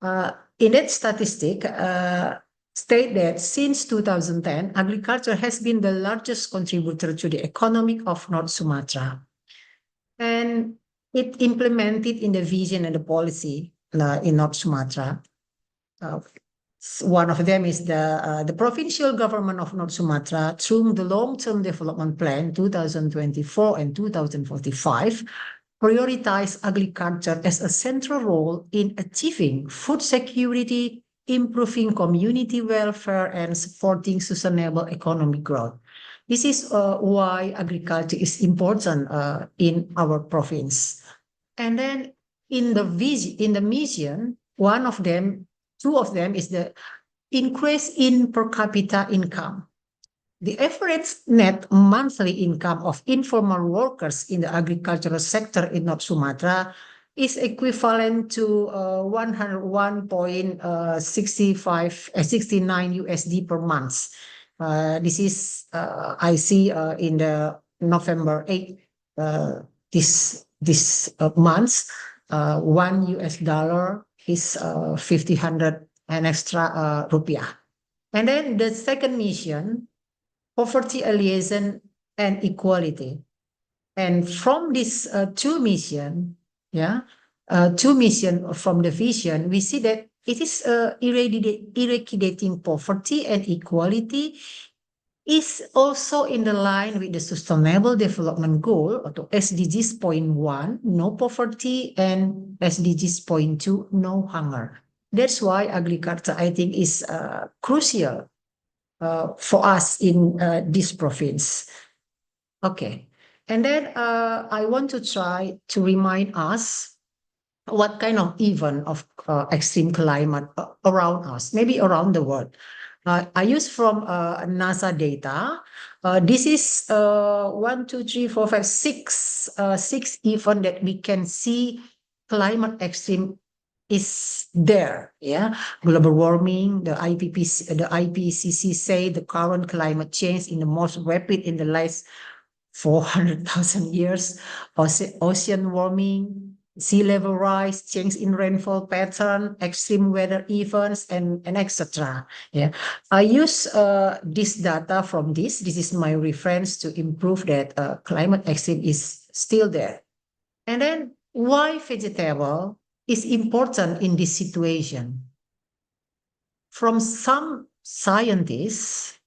In that statistic, state that since 2010, agriculture has been the largest contributor to the economy of North Sumatra. And it implemented in the vision and the policy in North Sumatra. One of them is the provincial government of North Sumatra through the long-term development plan 2024 and 2045 prioritize agriculture as a central role in achieving food security, improving community welfare, and supporting sustainable economic growth. This is why agriculture is important in our province. And then in the mission, two of them is the increase in per capita income. The average net monthly income of informal workers in the agricultural sector in North Sumatra is equivalent to 101.69 USD per month. This is I see in the November 8 this month. $1 is 500 an extra rupiah. And then the second mission, poverty alleviation and equality. And from this 2 mission, from the vision, we see that it is eradicating poverty and equality is also in the line with the Sustainable Development Goal, or SDGs point 1, no poverty, and SDGs point 2, no hunger. That's why agriculture, I think, is crucial for us in this province. Okay, and then I want to try to remind us what kind of event of extreme climate around us, maybe around the world. I use from NASA data. This is 1, 2, 3, 4, 5, 6 events that we can see climate extreme is there. Yeah, global warming. The IPCC say the current climate change in the most rapid in the last 400,000 years. Ocean warming, sea level rise, change in rainfall pattern, extreme weather events, and etc. Yeah, I use this data from this. This is my reference to improve that climate extreme is still there. And then why vegetable is important in this situation? From some scientists,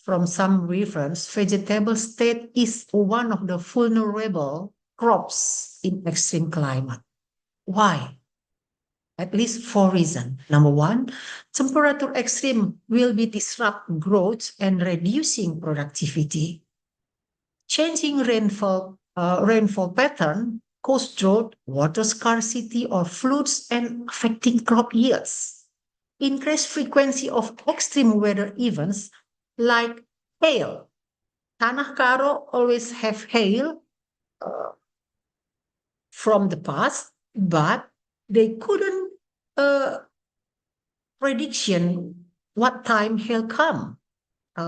from some reference, vegetable state is one of the vulnerable crops in extreme climate. Why? At least 4 reasons. Number 1, temperature extreme will be disrupt growth and reducing productivity. Changing rainfall pattern cause drought, water scarcity, or floods and affecting crop yields. Increased frequency of extreme weather events like hail. Tanah Karo always have hail from the past, but they couldn't prediction what time hail come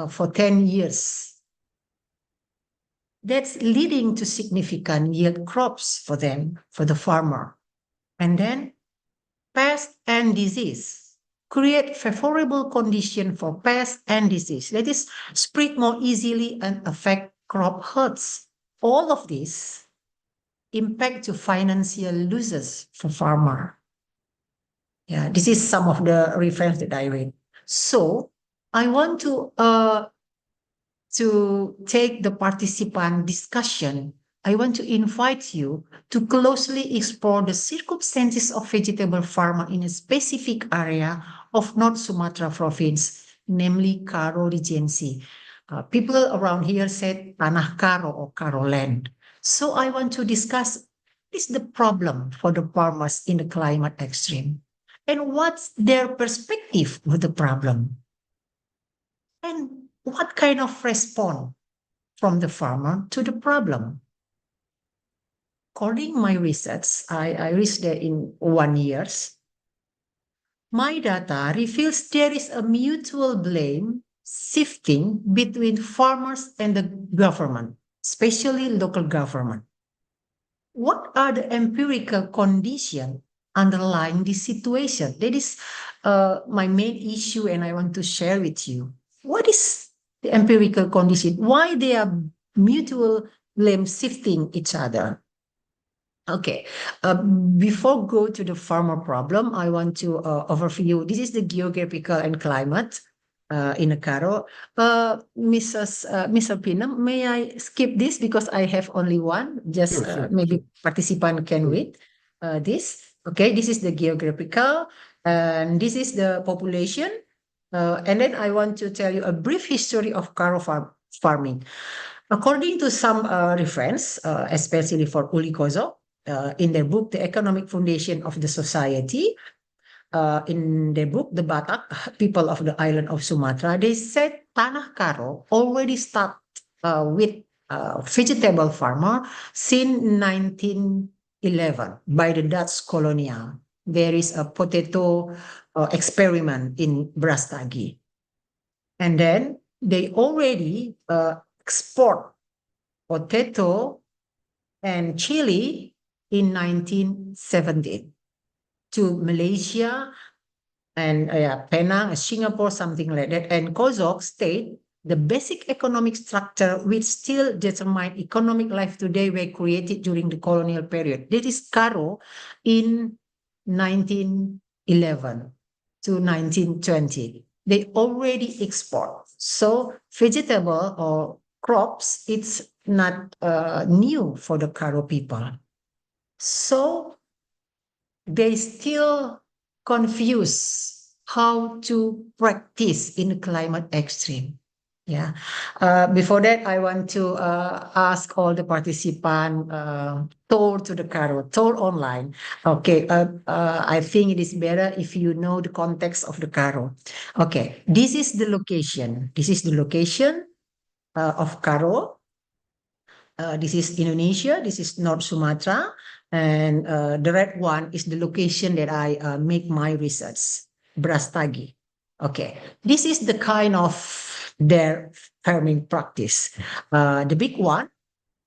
for 10 years. That's leading to significant yield crops for them, for the farmer. And then pest and disease create favorable condition for pest and disease. That is, spread more easily and affect crop health. All of this impact to financial losses for farmer. Yeah, this is some of the reference that I read. So I want to take the participant discussion. I want to invite you to closely explore the circumstances of vegetable farmer in a specific area of North Sumatra province, namely Karo Regency. People around here said Tanah Karo or Karo land. So I want to discuss what is the problem for the farmers in the climate extreme and what's their perspective of the problem and what kind of response from the farmer to the problem. According my research, I reached there in 1 year. My data reveals there is a mutual blame shifting between farmers and the government, especially local government. What are the empirical conditions underlying this situation? That is my main issue, and I want to share with you. What is the empirical condition? Why they are mutual blame shifting each other? Okay, before go to the farmer problem, I want to overview. This is the geographical and climate in the Karo. Mr. Pinam, may I skip this because I have only one? Just Sure, maybe participant can read this. Okay, this is the geographical, and this is the population. And then I want to tell you a brief history of Karo farming. According to some reference, especially for Uli Kozo, in their book, The Economic Foundation of the Society, in their book, The Batak, People of the Island of Sumatra, they said Tanah Karo already start with vegetable farmer since 1911 by the Dutch colonial. There is a potato experiment in Brastagi. And then they already export potato and chili in 1917 to Malaysia and Penang, Singapore, something like that. And Kozok state the basic economic structure which still determine economic life today were created during the colonial period. That is Karo in 1911 to 1920. They already export. So vegetable or crops, it's not new for the Karo people. So they still confuse how to practice in climate extreme. Yeah. Before that, I want to ask all the participants tour to the Karo, tour online. Okay. I think it is better if you know the context of the Karo. Okay. This is the location. This is the location of Karo. This is Indonesia. This is North Sumatra. And the red one is the location that I make my research, Brastagi. Okay, this is the kind of their farming practice. The big one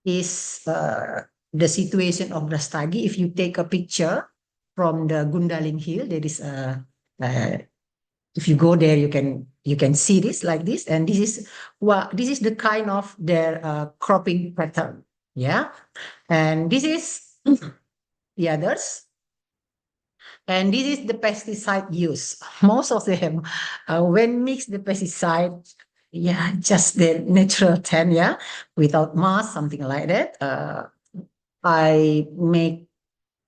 is the situation of Brastagi. If you take a picture from the Gundaling Hill, there is a if you go there, you can see this like this, and this is the kind of their cropping pattern. Yeah, and this is the others. And this is the pesticide use. Most of them, when mix the pesticide, yeah, just the natural 10, yeah, without mass, something like that. I make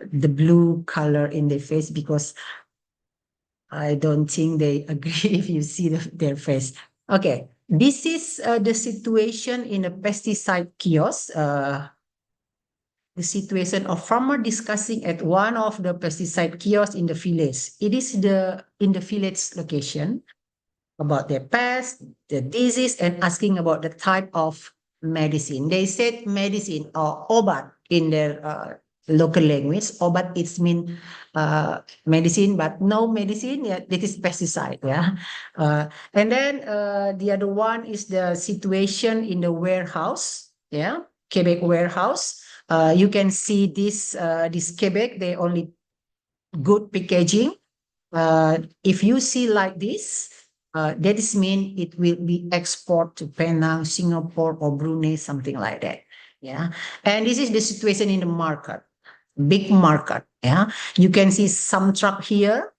the blue color in their face because I don't think they agree if you see their face. Okay, this is the situation in a pesticide kiosk. The situation of farmer discussing at one of the pesticide kiosks in the village. It is in the village location about their pest, the disease, and asking about the type of medicine. They said medicine or obat in their local language. Obat it's mean medicine, but no medicine. Yeah, that is pesticide. Yeah, and then the other one is the situation in the warehouse. Yeah, Quebec warehouse. You can see this Quebec, they only good packaging. If you see like this, that is mean it will be export to Penang, Singapore, or Brunei, something like that. Yeah, and this is the situation in the market, big market. Yeah, you can see some truck here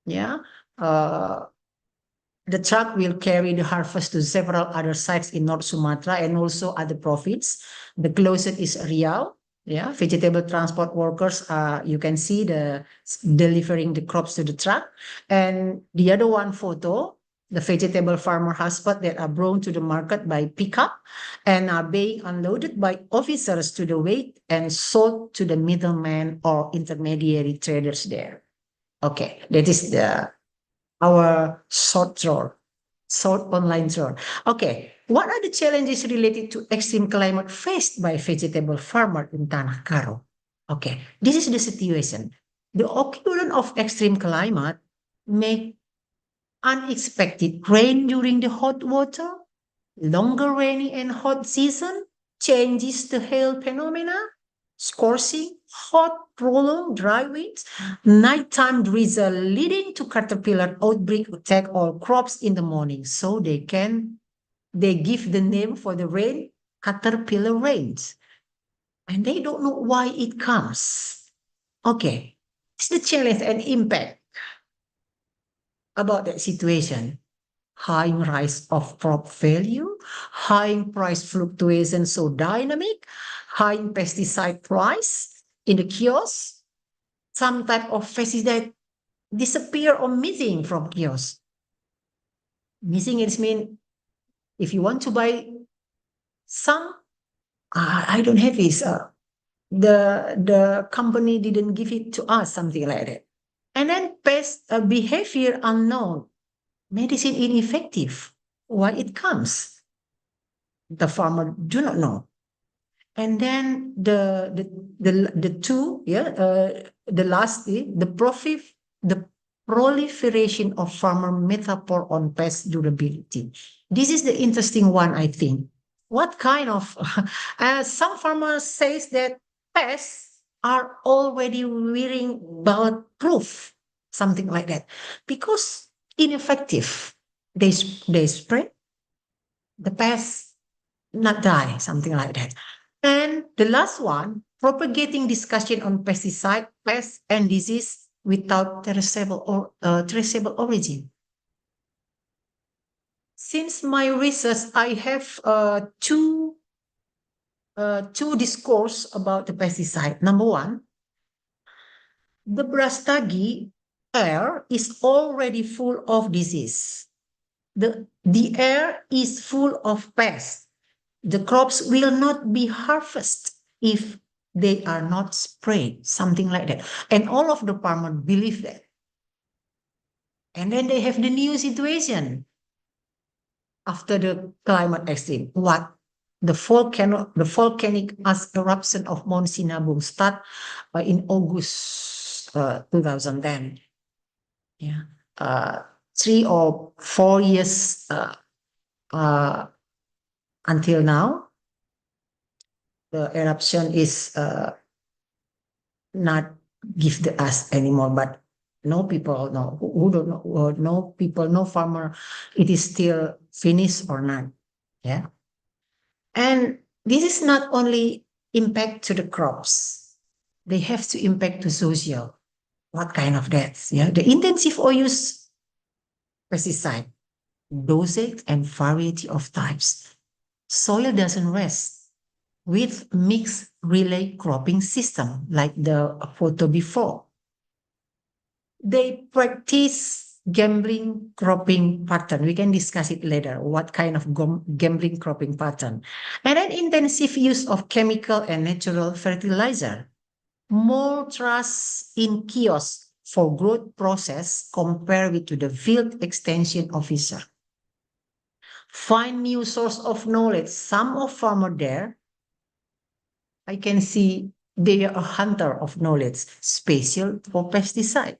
Yeah. The truck will carry the harvest to several other sites in North Sumatra and also other provinces. The closest is Riau. Yeah, vegetable transport workers, you can see delivering the crops to the truck. And the other one photo, the vegetable farmer husband that are brought to the market by pickup and are being unloaded by officers to the weight and sold to the middleman or intermediary traders there. Okay, that is our short online tour. Okay, what are the challenges related to extreme climate faced by vegetable farmer in Tanah Karo? Okay, this is the situation. The occurrence of extreme climate make unexpected rain during the hot water, longer rainy and hot season, changes to hail phenomena, scorching, hot, prolonged dry winds, nighttime drizzle leading to caterpillar outbreak attack all crops in the morning. So they give the name for the rain, caterpillar rains. And they don't know why it comes. Okay, it's the challenge and impact about that situation. High rise of crop value, high price fluctuation so dynamic, high pesticide price in the kiosk, some type of pesticide disappear or missing from kiosk. Missing is mean if you want to buy some, I don't have this. The company didn't give it to us, something like that. And then pest behavior unknown. Medicine ineffective. Why it comes? The farmer do not know. And then the last the proliferation of farmer metaphor on pest durability. This is the interesting one, I think. What kind of some farmers says that pests are already wearing bulletproof, something like that, because ineffective. They spread, the pests not die, something like that. And the last one, propagating discussion on pesticide, pests, and disease without traceable origin. Since my research, I have two discourse about the pesticide. Number one, the Brastagi air is already full of disease. The air is full of pests. The crops will not be harvested if they are not sprayed, something like that. And all of the farmers believe that. And then they have the new situation after the climate extreme. What? The volcanic ash eruption of Mount Sinabung start in August 2010. Yeah, 3 or 4 years until now, the eruption is not give the us anymore, but no people know, who don't know, no people, no farmer, it is still finished or not. Yeah. And this is not only impact to the crops, they have to impact to social. What kind of deaths? Yeah, the intensive or use pesticide, dosage and variety of types. Soil doesn't rest with mixed relay cropping system like the photo before. They practice gambling cropping pattern. We can discuss it later, what kind of gambling cropping pattern. And then intensive use of chemical and natural fertilizer. More trust in kiosks for growth process compared with to the field extension officer. Find new source of knowledge. Some of farmer there, I can see they are a hunter of knowledge, special for pesticide.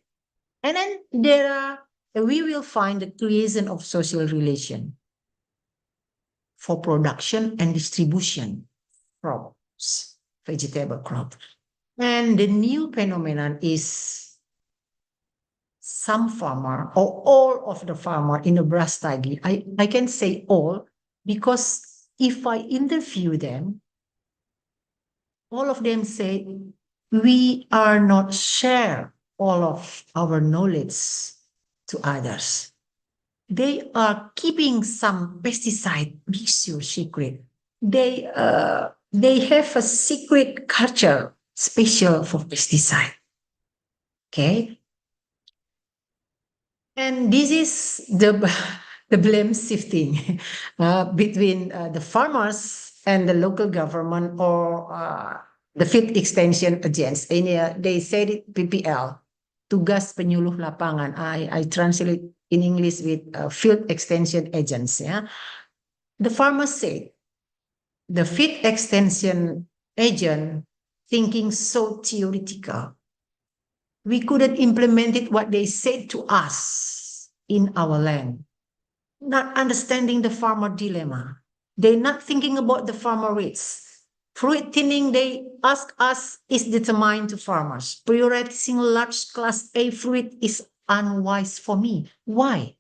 And then we will find the creation of social relation for production and distribution crops, vegetable crop. And the new phenomenon is some farmer or all of the farmer in the Brastagi. I can say all because if I interview them, all of them say we are not share all of our knowledge to others. They are keeping some pesticide mixture secret. They have a secret culture special for pesticide. Okay. And this is the blame shifting between the farmers and the local government or the field extension agents. They said it PPL, tugas penyuluh lapangan. I translate in English with field extension agents. Yeah, the farmers said the field extension agent thinking so theoretical. We couldn't implement it what they said to us in our land. Not understanding the farmer dilemma. They're not thinking about the farmer rates. Fruit thinning, they ask us, is determined to farmers. Prioritizing large class A fruit is unwise for me. Why?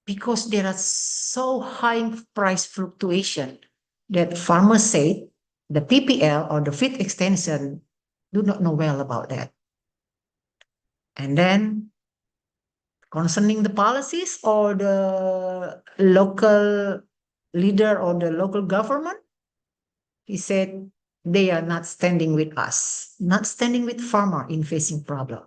Because there are so high price fluctuation that farmers say the PPL or the field extension do not know well about that. And then concerning the policies or the local leader or the local government, he said they are not standing with us, not standing with farmer in facing problem,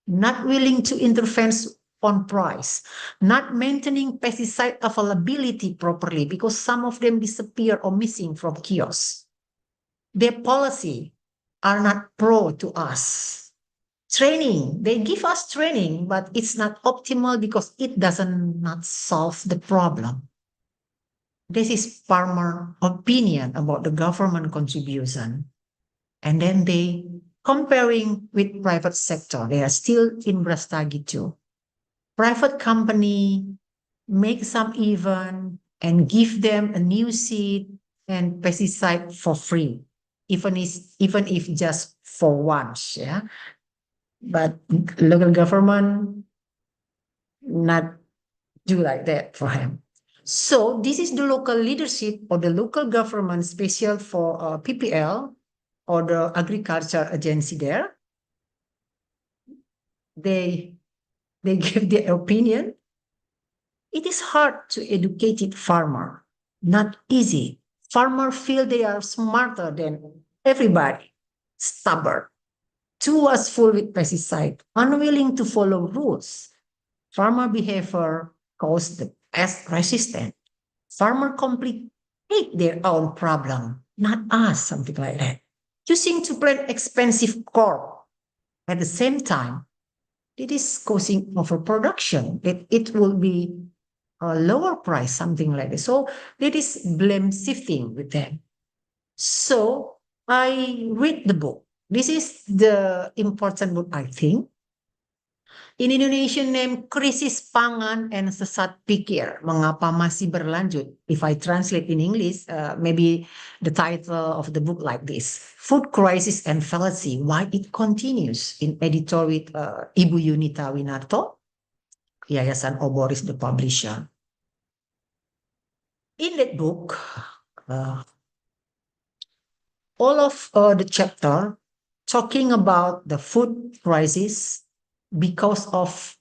not willing to intervene on price, not maintaining pesticide availability properly because some of them disappear or missing from kiosks. Their policy are not pro to us. Training, they give us training, but it's not optimal because it doesn't not solve the problem. This is farmer opinion about the government contribution. And then they comparing with private sector. They are still in Brastagi too. Private company make some event and give them a new seed and pesticide for free, even if just for once. Yeah. But local government not do like that for him. So this is the local leadership or the local government special for PPL or the agriculture agency there. They give their opinion. It is hard to educate farmer, not easy. Farmer feel they are smarter than everybody, stubborn. Too wasteful with pesticide, unwilling to follow rules. Farmer behavior caused the pest resistant. Farmer complicate their own problem, not us, something like that. Choosing to plant expensive crop at the same time, it is causing overproduction. It will be a lower price, something like this. So it is blame shifting with them. So I read the book. This is the important book, I think. In Indonesian name, Krisis Pangan and Sesat Pikir, Mengapa Masih Berlanjut. If I translate in English, maybe the title of the book like this, Food Crisis and Fallacy, Why It Continues, in editor with Ibu Yunita Winarto, Yayasan Oboris, the publisher. In that book, all of the chapter talking about the food crisis because of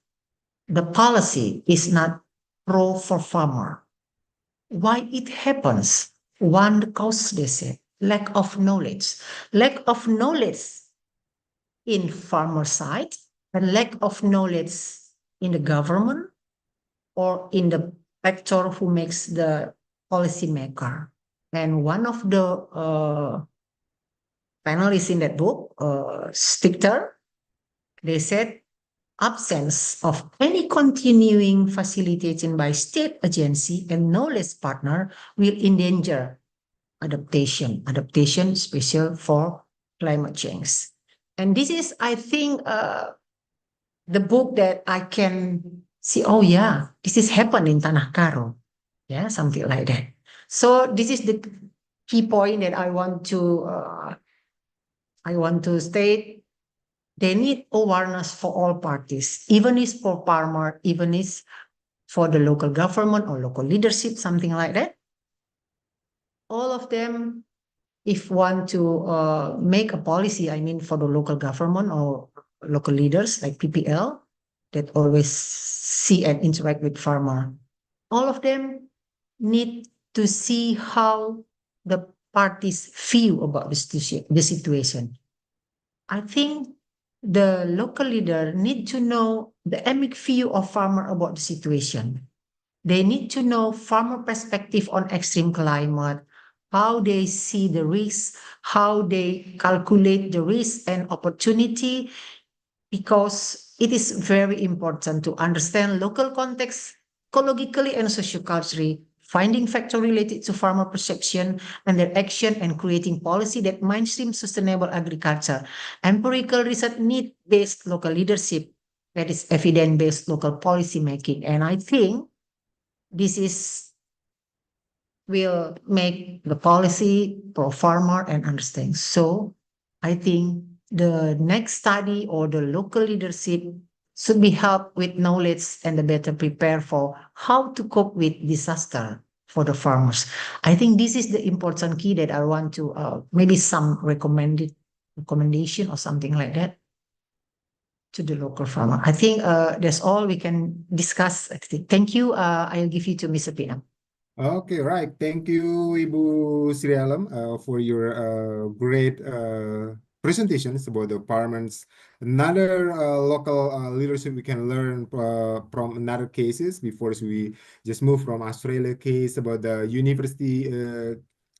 the policy is not pro for farmer. Why it happens? One cause, they say, lack of knowledge. Lack of knowledge in farmer side and lack of knowledge in the government or in the actor who makes the policy maker. And one of the panelists in that book, Stichter, they said absence of any continuing facilitation by state agency and knowledge partner will endanger adaptation special for climate change. And this is, I think, the book that I can see, oh yeah, this is happened in Tanah Karo. Yeah, something like that. So this is the key point that I want to state. They need awareness for all parties, even if for farmer, even if for the local government or local leadership, something like that. All of them, if want to make a policy, I mean, for the local government or local leaders like PPL, that always see and interact with farmer. All of them need to see how the parties feel about the situation. I think the local leader need to know the emic view of farmer about the situation. They need to know farmer perspective on extreme climate, how they see the risks, how they calculate the risk and opportunity, because it is very important to understand local context ecologically and socioculturally, finding factors related to farmer perception and their action, and creating policy that mainstream sustainable agriculture. Empirical research need based local leadership, that is evidence-based local policy making. And I think this will make the policy pro farmer and understand. So I think the next study or the local leadership should be helped with knowledge and the better prepare for how to cope with disaster for the farmers. I think this is the important key that I want to maybe some recommendation or something like that to the local farmer. I think that's all we can discuss. Thank you. I'll give you to Mr. Pinam. Okay, right. Thank you, Ibu Sri Alam, for your great presentations about the farmers. Another local leadership we can learn from another cases before we just move from Australia case about the university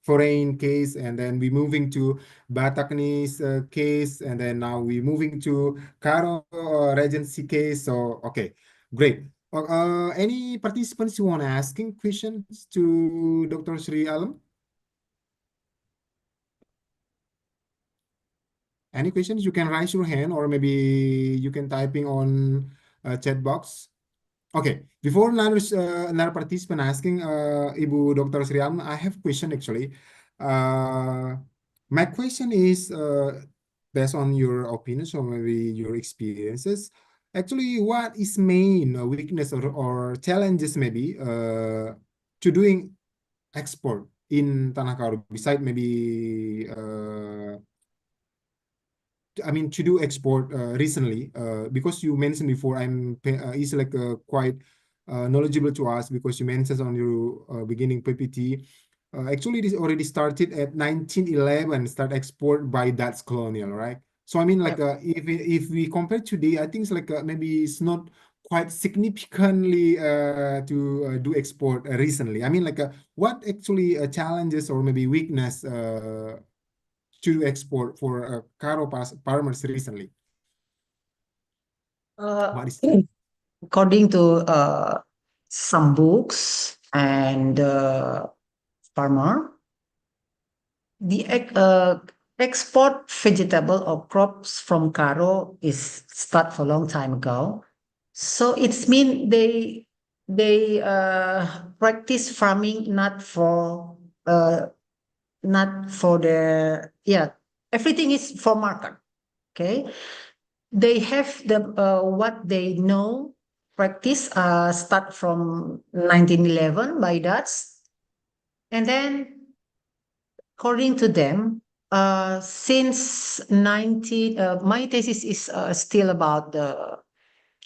foreign case, and then we moving to Bataknis case, and then now we moving to Karo Regency case. So okay, great. Any participants who want to asking questions to Dr. Sri Alam? Any questions? You can raise your hand, or maybe you can typing on chat box. Okay, before another participant asking, Ibu Dr. Sri Alam, I have a question actually. My question is based on your opinions or maybe your experiences. Actually, what is main weakness or challenges maybe to doing export in Tanah Karo, beside maybe I mean to do export recently, because you mentioned before, is like quite knowledgeable to us, because you mentioned on your beginning PPT. Actually, this already started at 1911, start export by Dutch colonial, right? So I mean, like if we compare today, I think it's like maybe it's not quite significantly to do export recently. I mean, like what actually challenges or maybe weakness to export for Karo farmers recently? What is that? According to some books and farmer, the export vegetable or crops from Karo is start for a long time ago. So it's mean they practice farming not for the everything is for market. Okay, they have the what they know practice start from 1911 by Dutch, and then according to them, since my thesis is still about the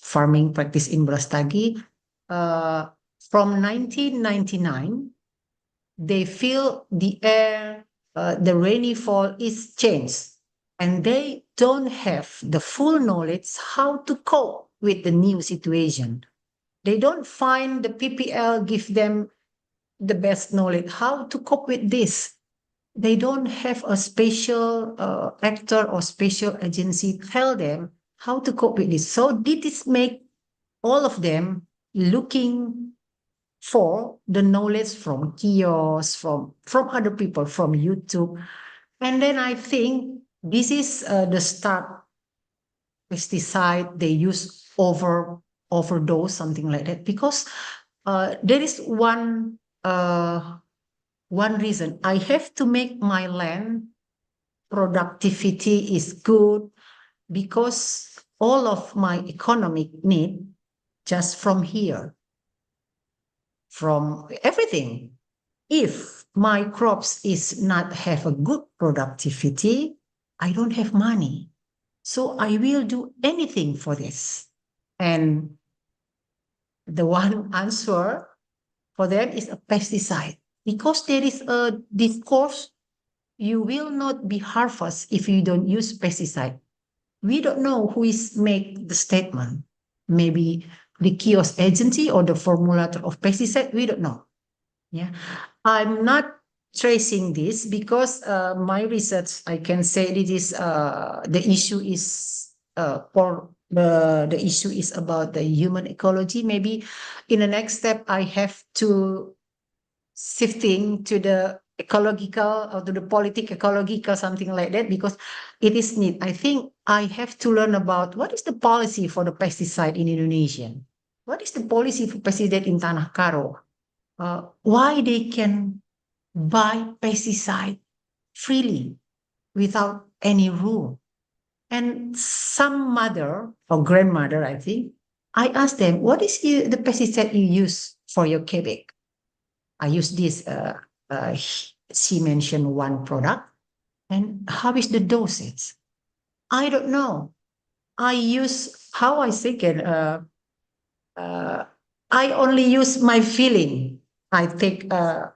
farming practice in Brastagi. From 1999, they feel the air, the rainy fall is changed, and they don't have the full knowledge how to cope with the new situation. They don't find the PPL give them the best knowledge how to cope with this. They don't have a special actor or special agency tell them how to cope with this. So this make all of them looking for the knowledge from kiosks, from other people, from YouTube. And then I think this is the start. Pesticide they use overdose, something like that, because there is one reason. I have to make my land productivity is good, because all of my economic need just from here, from everything. If my crops is not have a good productivity, I don't have money. So I will do anything for this. And the one answer for them is a pesticide, because there is a discourse, you will not be harvest if you don't use pesticide. We don't know who is make the statement. Maybe the kiosk agency or the formulator of pesticide, we don't know. Yeah, I'm not tracing this because my research, I can say it is the issue is for the issue is about the human ecology. Maybe in the next step, I have to shifting to the ecological or to the politic ecological, something like that, because it is need. I think I have to learn about what is the policy for the pesticide in Indonesia. What is the policy for pesticide in Tanah Karo? Why they can buy pesticide freely without any rule. And some mother or grandmother, I think, I asked them, what is the pesticide you use for your cabbage? I use this, she mentioned one product. And how is the dosage? I don't know. I use, how I say it, I only use my feeling. I take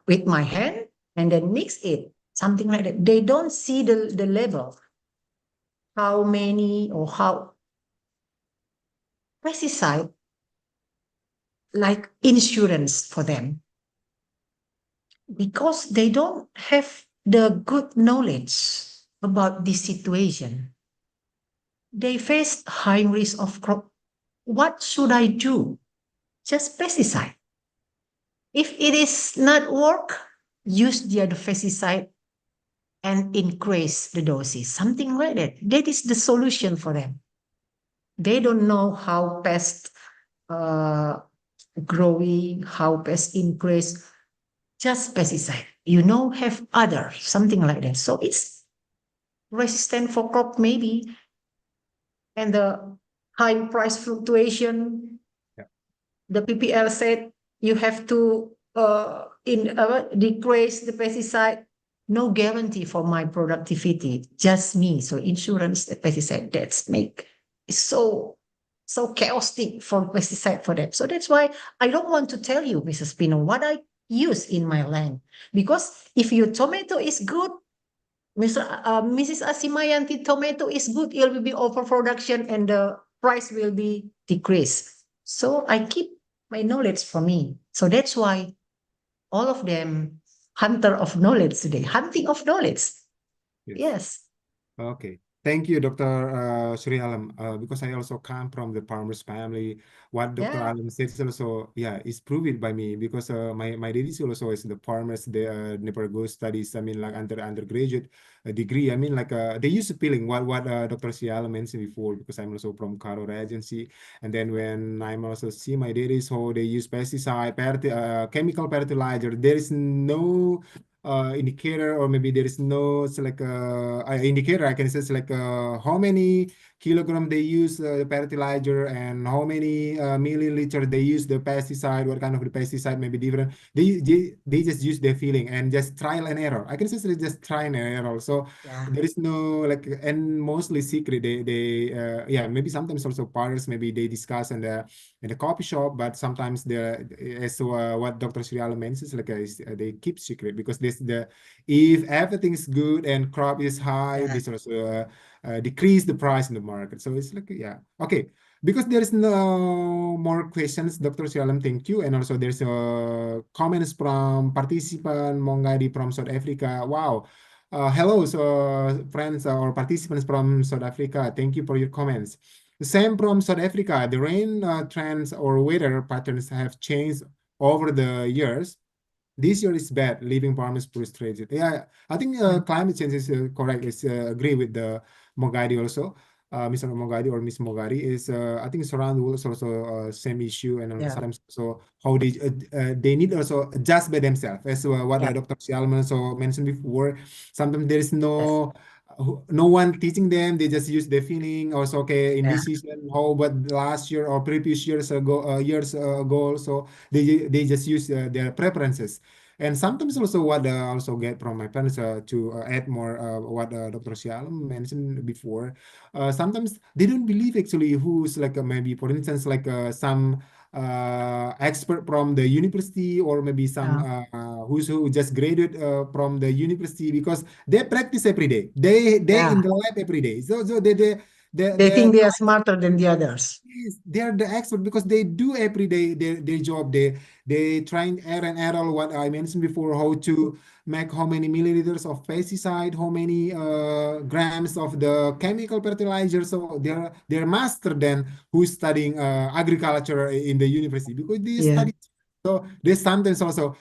with my hand and then mix it, something like that. They don't see the level, how many or how pesticide like insurance for them, because they don't have the good knowledge about this situation. They face high risk of crop. What should I do? Just pesticide. If it is not work, use the other pesticide and increase the doses, something like that. That is the solution for them. They don't know how pest growing, how pest increase, just pesticide. You know, have other, something like that. So it's resistant for crop maybe, and the high price fluctuation. Yeah. The PPL said you have to decrease the pesticide. No guarantee for my productivity, just me. So insurance, the pesticide, that's make is so chaotic for pesticide for them. So that's why I don't want to tell you, Mrs. Pino, what I use in my land, because if your tomato is good, Mrs. Asimayanti, tomato is good, it will be overproduction and the price will be decreased. So I keep my knowledge for me. So that's why all of them hunter of knowledge today, hunting of knowledge. Yes. Okay. Thank you, Dr. Sri Alam. Because I also come from the farmer's family. What Dr. Yeah. Alam says also, yeah, is proved by me because my daddy also is the farmers. They never go studies. I mean, like undergraduate degree. I mean, like they use peeling. What Dr. Sri Alam mentioned before. Because I'm also from Karo Regency, and then when I'm also see my daddy, so they use pesticide, chemical fertilizer. There is no indicator, or maybe there is no like indicator. I can say it's like how many kilogram they use the fertilizer and how many milliliter they use the pesticide, what kind of the pesticide may be different. They just use their feeling and just trial and error. I can say it's just try and error. So Yeah. there is no like, and mostly secret. They yeah, maybe sometimes also partners, maybe they discuss in the coffee shop, but sometimes as what Dr. Sri Alam mentions, like they keep secret because this if everything is good and crop is high, Yeah. this also decrease the price in the market. So it's like, yeah, okay. Because there is no more questions, Dr. Sri Alam, thank you. And also there's comments from participant Mongadi from South Africa. Wow. Hello, so friends or participants from South Africa. Thank you for your comments. Same from South Africa. The rain trends or weather patterns have changed over the years. This year is bad, leaving farmers frustrated. Yeah, I think climate change is correct. It's agree with the Mogadi also. Mr. Mogadi or Miss Mogadi is I think it's around the world also same issue, and Yeah. sometimes so how they need also adjust by themselves as what Yeah. Dr. Shalman also mentioned before. Sometimes there is no one teaching them. They just use their feeling. Also, okay, in Yeah. this season, how about last year or previous years ago, so they just use their preferences. And sometimes also what I also get from my parents to add more what Dr. Shalom mentioned before. Sometimes they don't believe actually who's like maybe for instance like some expert from the university or maybe some who just graduated from the university because they practice every day. They Yeah. in the lab every day. So They think they are smarter than the others. yes, they're the expert because they do every day their job. They trying error and error what I mentioned before, how to make how many milliliters of pesticide, how many grams of the chemical fertilizer. So they're master than who's studying agriculture in the university because they Yeah. study. So they sometimes also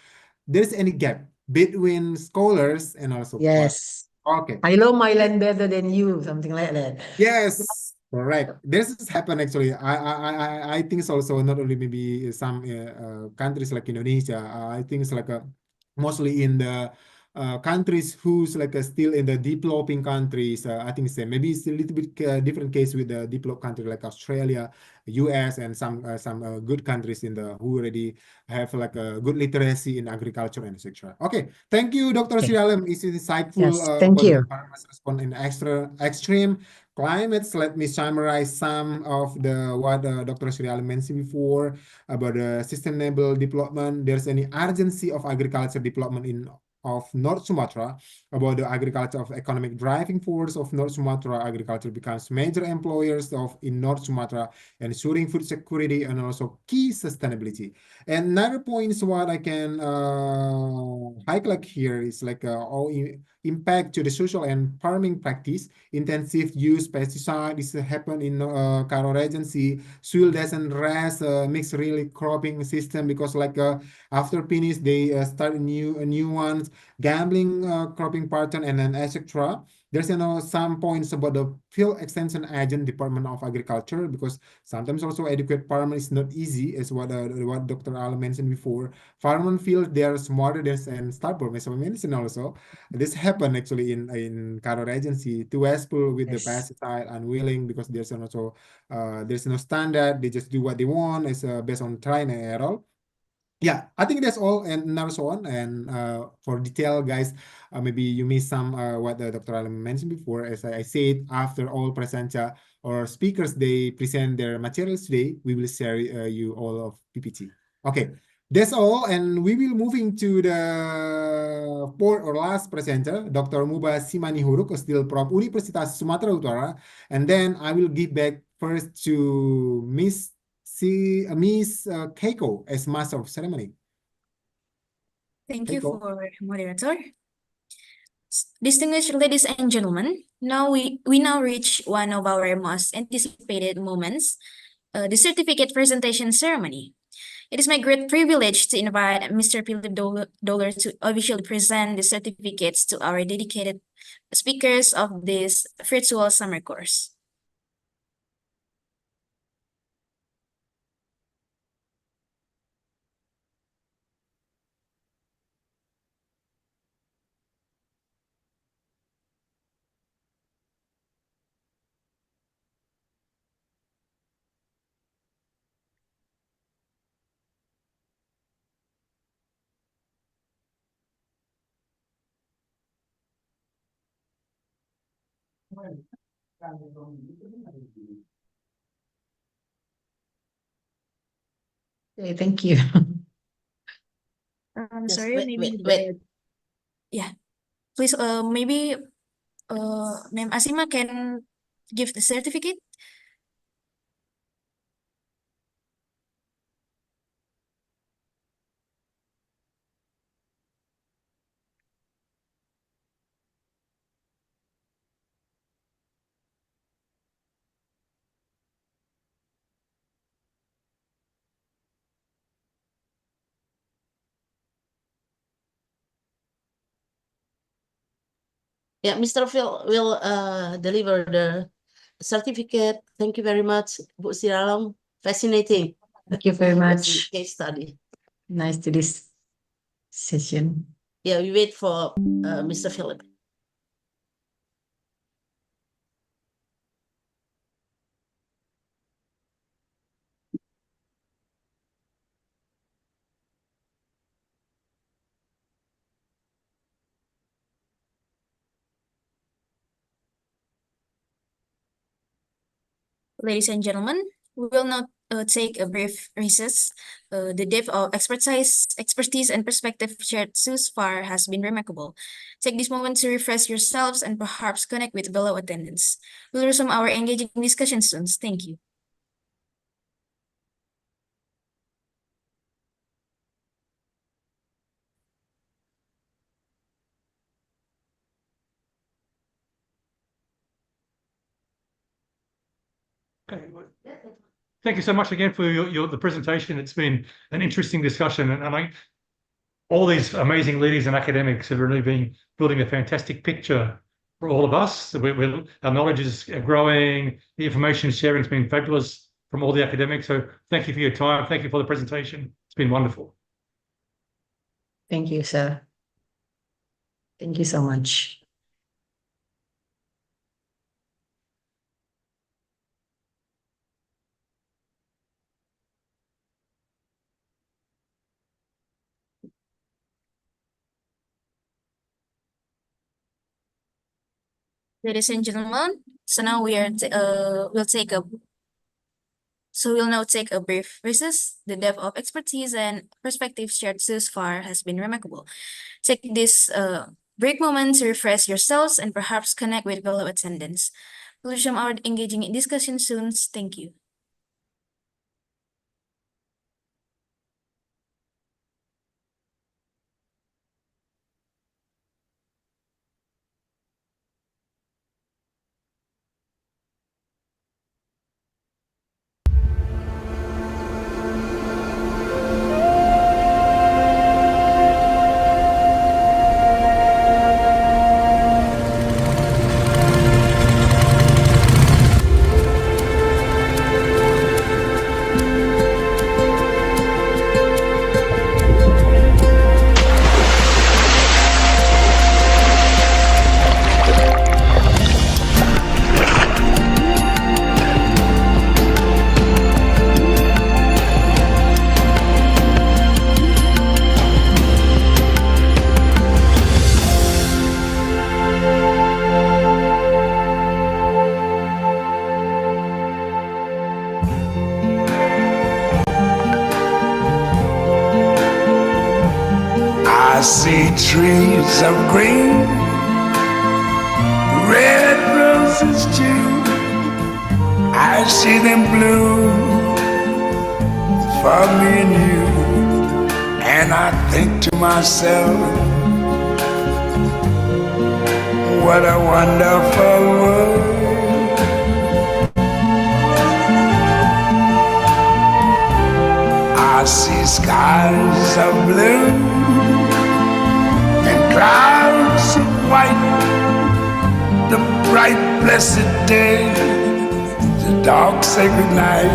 there's any gap between scholars and also farmers. Yes. Okay. I know my land better than you, something like that. Yes, correct. This has happened actually. I think it's also not only maybe some countries like Indonesia. I think it's like mostly in the countries who's like still in the developing countries. I think maybe it's a little bit different case with the developed country like Australia, US, and some good countries in the who already have like a good literacy in agriculture and etc. Okay, thank you, Dr. Okay. Srialam. It's insightful Yes, thank about the you. farmers' response in extreme climates. Let me summarize some of the what Dr. Srialam mentioned before about the sustainable development. There's any urgency of agriculture development in of North Sumatra, about the agriculture of economic driving force of North Sumatra. Agriculture becomes major employers of in North Sumatra, ensuring food security and also key sustainability. And another point is what I can highlight here is like all impact to the social and farming practice. Intensive use pesticide is happen in Karo Regency. Soil doesn't rest, mixed really cropping system because like after finish they start a new ones, gambling cropping pattern and then etc. There's some points about the field extension agent Department of Agriculture because sometimes also educate farmer is not easy as what Dr. Al mentioned before. Farmer feel they are smarter than stubborn as I mentioned also. This happened actually in Karo Regency. Too wasteful with the Yes. pesticide, unwilling because there's no standard. They just do what they want. It's based on try and error. Yeah, I think that's all and another so on. And for detail, guys, maybe you missed some what Dr. Alam mentioned before. As I said, after all presenter or speakers they present their materials today, we will share you all of PPT. Okay, that's all, and we will moving to the fourth or last presenter, Dr. Muba Simanihuruk, still from Universitas Sumatera Utara, and then I will give back first to Miss Keiko as master of ceremony. Thank you Keiko. for moderator. Distinguished ladies and gentlemen, we now reach one of our most anticipated moments, the certificate presentation ceremony. It is my great privilege to invite Mr. Philip Dollar to officially present the certificates to our dedicated speakers of this virtual summer course. Okay, thank you. Just Sorry, wait, maybe wait. yeah, please, maybe Ma'am Asima can give the certificate. Yeah, Mr. Phil will deliver the certificate. Thank you very much, Bu Siralam. Fascinating. Thank you very That's much. the case study. Nice to this session. Yeah, we wait for Mr. Philip. Ladies and gentlemen, we will now take a brief recess. The depth of expertise, and perspective shared thus far has been remarkable. Take this moment to refresh yourselves and perhaps connect with fellow attendants. We'll resume our engaging discussion soon. Thank you. Okay. Thank you so much again for the presentation. It's been an interesting discussion, and all these amazing leaders and academics have really been building a fantastic picture for all of us. Our knowledge is growing. The information sharing has been fabulous from all the academics. So thank you for your time. Thank you for the presentation. It's been wonderful. Thank you, sir. Thank you so much. Ladies and gentlemen, so now we'll now take a brief recess. The depth of expertise and perspective shared thus far has been remarkable. Take this break moment to refresh yourselves and perhaps connect with fellow attendants. We'll resume our engaging discussion soon. Thank you. I see trees of green, red roses too. I see them bloom for me and you. And I think to myself, what a wonderful world. I see skies of blue and clouds of white, the bright blessed day, the dark sacred night.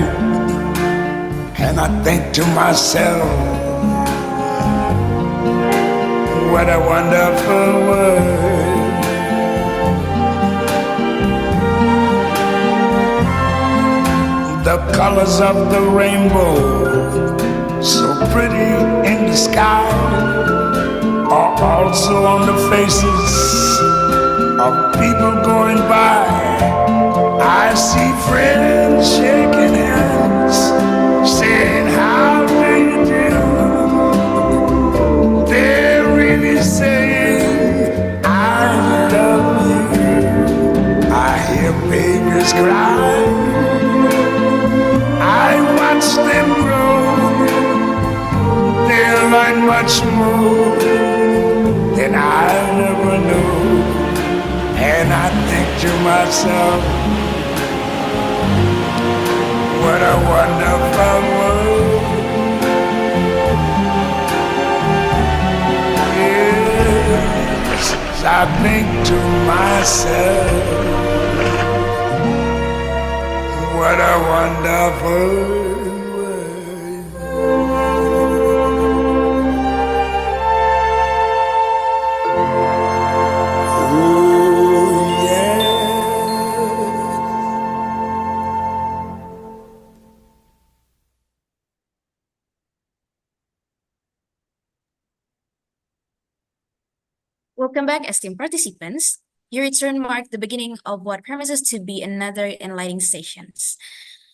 And I think to myself, what a wonderful world. The colors of the rainbow, so pretty in the sky, are also on the faces of people going by. I see friends shaking hands, saying, how do you do? They're really saying, I love you. I hear babies cry, I watch them grow. They'll learn much more than I never knew. And I think to myself, what a wonderful world. Yes, I think to myself, what a wonderful world. Oh, yeah. Welcome back, esteemed participants. Your return marked the beginning of what promises to be another enlightening sessions.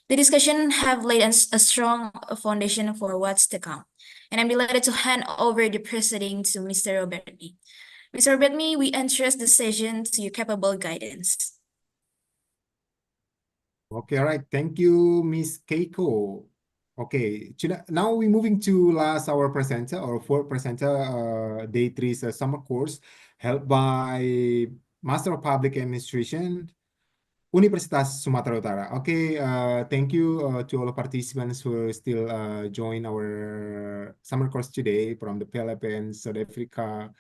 The discussion have laid a strong foundation for what's to come, and I'm delighted to hand over the proceeding to Mr. Robert Mee. Mr. Robert Mee, we entrust the session to your capable guidance. Okay, all right. Thank you, Miss Keiko. Okay, now we're moving to last our presenter or fourth presenter, day three's summer course held by Master of Public Administration, Universitas Sumatera Utara. Okay, thank you to all participants who still join our summer course today from the Philippines, South Africa,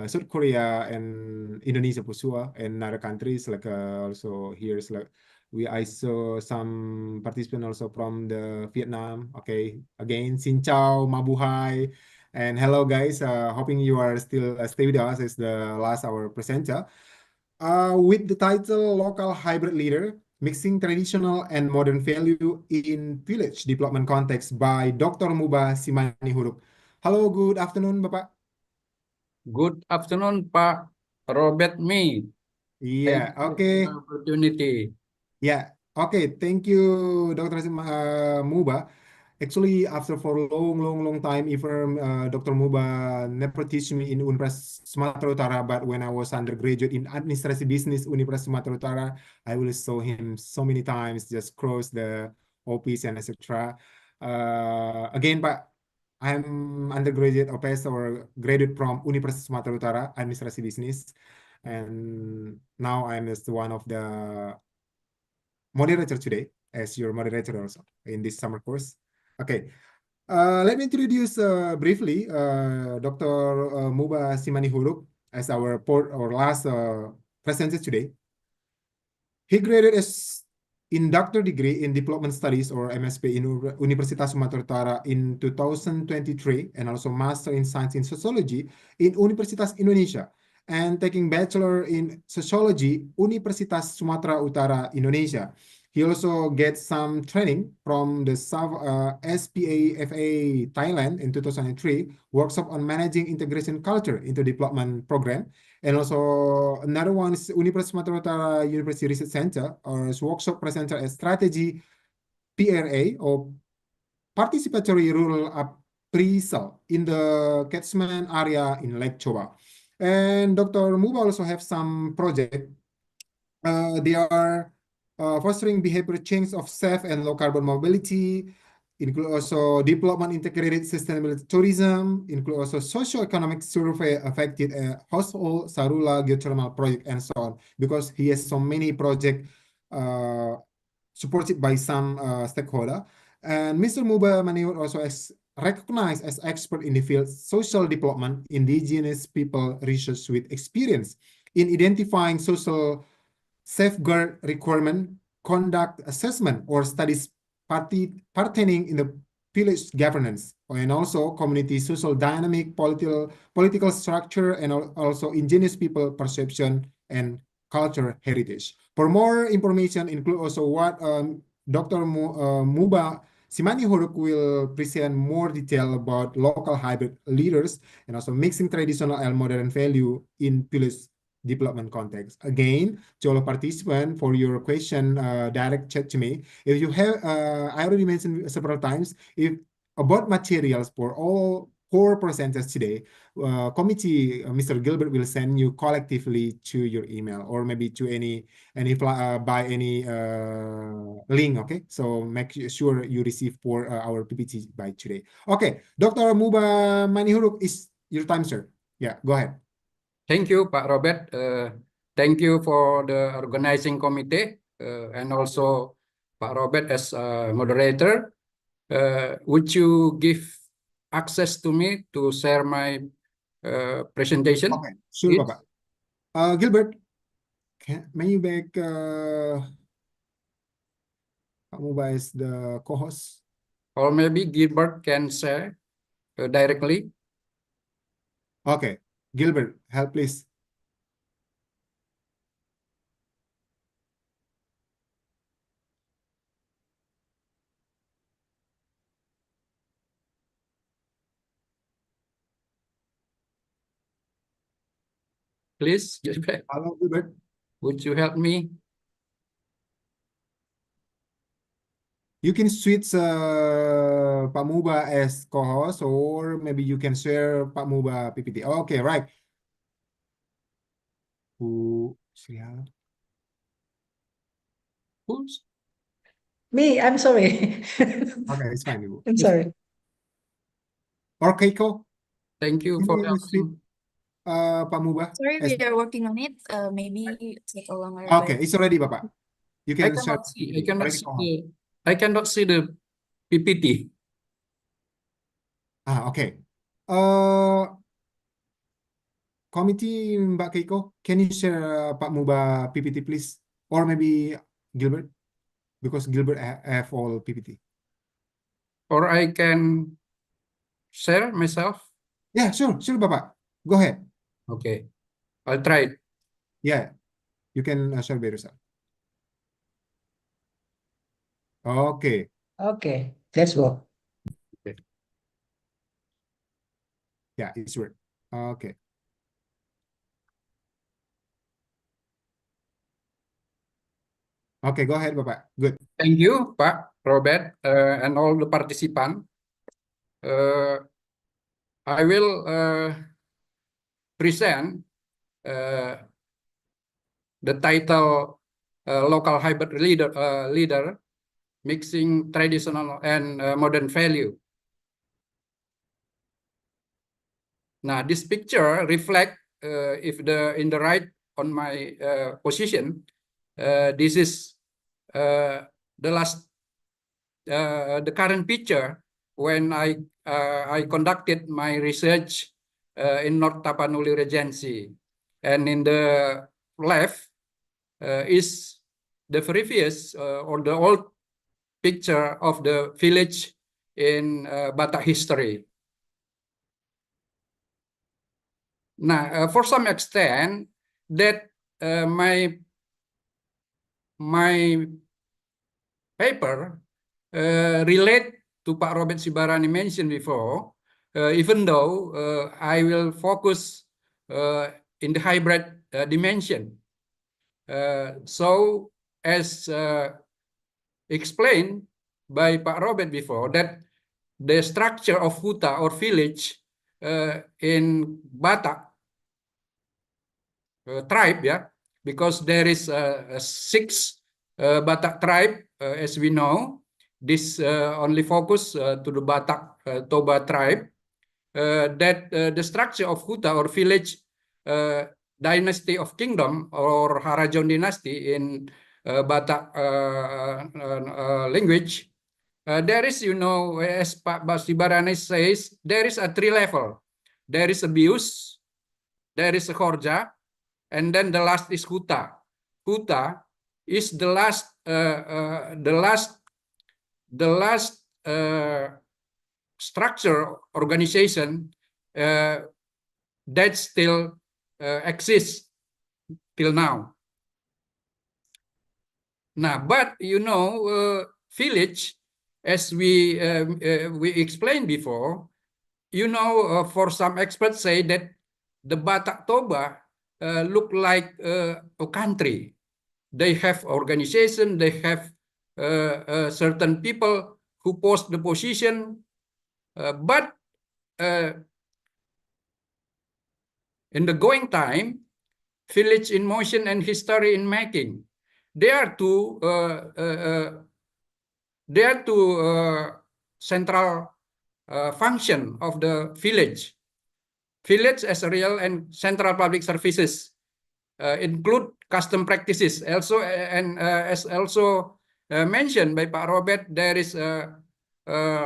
South Korea, and Indonesia, Pusua, and other countries like also here's like I saw some participants also from the Vietnam. Okay, again, Xin Chào, Mabuhay, and hello guys. Hoping you are still stay with us as the last our presenter. With the title Local Hybrid Leader, Mixing Traditional and Modern Value in Village Development Context by Dr. Muba Simanihuruk. Hello, good afternoon, Bapak. Good afternoon, Pak Robert Mee. Yeah, Thank you okay. for the opportunity. Yeah, okay. Thank you, Dr. Muba. Actually, after for a long time, even Dr. Muba never teach me in Universitas Sumatera Utara, but when I was undergraduate in administrasi business Universitas Sumatera Utara, I will saw him so many times, just cross the office and etc. Again, but I'm undergraduate or graduate from Universitas Sumatera Utara, administrasi business, and now I'm just one of the moderator today as your moderator also in this summer course. Okay, let me introduce briefly Dr. Muba Simanihuruk as our last presenter today. He graduated as in doctor degree in development studies or MSP in Universitas Sumatera Utara in 2023 and also master in science in sociology in Universitas Indonesia and taking bachelor in sociology Universitas Sumatera Utara Indonesia. He also gets some training from the SPAFA Thailand in 2003, workshop on managing integration culture into development program. And also another one is Universitas Sumatera Utara University Research Center or workshop presenter at strategy PRA or participatory rural appraisal in the catchment area in Lake Choba. And Dr. Muba also have some project. They are fostering behavior change of safe and low carbon mobility, include also development integrated sustainability tourism, include also socio-economic survey affected household Sarula geothermal project and so on, because he has so many projects supported by some stakeholder. And Mr. Muba Maniur also is recognized as expert in the field social development, indigenous people research with experience in identifying social safeguard requirement, conduct assessment, or studies pertaining in the village governance, and also community social dynamic, political structure, and also indigenous people perception and culture heritage. For more information, include also what Dr. Muba Simanihuruk will present more detail about local hybrid leaders and also mixing traditional and modern value in village development context. Again, to all participants, for your question, direct chat to me. If you have, I already mentioned several times, if about materials for all 4 presenters today, committee, Mr. Gilbert will send you collectively to your email or maybe to any by any link. Okay, so make sure you receive for our PPT by today. Okay, Dr. Muba Manihuruk, is your time, sir. Yeah, go ahead. Thank you, Pak Robert. Thank you for the organizing committee and also Pak Robert as a moderator. Would you give access to me to share my presentation? Okay, sure, Bapak. Gilbert, may you back Pak Muba as the co-host? Or maybe Gilbert can share directly. Okay, Gilbert, help please. Please, Gilbert. Hello, Gilbert. Would you help me? You can switch Pak Muba as co-host, or maybe you can share Pak Muba PPT. Okay, right. Siapa? Who's? Me, I'm sorry. Okay, it's fine, Ibu. I'm sorry. Or Keiko, Thank you can for you switch helping. Pak Muba? Sorry, as- we are working on it. Maybe take a longer. Okay, but- it's already, Bapak. You I can share. cannot see. I cannot Already see co-host. I cannot see the PPT. Okay. Committee Mbak Keiko, can you share Pak Muba PPT, please? Or maybe Gilbert, because Gilbert have all PPT. Or I can share myself. Yeah, sure, Bapak. Go ahead. Okay, I'll try it. Yeah, you can share by yourself. Okay. Okay, let's go. Yeah, it's work. Okay. Okay, go ahead, Bapak. Good. Thank you, Pak Robert, and all the participants. I will present the title Local Hybrid Leader, Mixing Traditional and Modern Value. Now, this picture reflect if in the right on my position, this is the current picture when I conducted my research in North Tapanuli Regency, and in the left is the previous or the old picture of the village in Batak history. Now, for some extent, that my paper relate to Pak Robert Sibarani mentioned before, even though I will focus in the hybrid dimension. So, as explained by Pak Robert before, that the structure of huta or village in Batak tribe, yeah, because there is 6 Batak tribe, as we know. This only focus to the Batak Toba tribe. That the structure of huta or village dynasty of kingdom or Harajon dynasty in Batak language, there is, as Pak Sibarani says, there is a 3 level. There is a bius, there is a khorja, and then the last is huta. Huta is the last structure organization that still exists till now. Now, but village, as we explained before, for some experts say that the Batak Toba look like a country. They have organization, they have certain people who post the position, but in the going time, village in motion and history in making, they are two central function of the village. Village as a real and central public services include custom practices. Also, and as also mentioned by Pak Robert, there is a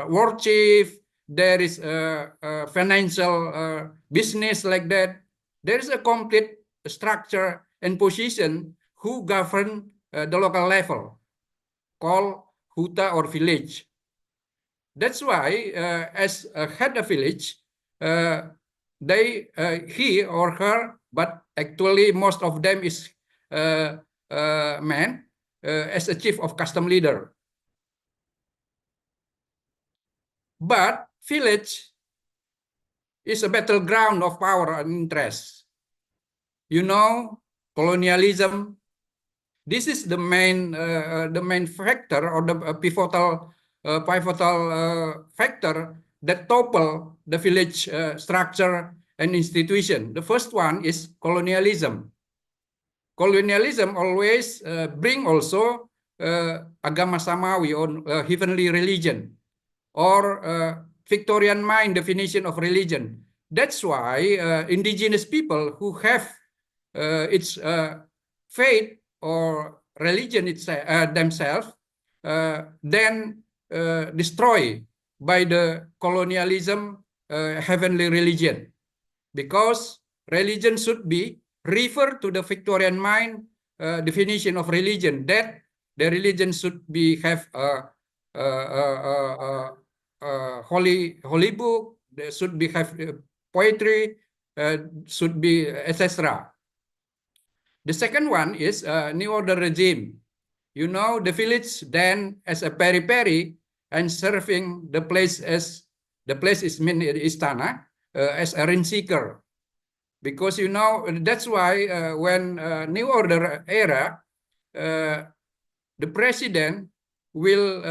war chief, there is a financial business like that. There is a complete structure and position who govern the local level, called huta or village. That's why, as a head of village, he or her, but actually most of them is man, as a chief of custom leader. But village is a battleground of power and interest. Colonialism, This is the main factor or the pivotal factor that topple the village structure and institution. The first one is colonialism. Colonialism always bring also agama samawi or heavenly religion or Victorian mind definition of religion. That's why indigenous people who have its faith or religion themselves then destroyed by the colonialism heavenly religion, because religion should be refer to the Victorian mind definition of religion, that the religion should be have a holy book, there should be have poetry, should be etc. The second one is New Order regime. You know, the village then as a periphery and serving the place as the place is mean istana as a rent seeker. Because you know, that's why when New Order era, the president will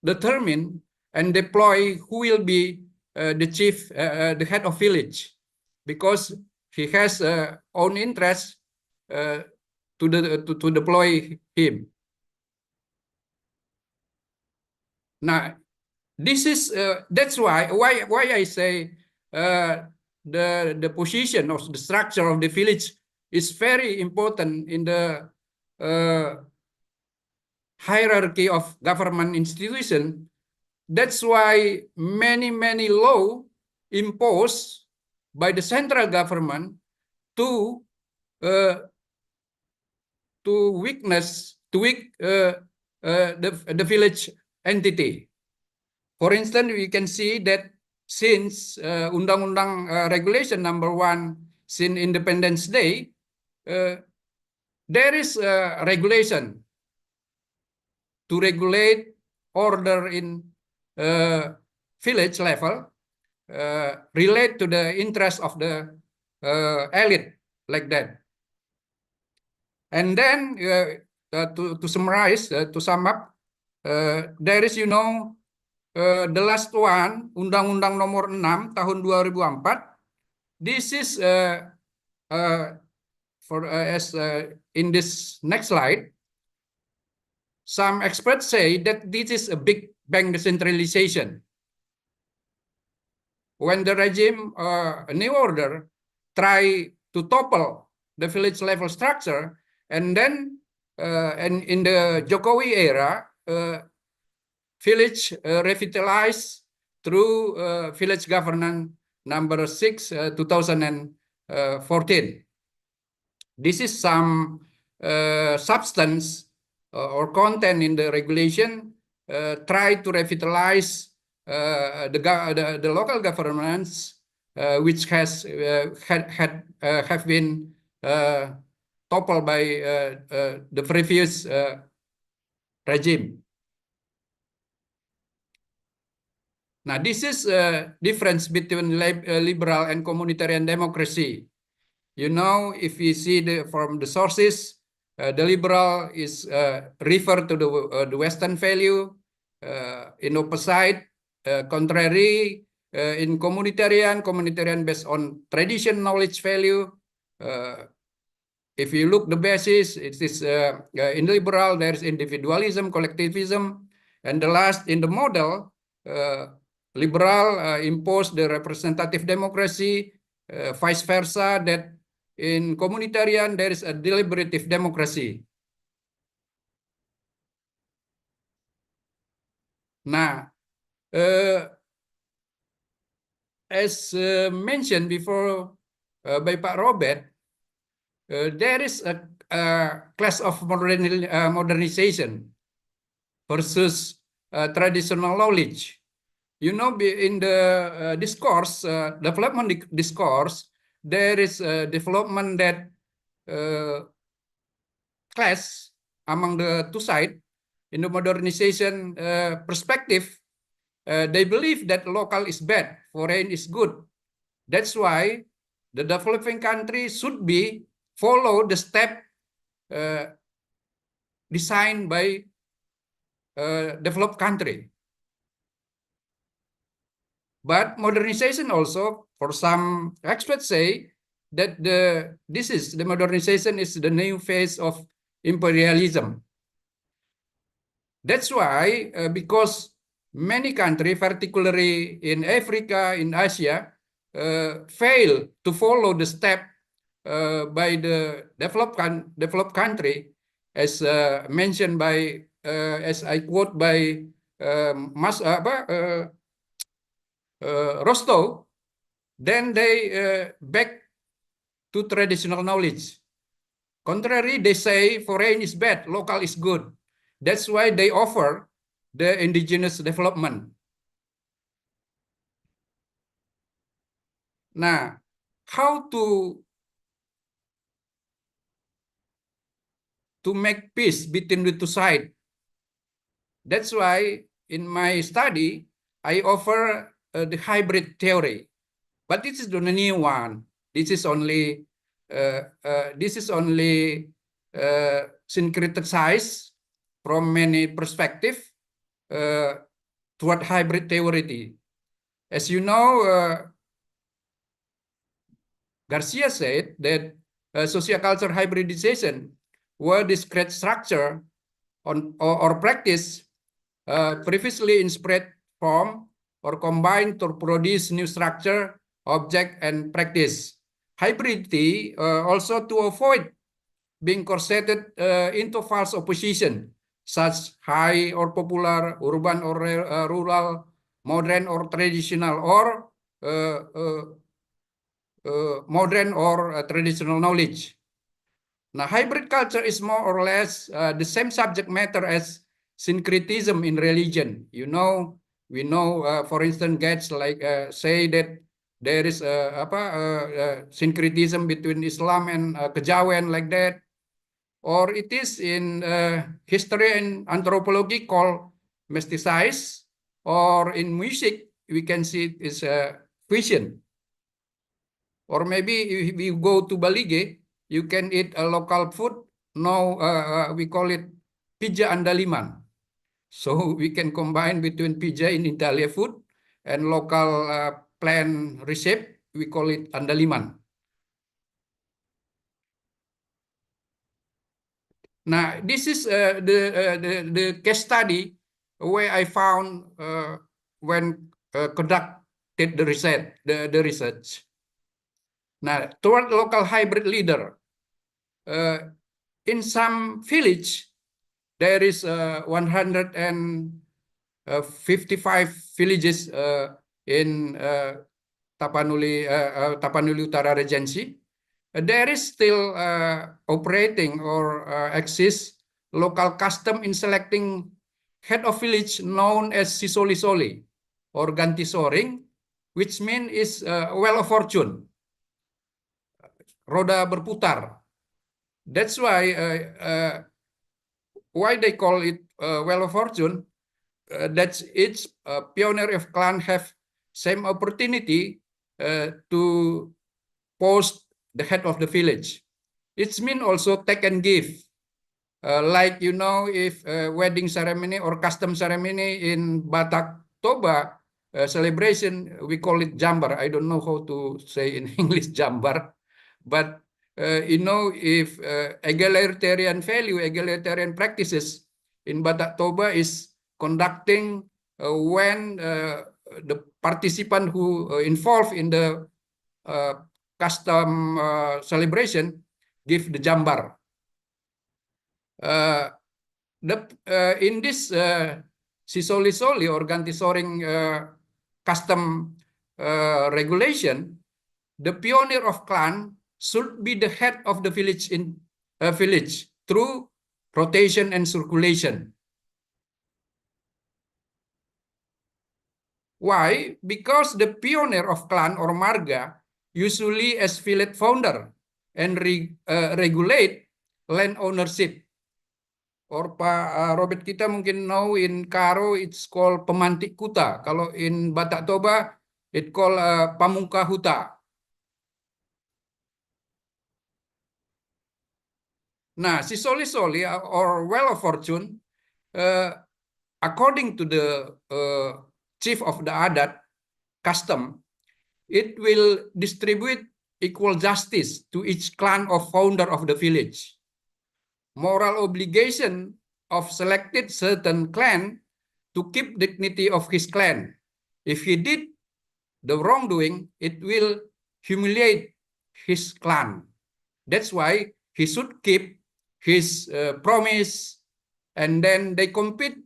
determine and deploy who will be the chief, the head of village, because he has own interest to deploy him. Now, this is that's why I say the position of the structure of the village is very important in the hierarchy of government institution. That's why many law imposed by the central government to weak the village entity. For instance, we can see that since Undang-Undang Regulation number 1 since Independence Day, there is a regulation to regulate order in village level, relate to the interest of the elite, like that. And then to summarize, to sum up, there is, you know, the last one, Undang-Undang Nomor 6 Tahun 2004. This is in this next slide. Some experts say that this is a big bang decentralization. When the regime, New Order, try to topple the village level structure, and then and in the Jokowi era, village revitalized through village governance number 6 2014. This is some substance or content in the regulation try to revitalize the local governments which have been toppled by the previous regime. Now, this is a difference between liberal and communitarian democracy. You know, if we see from the sources, the liberal is refer to the Western value, in opposite, contrary, in communitarian based on tradition, knowledge, value. If you look the basis, it is in liberal, there is individualism, collectivism, and the last in the model, liberal imposed the representative democracy, vice versa, that in communitarian there is a deliberative democracy. Now, as mentioned before by Pak Robert, there is a class of modernization versus traditional knowledge. You know, in the discourse, development discourse, there is a development that clash among the two sides. In the modernization perspective, they believe that local is bad, foreign is good. That's why the developing country should be follow the step designed by developed country. But modernization also, for some experts say that the modernization is the new phase of imperialism. That's why, because many countries, particularly in Africa, in Asia, fail to follow the step by the developed country, as mentioned by, as I quote by Rostow, then they back to traditional knowledge. Contrary, they say foreign is bad, local is good. That's why they offer the indigenous development. Now, how to make peace between the two sides? That's why in my study, I offer the hybrid theory, but this is the new one. This is only syncretized from many perspectives toward hybrid theory. As you know, Garcia said that sociocultural hybridization were discrete structure or practice previously in spread form or combined to produce new structure, object, and practice. Hybridity also to avoid being corseted into false opposition, such high or popular, urban or rural, modern or traditional, or modern or traditional knowledge. Now, hybrid culture is more or less the same subject matter as syncretism in religion. You know, we know, for instance, Gates say that there is syncretism between Islam and Kejawen, like that. Or it is in history and anthropology called mesticism, or in music, we can see it is fusion. Or maybe if you go to Balige, you can eat a local food. Now we call it pizza andaliman. So we can combine between pizza in Italia food and local plant recipe. We call it andaliman. Now this is the case study where I found when conducted the research. Now, toward local hybrid leader, in some village, there is 155 villages in Tapanuli Utara Regency. There is still operating or exists local custom in selecting head of village known as sisoli-soli or ganti soring, which means is wheel of fortune. Roda berputar. That's why they call it wheel of fortune. That's each pioneer of clan have same opportunity to post the head of the village. It means also take and give. Like, you know, if wedding ceremony or custom ceremony in Batak Toba celebration, we call it jambar. I don't know how to say in English jambar. But, you know, if egalitarian value, egalitarian practices in Batak Toba is conducting when the participant who involved in the custom celebration give the jambar. In this sisoli-soli or ganti soring custom regulation, the pioneer of clan should be the head of the village in village through rotation and circulation. Why? Because the pioneer of clan or marga usually as village founder and regulate land ownership. Or Pak Robert kita mungkin know in Karo it's called pemantik kuta. Kalau in Batak Toba it called pamungka huta. Nah, si soli-soli or Wheel of Fortune, according to the chief of the adat custom, it will distribute equal justice to each clan of founder of the village. Moral obligation of selected certain clan to keep dignity of his clan. If he did the wrongdoing, it will humiliate his clan. That's why he should keep his promise, and then they compete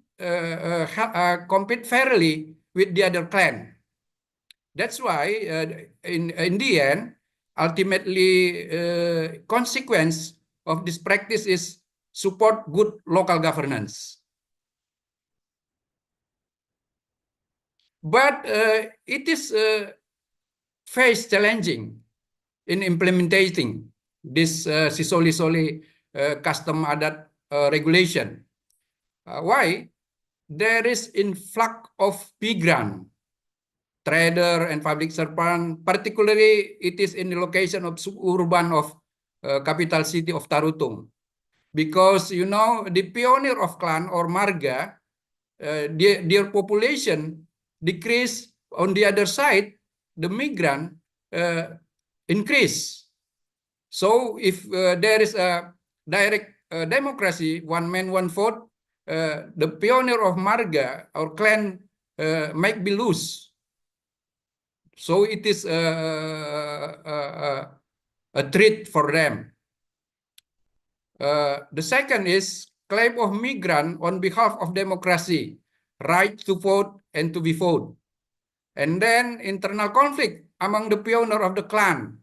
fairly with the other clan. That's why in the end, ultimately, consequence of this practice is support good local governance. But it is face challenging in implementing this si soli-soli custom adat regulation. Why? There is influx of migrant, trader, and public servant. Particularly, it is in the location of suburban of capital city of Tarutung, because you know the pioneer of clan or marga, their population decrease. On the other side, the migrant increase. So if there is a direct democracy, one man, one vote, the pioneer of marga or clan might be lose. So it is a threat for them. The second is claim of migrant on behalf of democracy, right to vote and to be voted. And then internal conflict among the pioneer of the clan.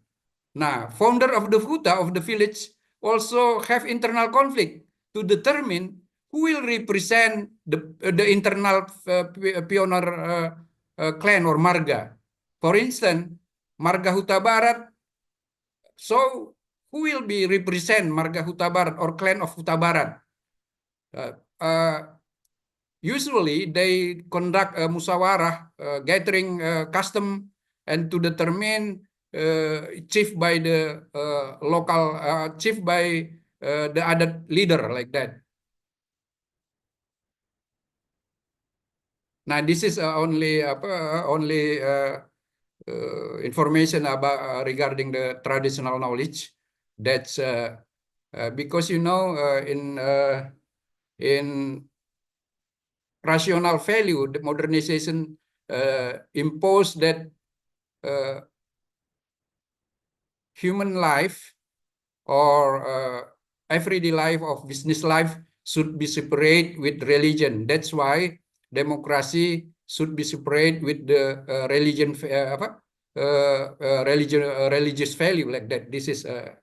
Now, founder of the Huta of the village also have internal conflict to determine who will represent the internal pioneer clan or marga. For instance, marga Huta Barat. So who will be represent marga Huta Barat or clan of Huta Barat? Usually they conduct a musawarah, gathering custom, and to determine chief by the local chief by the other leader, like that. Now this is only information about regarding the traditional knowledge. That's because you know in rational value, the modernization imposed that human life or everyday life of business life should be separate with religion. That's why democracy should be separate with the religious value, like that. This is the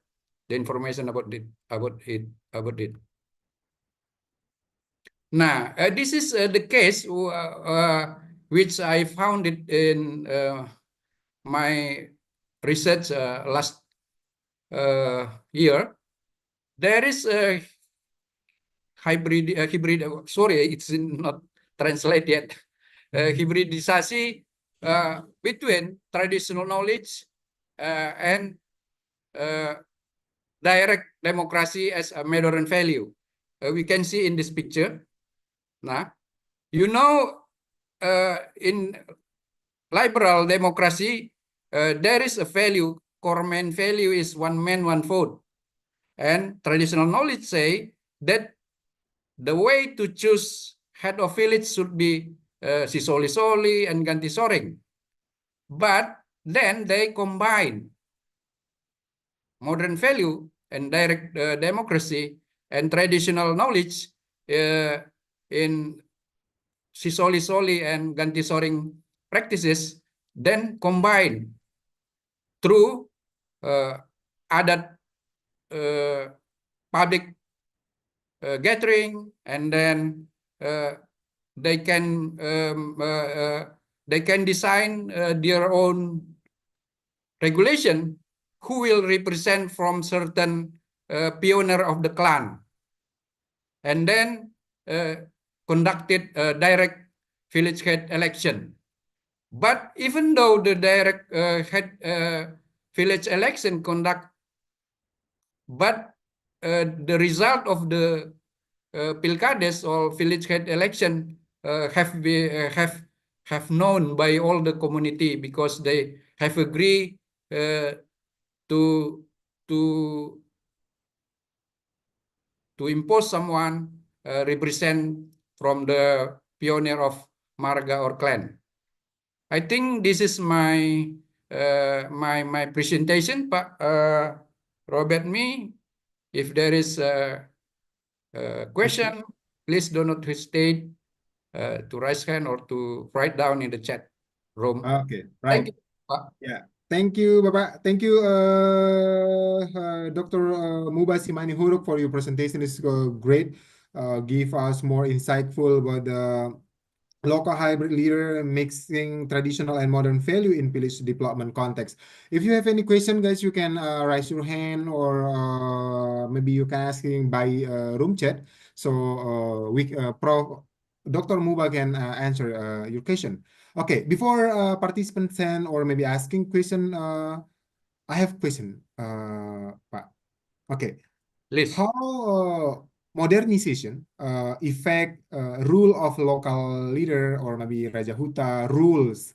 information about it. Now, this is the case which I found it in my research last year. There is a hybrid. Sorry, it's not translated yet. Hybridisasi between traditional knowledge and direct democracy as a modern value. We can see in this picture. Now, you know, in liberal democracy, there is a value, core main value is one man, one vote. And traditional knowledge say that the way to choose head of village should be si soli-soli and ganti soreng. But then they combine modern value and direct democracy and traditional knowledge in si soli-soli and ganti soreng practices, then combine through adat public gathering, and then they can design their own regulation who will represent from certain pioneer of the clan, and then conducted a direct village head election. But even though the direct head village election conduct, but the result of the Pilkades or village head election have known by all the community, because they have agreed to impose someone represent from the pioneer of Marga or clan. I think this is my my presentation, Pak Robert Me. If there is a question, please do not hesitate to raise hand or to write down in the chat room. Okay, Thank right. you, Pak. Yeah. Thank you, Bapak. Thank you, Dr. Muba Simanihuruk, for your presentation. It's great. Give us more insightful about the local hybrid leader mixing traditional and modern value in village development context. If you have any question, guys, you can raise your hand, or maybe you can asking by room chat. So Dr. Muba can answer your question. Okay, before participants send or maybe asking question, I have question, Pak. Okay, Please. how modernization affect rule of local leader or maybe Raja Huta rules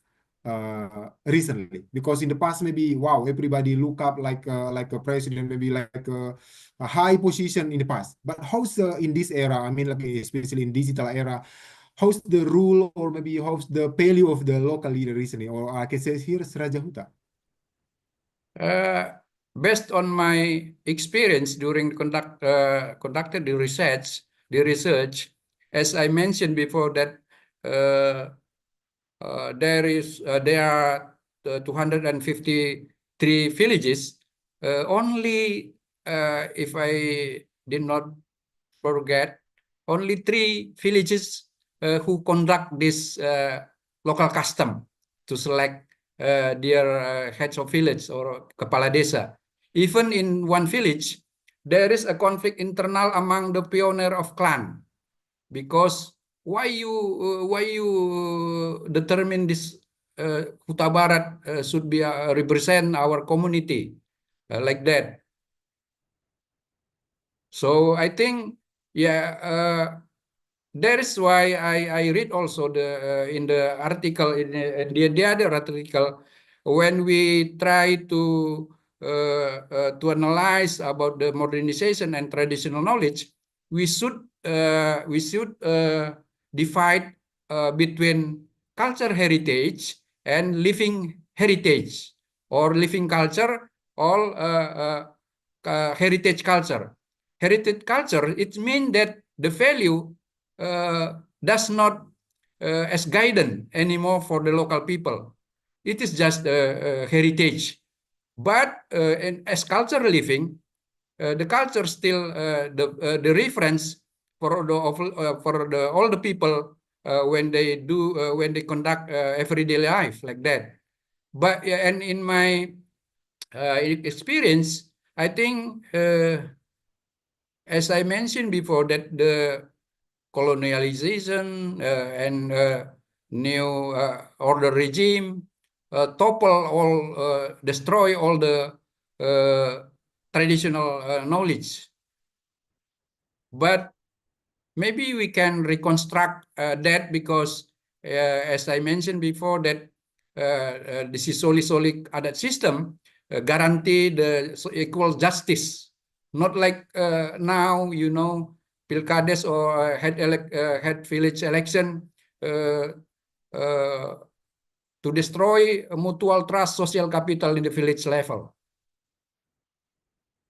recently? Because in the past, maybe wow, everybody look up like a president, maybe like a high position in the past. But how's in this era? I mean, like especially in digital era, how's the rule or maybe how's the value of the local leader recently? Or I can say here is Raja Huta. Based on my experience during conducted the research, as I mentioned before, that there are 253 villages. Only, if I did not forget, only 3 villages who conduct this local custom to select their heads of village or kepala desa. Even in one village, there is a conflict internal among the pioneer of clan, because why you determine this Huta Barat should be represent our community like that. So I think, yeah, that is why I read also the in the article in the other article, when we try to analyze about the modernization and traditional knowledge, we should divide between culture heritage and living heritage, or living culture, or heritage culture. Heritage culture, it means that the value does not as guidance anymore for the local people. It is just heritage. But as cultural living, the culture still the reference for all the people when they conduct everyday life like that. But and in my experience, I think as I mentioned before, that the colonialization and new order regime topple all, destroy all the traditional knowledge. But maybe we can reconstruct that, because as I mentioned before, that the Sisoli adat system guarantee the equal justice, not like now, you know, Pilkades or head village election to destroy mutual trust, social capital in the village level.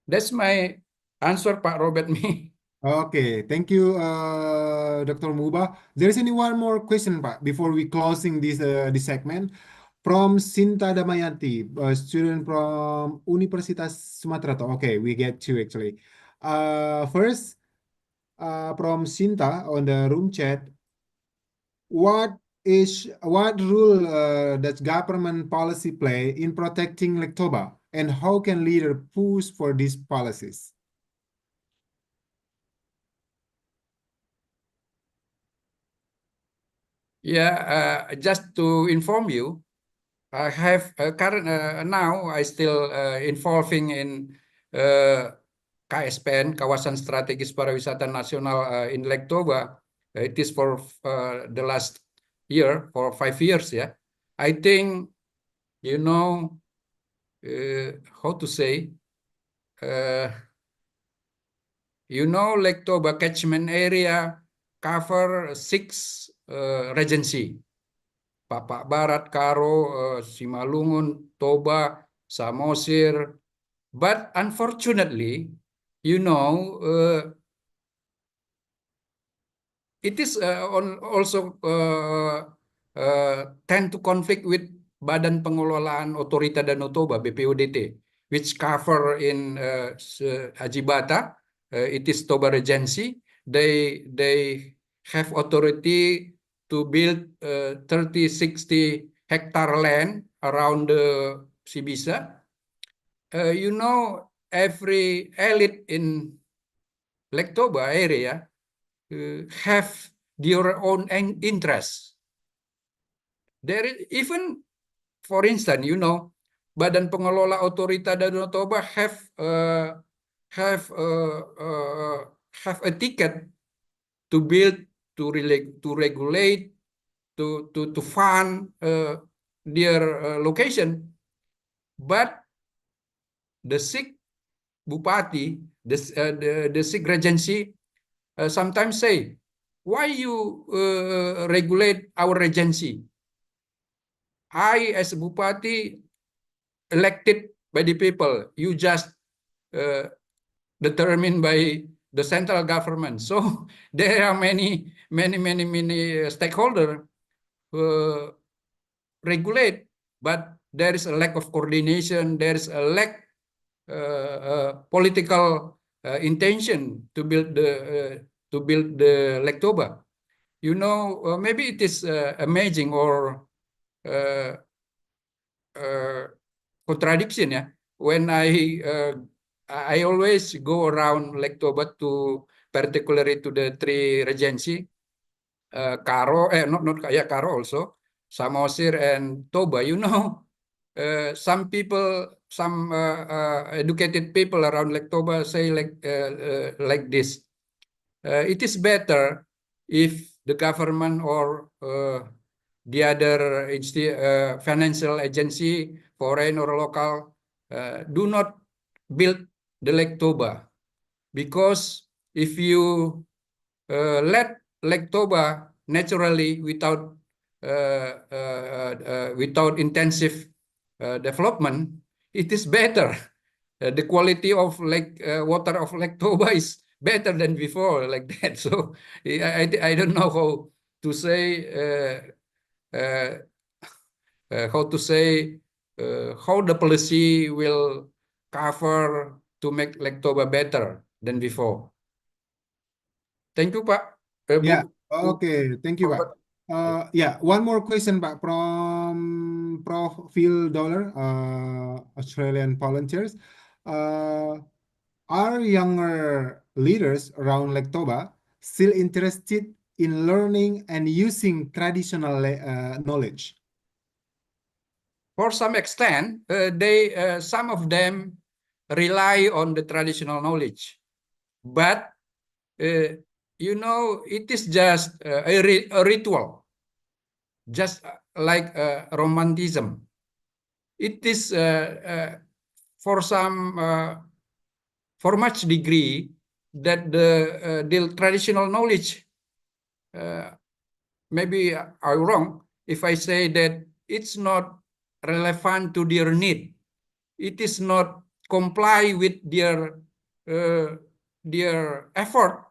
That's my answer, Pak Robert Me. Okay, thank you, Dr. Muba. There is any one more question, Pak, before we closing this segment from Sinta Damayanti, a student from Universitas Sumatera. Okay, we get 2 actually. First, from Sinta on the room chat, what role does government policy play in protecting Lake Toba, and how can leader push for these policies? Yeah, just to inform you, I have current now I still involving in KSPN, Kawasan Strategis Pariwisata Nasional in Lake Toba. It is for the last year, for 5 years. Yeah, I think how to say. Lake Toba catchment area cover 6 regency. Papak Barat, Karo, Simalungun, Toba, Samosir. But unfortunately, it is also tend to conflict with Badan Pengelolaan Otorita Danau Toba, BPODT, which cover in Ajibata. It is Toba Regency. They have authority to build 30-60 hectare land around the Sibisa. Every elite in Lake Toba area have their own interests. There is even, for instance, Badan Pengelola Otorita Danau Toba have a ticket to build, to regulate, to fund their location, but the Sikh Bupati, the Sikh Regency sometimes say, why you regulate our regency? I, as a Bupati, elected by the people. You just determined by the central government. So there are many stakeholders regulate, but there is a lack of coordination. There is a lack political intention to build the Lake Toba. Maybe it is amazing or contradiction. Yeah, when I always go around Lake Toba to particularly to the 3 regency, Karo, Karo also, Samosir and Toba. Some people, some educated people around Lake Toba say like this. It is better if the government or the other financial agency, foreign or local, do not build the Lake Toba, because if you let Lake Toba naturally without intensive development, it is better. The quality of water of Lake Toba is better than before, like that. So I don't know how to say how the policy will cover to make Lake Toba better than before. Thank you, Pak. Yeah, okay, thank you, Pak. Yeah, one more question, Pak, from Prof. Phil Dollar, Australian volunteers. Are younger leaders around Lake Toba still interested in learning and using traditional knowledge? For some extent, some of them rely on the traditional knowledge, but it is just a ritual, just like romanticism. It is for much degree that the traditional knowledge, maybe I'm wrong if I say that it's not relevant to their need. It is not comply with their effort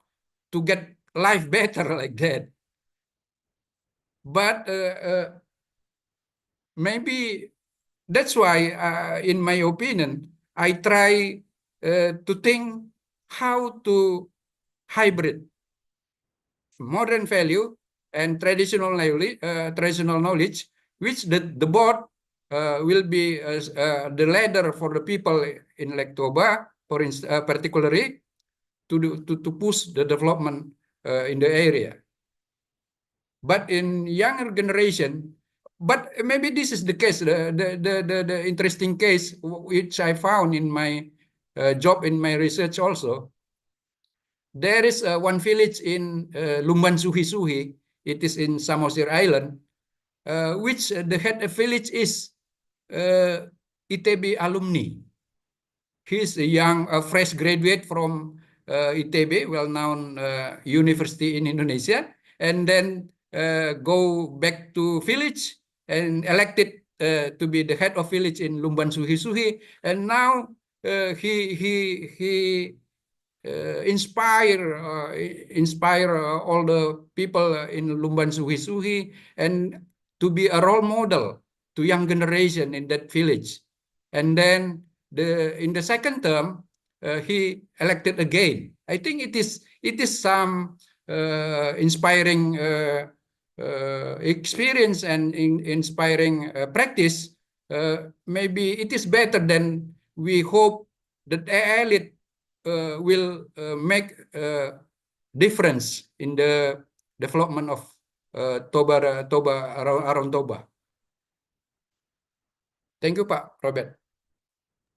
to get life better, like that. But maybe that's why, in my opinion, I try to think how to hybrid modern value and traditional knowledge, which the board will be the ladder for the people in Lake Toba, for instance, particularly to push the development in the area. But in younger generation, but maybe this is the case, the interesting case which I found in my job in my research also. There is one village in Lumban Suhi Suhi. It is in Samosir Island, which the head of village is ITB alumni. He's a young, fresh graduate from ITB, well-known university in Indonesia, and then go back to village and elected to be the head of village in Lumban Suhi Suhi, and now he inspire all the people in Lumban Suhi Suhi and to be a role model to young generation in that village. And then in the second term, he elected again. I think it is some inspiring experience and inspiring practice. Maybe it is better than we hope that elite will make difference in the development of Toba around Toba. Thank you, Pak Robert.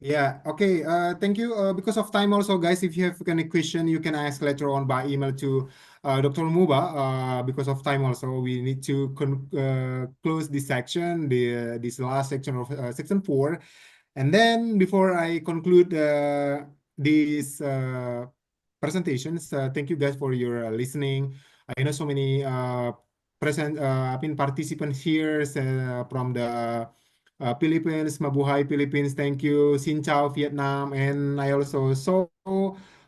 Yeah, okay. Thank you. Because of time also, guys, if you have any question, you can ask later on by email to Dr. Muba. Because of time also, we need to close this section, this last section of section 4. And then before I conclude these presentations, thank you guys for your listening. I know so many participants here from the Philippines, Mabuhay Philippines, thank you. Xin chào Vietnam, and I also saw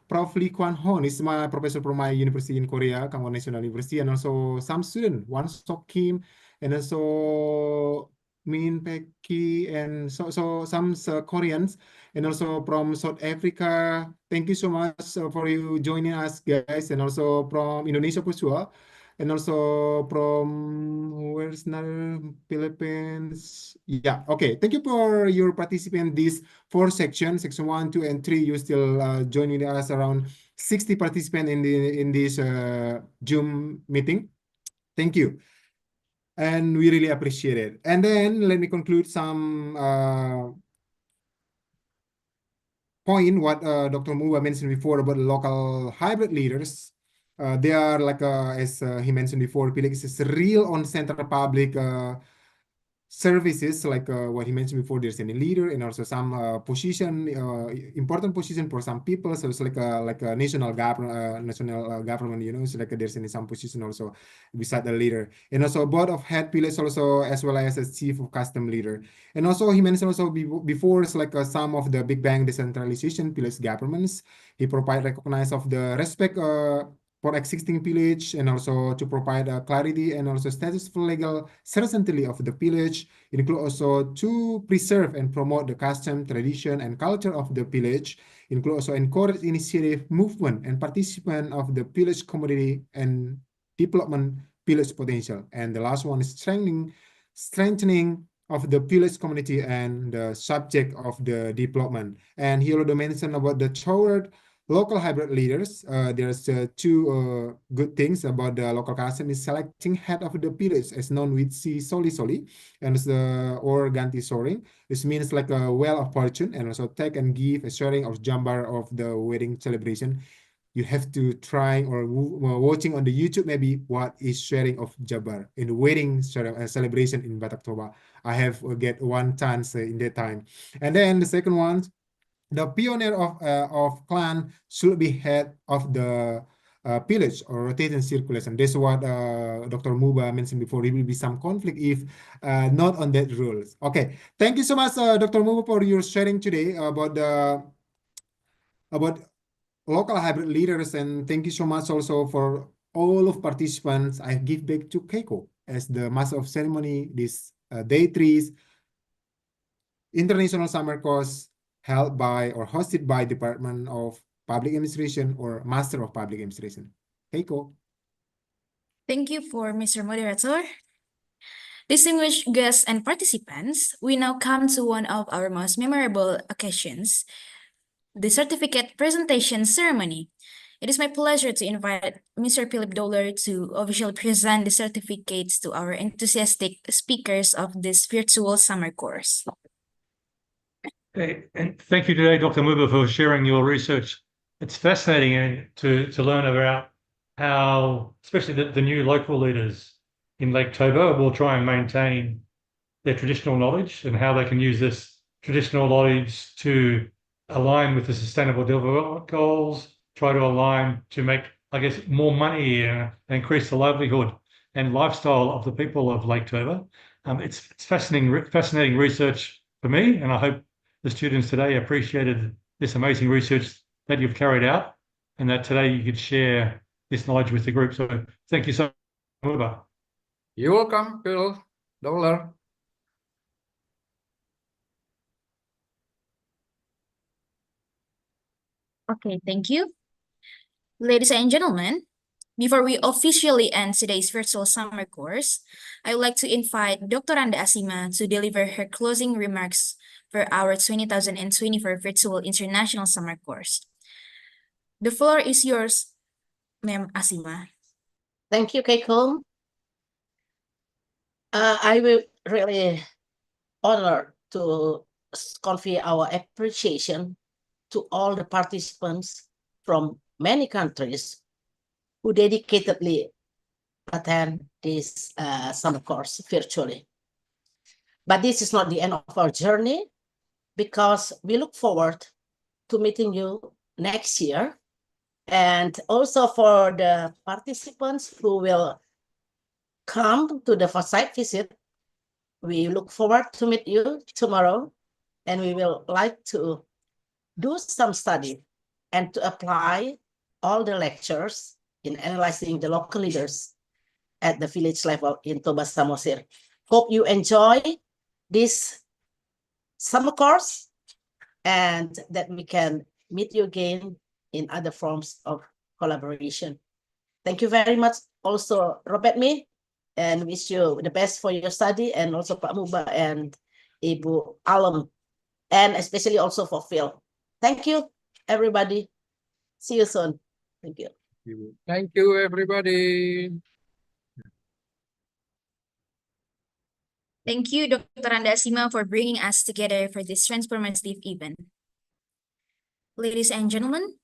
Prof. Lee Kwan Hon is my professor from my university in Korea, Kangwon National University, and also some student, Wan Sok Kim, and also Min Peki, and so some Koreans, and also from South Africa. Thank you so much for you joining us, guys, and also from Indonesia for sure. And also from where's another Philippines? Yeah, okay. Thank you for your participation in this 4 sections, section 1, 2, and 3. You still joining us around 60 participants in this Zoom meeting. Thank you. And we really appreciate it. And then let me conclude some point what Dr. Muba mentioned before about local hybrid leaders. They are like, as he mentioned before, PILEX is real on-center public services, like what he mentioned before. There's any leader and also some position, important position for some people. So it's like a national government, you know. So like there's any some position also beside the leader, and also board of head PILEX also, as well as a chief of custom leader. And also he mentioned also before, it's like some of the big bang decentralization PILEX governments. He provide recognize of the respect for existing pillage, and also to provide clarity and also status for legal certainty of the pillage, include also to preserve and promote the custom, tradition, and culture of the pillage, include also encourage initiative, movement, and participant of the pillage community and development pillage potential. And the last one is strengthening of the pillage community and the subject of the development. And he also mentioned about the toward local hybrid leaders. There's 2 good things about the local custom is selecting head of the pillage as known with Si Soli Soli and or Ganti Soring. This means like a well of fortune, and also take and give a sharing of jambar of the wedding celebration. You have to try or watching on the YouTube maybe what is sharing of jambar in the wedding celebration in Batak Toba. I have get 1 chance in that time. And then the second one, the pioneer of clan should be head of the pillage or rotation circulation. That's what Dr. Muba mentioned before. There will be some conflict if not on that rules. Okay, thank you so much, Dr. Muba, for your sharing today about local hybrid leaders, and thank you so much also for all of participants. I give back to Keiko as the master of ceremony this day 3 International Summer Course held by or hosted by Department of Public Administration or Master of Public Administration. Keiko. Thank you for Mr. Moderator. Distinguished guests and participants, we now come to one of our most memorable occasions, the certificate presentation ceremony. It is my pleasure to invite Mr. Philip Doller to officially present the certificates to our enthusiastic speakers of this virtual summer course. And thank you today, Dr. Muba, for sharing your research. It's fascinating to learn about how, especially the new local leaders in Lake Toba will try and maintain their traditional knowledge and how they can use this traditional knowledge to align with the Sustainable Development Goals, try to align to make, I guess, more money and increase the livelihood and lifestyle of the people of Lake Toba. It's fascinating research for me, and I hope the students today appreciated this amazing research that you've carried out, and that today you could share this knowledge with the group. So thank you so much. You're welcome, Bill. Dollar. Okay, thank you. Ladies and gentlemen, before we officially end today's virtual summer course, I would like to invite Dr. Randa Asima to deliver her closing remarks for our 2024 virtual international summer course. The floor is yours, Ma'am Asima. Thank you, Keiko. I will really honor to convey our appreciation to all the participants from many countries who dedicatedly attend this summer course virtually. But this is not the end of our journey, because we look forward to meeting you next year. And also for the participants who will come to the site visit, we look forward to meet you tomorrow, and we will like to do some study and to apply all the lectures in analyzing the local leaders at the village level in Toba Samosir. Hope you enjoy this summer course and that we can meet you again in other forms of collaboration. Thank you very much also, Robert Me, and wish you the best for your study, and also Pak Muba and Ibu Alam, and especially also for Phil. Thank you, everybody. See you soon. Thank you. Thank you, everybody. Thank you, Dr. Randa Asima, for bringing us together for this transformative event. Ladies and gentlemen,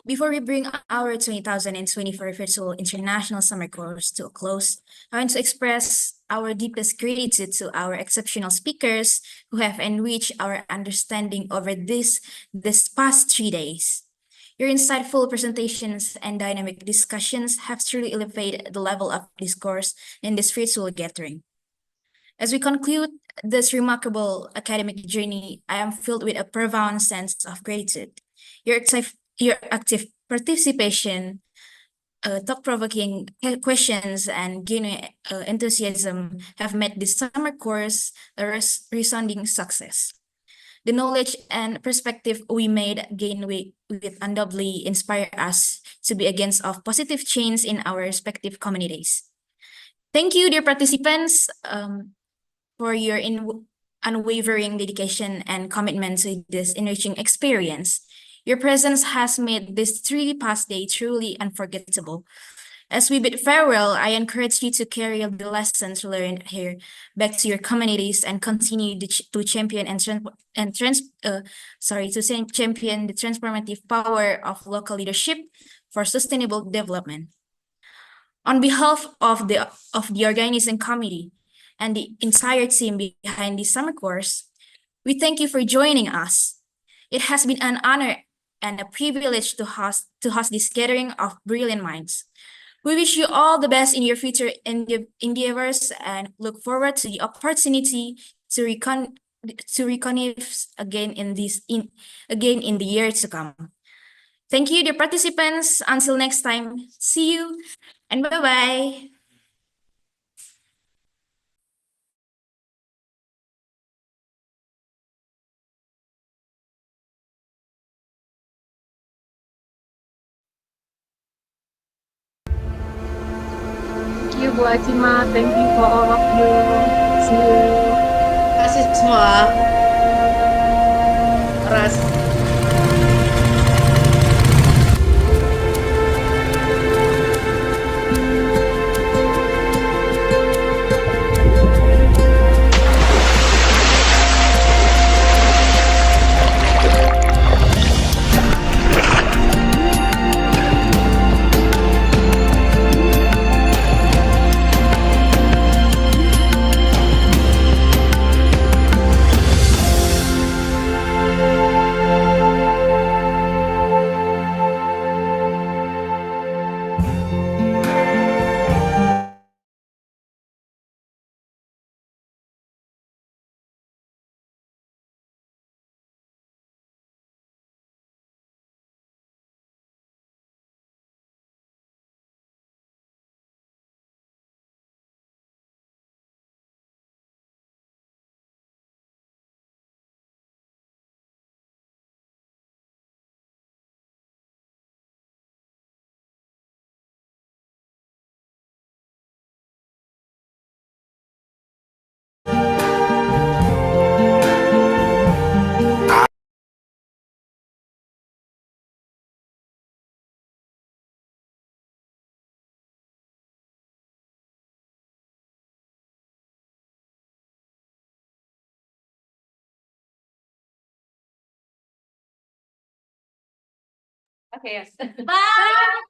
before we bring our 2024 virtual international summer course to a close, I want to express our deepest gratitude to our exceptional speakers who have enriched our understanding over this past 3 days. Your insightful presentations and dynamic discussions have truly elevated the level of discourse in this virtual gathering. As we conclude this remarkable academic journey, I am filled with a profound sense of gratitude. Your active participation, thought-provoking questions, and genuine enthusiasm have made this summer course a resounding success. The knowledge and perspective we made gain with undoubtedly inspire us to be agents of positive change in our respective communities. Thank you, dear participants, for your unwavering dedication and commitment to this enriching experience. Your presence has made this 3 past day truly unforgettable. As we bid farewell, I encourage you to carry the lessons learned here back to your communities and continue to champion champion the transformative power of local leadership for sustainable development. On behalf of the organizing committee and the entire team behind this summer course, we thank you for joining us. It has been an honor and a privilege to host this gathering of brilliant minds. We wish you all the best in your future endeavors and look forward to the opportunity to reconnect again in the year to come. Thank you, dear participants. Until next time, see you and bye-bye. Thank you, Bu Asima. Thank you for all of you. See you. Terima kasih semua. Ras. Yes. Bye.